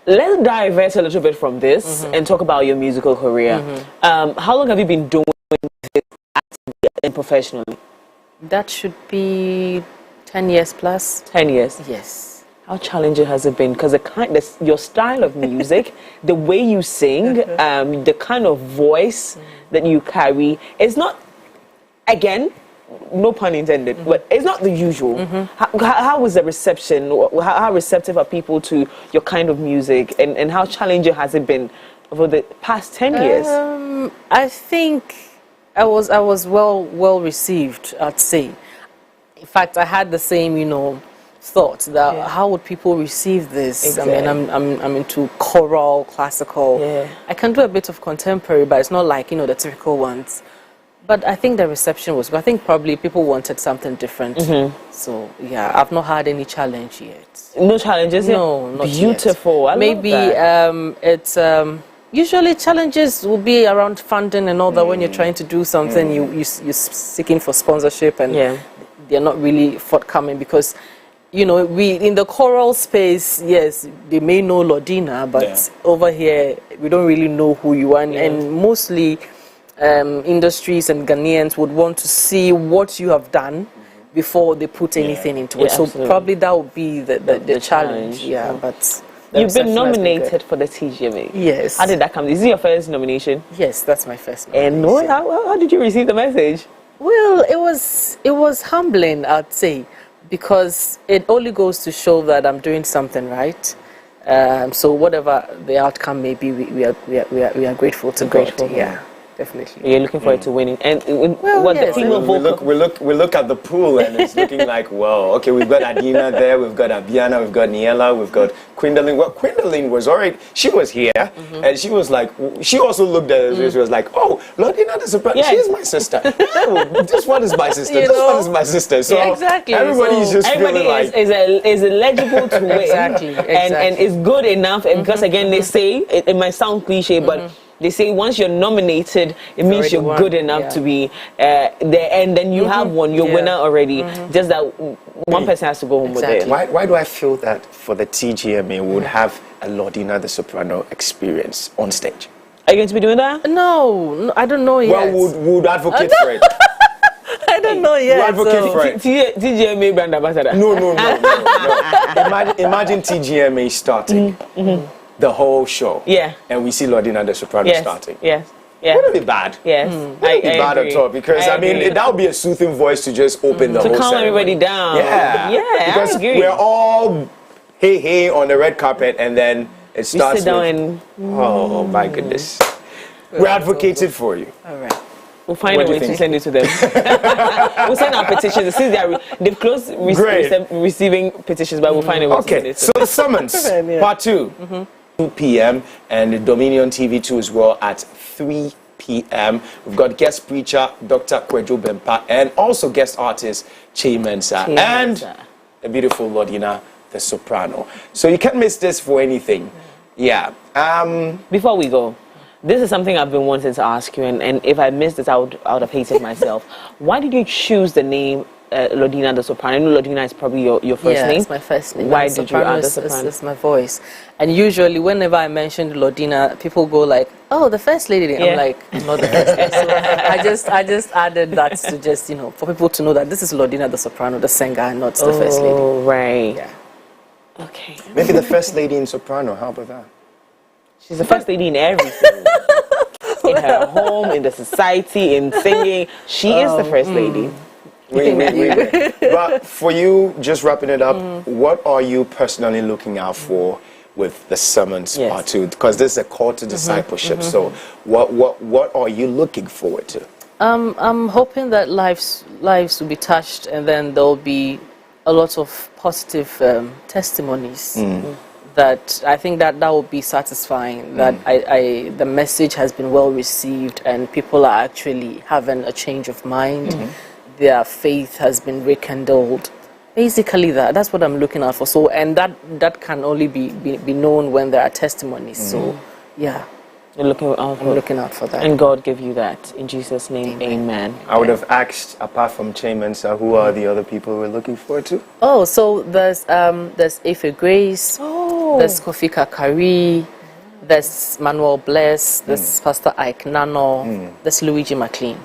G: Let's divert a little bit from this and talk about your musical career. How long have you been doing this actively and professionally?
M: That should be 10 years plus.
G: 10 years?
M: Yes.
G: How challenging has it been? Because your style of music, the way you sing, the kind of voice that you carry, it's not, again, no pun intended, but it's not the usual. How was the reception? How receptive are people to your kind of music? And how challenging has it been over the past 10 years?
M: I think I was well received, I'd say. In fact, I had the same, thought that how would people receive this?
G: Exactly.
M: I mean, I'm into choral, classical.
G: Yeah.
M: I can do a bit of contemporary, but it's not like, the typical ones. But I think the reception was, I think probably people wanted something different. So, yeah, I've not had any challenge yet.
G: No challenges?
M: No, not
G: Beautiful.
M: yet.
G: I
M: Maybe
G: love that.
M: it's usually challenges will be around funding and all that. When you're trying to do something, you're seeking for sponsorship and they're not really forthcoming because we in the choral space, yes, they may know Lordina, but over here we don't really know who you are, and mostly industries and Ghanaians would want to see what you have done before they put anything into it. So
G: absolutely.
M: probably that would be the challenge. Yeah, but
G: you've been nominated for the TGMA.
M: Yes.
G: How did that come? Is it your first nomination?
M: Yes, that's my first
G: nomination. And how did you receive the message?
M: Well, it was humbling, I'd say, because it only goes to show that I'm doing something right. So whatever the outcome may be, we are grateful to God. Yeah. Definitely.
G: You're looking forward to winning. And
M: yes.
G: the female vocal...
Z: We look at the pool and it's looking like, wow, okay, we've got Adina there, we've got Abiana, we've got Niela, we've got Quindalin. Well, Quindalin was already, she was here, and she was like, she also looked at us, she was like, oh, Lordina the Soprano, she's my sister. Oh, this one is my sister, this one is my sister. So everybody is just feeling like...
G: is eligible to win.
M: Exactly.
G: And it's good enough, because again, they say, it might sound cliche, but they say once you're nominated, it means you're good enough to be there, and then you have won, you're winner already. Just that one person has to go home with it.
Z: Why do I feel that for the TGMA we would have a Lordina the Soprano experience on stage?
G: Are you going to be doing that?
M: No, I don't know yet.
Z: Well, would advocate for it.
M: I don't know yet.
Z: We'll advocate for it.
G: TGMA brand ambassador.
Z: No. Imagine TGMA starting. The whole show.
G: Yeah.
Z: And we see Lordina the Soprano starting.
G: Yes. Yeah.
Z: Wouldn't be bad.
G: Yes.
Z: Wouldn't be bad at all, because that would be a soothing voice to just open the whole
G: to calm
Z: ceremony.
G: everybody down.
Z: Yeah.
G: Yeah.
Z: Because
G: I agree.
Z: we're all hey on the red carpet, and then it starts.
G: We sit down and
Z: oh my goodness. We're advocating for you.
M: All right.
G: We'll find a way to send it to them. We'll send our petitions. Since they've closed receiving petitions, but we'll find a way to send it to them.
Z: So the summons, part 2. 2 p.m. and the Dominion TV2 as well at 3 p.m. We've got guest preacher Dr. Kwejo Bempa and also guest artist Che Mensah and the beautiful Lordina the Soprano. So you can't miss this for anything. Yeah.
G: Before we go, This is something I've been wanting to ask you, and if I missed this, I would have hated myself. Why did you choose the name Lordina the Soprano? I know Lordina is probably your first name.
M: Yeah, it's my first name.
G: Why
M: And
G: did you add the
M: soprano?
G: soprano?
M: It's my voice. And usually, whenever I mention Lordina, people go like, "Oh, the first lady."
G: Yeah.
M: I'm like, "I'm not the first lady." So I just added that to just for people to know that this is Lordina the soprano, the singer, not the first lady.
G: Oh, right.
M: Yeah.
G: Okay.
Z: Maybe the first lady in soprano. How about that?
G: She's the first lady in everything. In her home, in the society, in singing. She is the first lady.
Z: But for you, just wrapping it up, what are you personally looking out for with the sermons part 2? Because this is a call to discipleship. So what are you looking forward to?
M: I'm hoping that lives will be touched, and then there'll be a lot of positive testimonies. That I think that will be satisfying. That the message has been well received, and people are actually having a change of mind. Their faith has been rekindled. Basically, that's what I'm looking out for. So, and that can only be known when there are testimonies. So, yeah.
G: You're looking out
M: I'm looking out for that.
G: And God give you that. In Jesus' name, amen.
Z: I would have asked, apart from Chayman, who are the other people we're looking forward to?
M: Oh, so there's Ife Grace, there's Kofi Kakari, there's Manuel Bless, there's Pastor Ike Nano, there's Luigi McLean,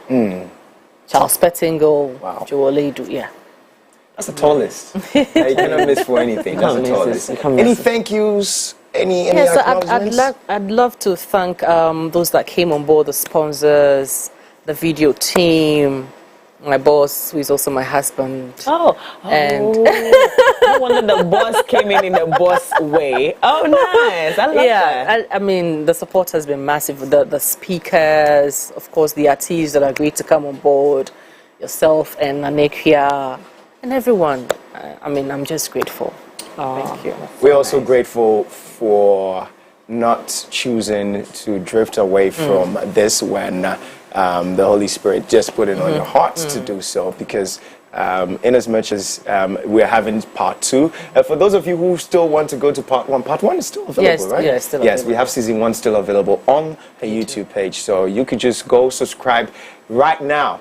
M: Charles Pettingle, Joel Ledu, yeah.
Z: That's the tallest. You cannot miss for anything. That's the tallest. Any thank yous? Any
M: Yes,
Z: acknowledgements?
M: I'd love to thank those that came on board, the sponsors, the video team, my boss, who is also my husband. And
G: no wonder the boss came in the boss way. Oh, nice. I love that.
M: I mean, the support has been massive. The speakers, of course, the artists that agreed to come on board, yourself and Anekia, and everyone. I mean, I'm just grateful. Thank you.
Z: We're also grateful for not choosing to drift away from this when the Holy Spirit just put it on your hearts to do so, because in as much as we're having part 2, for those of you who still want to go to part 1 is still available, right?
M: Yes, still
Z: yes,
M: available.
Z: we have season 1 still available on the YouTube page, so you could just go subscribe right now,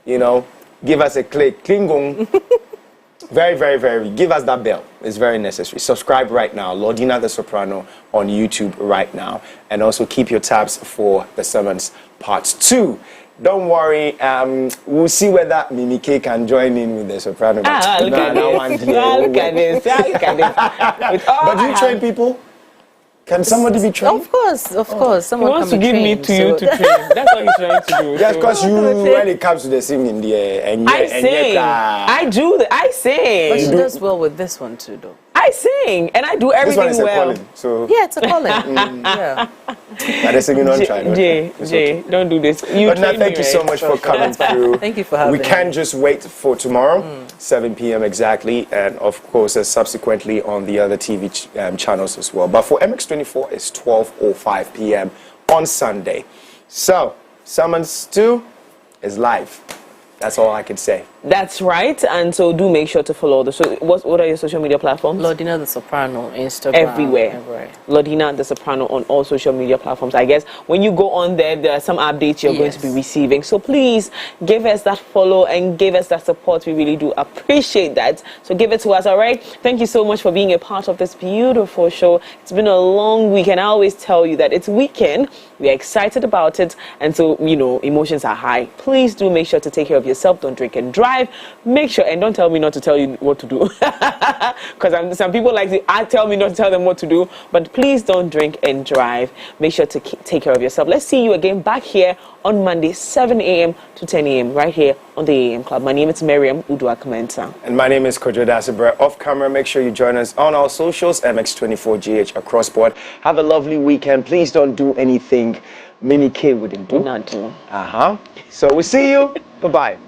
Z: give us a click, klingong. Very, very, very. Give us that bell. It's very necessary. Subscribe right now. Lordina the Soprano on YouTube right now. And also keep your tabs for the sermons part 2. Don't worry. We'll see whether Mimi K can join in with the soprano.
G: Look at this.
Z: But do you train people? Can somebody be trained?
M: Of course. Someone
G: He wants
M: can
G: to
M: be
G: give me
M: trained,
G: to you to train. That's what he's trying to do.
Z: Just because when it comes to the singing,
G: I sing. I do. I sing.
M: But she does well with this one too, though.
G: I sing and I do everything
Z: this one is
G: well.
Z: a calling, so
M: Yeah, it's a calling. Yeah.
Z: But the singing on trying.
G: Jay, don't do this.
Z: But now, thank you so much for coming through.
M: Thank you for having
Z: me. We can't
M: me.
Z: just wait for tomorrow, 7 p.m. exactly, and of course, subsequently on the other TV channels as well. But for MX24, it's 12:05 p.m. on Sunday. So, Summons 2 is live. That's all I can say.
G: That's right. And so do make sure to follow what are your social media platforms?
M: Lordina the Soprano, Instagram.
G: Everywhere. Lordina the Soprano on all social media platforms. I guess when you go on there are some updates you're going to be receiving. So please give us that follow and give us that support. We really do appreciate that. So give it to us, all right? Thank you so much for being a part of this beautiful show. It's been a long week, and I always tell you that it's weekend. We're excited about it. And so, emotions are high. Please do make sure to take care of yourself. Don't drink and drive. Make sure, and don't tell me not to tell you what to do, because some people like to tell me not to tell them what to do. But please don't drink and drive. Make sure to take care of yourself. Let's see you again back here on Monday, 7 a.m. to 10 a.m. right here on the AM Club. My name is Miriam Uduak-Mensah.
Z: And my name is Kojo Dasabre. Off camera, make sure you join us on our socials, MX24GH across board. Have a lovely weekend. Please don't do anything Mini K wouldn't do.
G: Not do.
Z: So we'll see you. Bye-bye.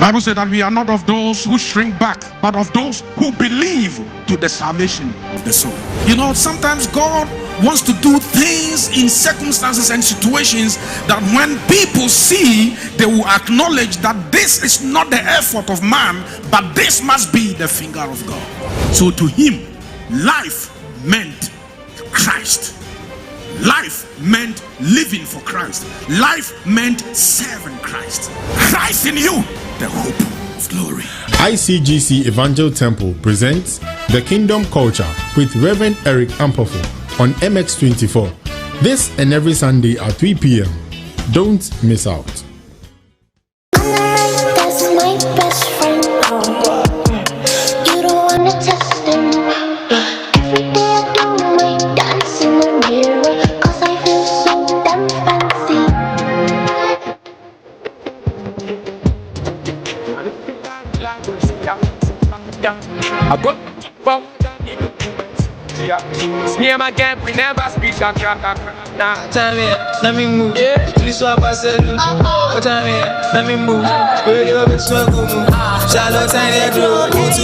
N: Bible said that we are not of those who shrink back, but of those who believe to the salvation of the soul. You know, sometimes God wants to do things in circumstances and situations that when people see, they will acknowledge that this is not the effort of man, but this must be the finger of God. So to him, life meant Christ. Life meant living for Christ. Life meant serving Christ. Christ in you, the hope of glory.
P: ICGC Evangel Temple presents The Kingdom Culture with Reverend Eric Ampofo on MX24. This and every Sunday at 3 p.m. Don't miss out.
A: That's my best friend. You don't wanna test him, but every day I do my dance in the mirror, 'cause I feel so damn fancy.
R: I got me and my gang, we never speak. Nah, time here, let me move. Please swap I said, what time here, let me move. Radio, it's so good. Charlotte, tiny,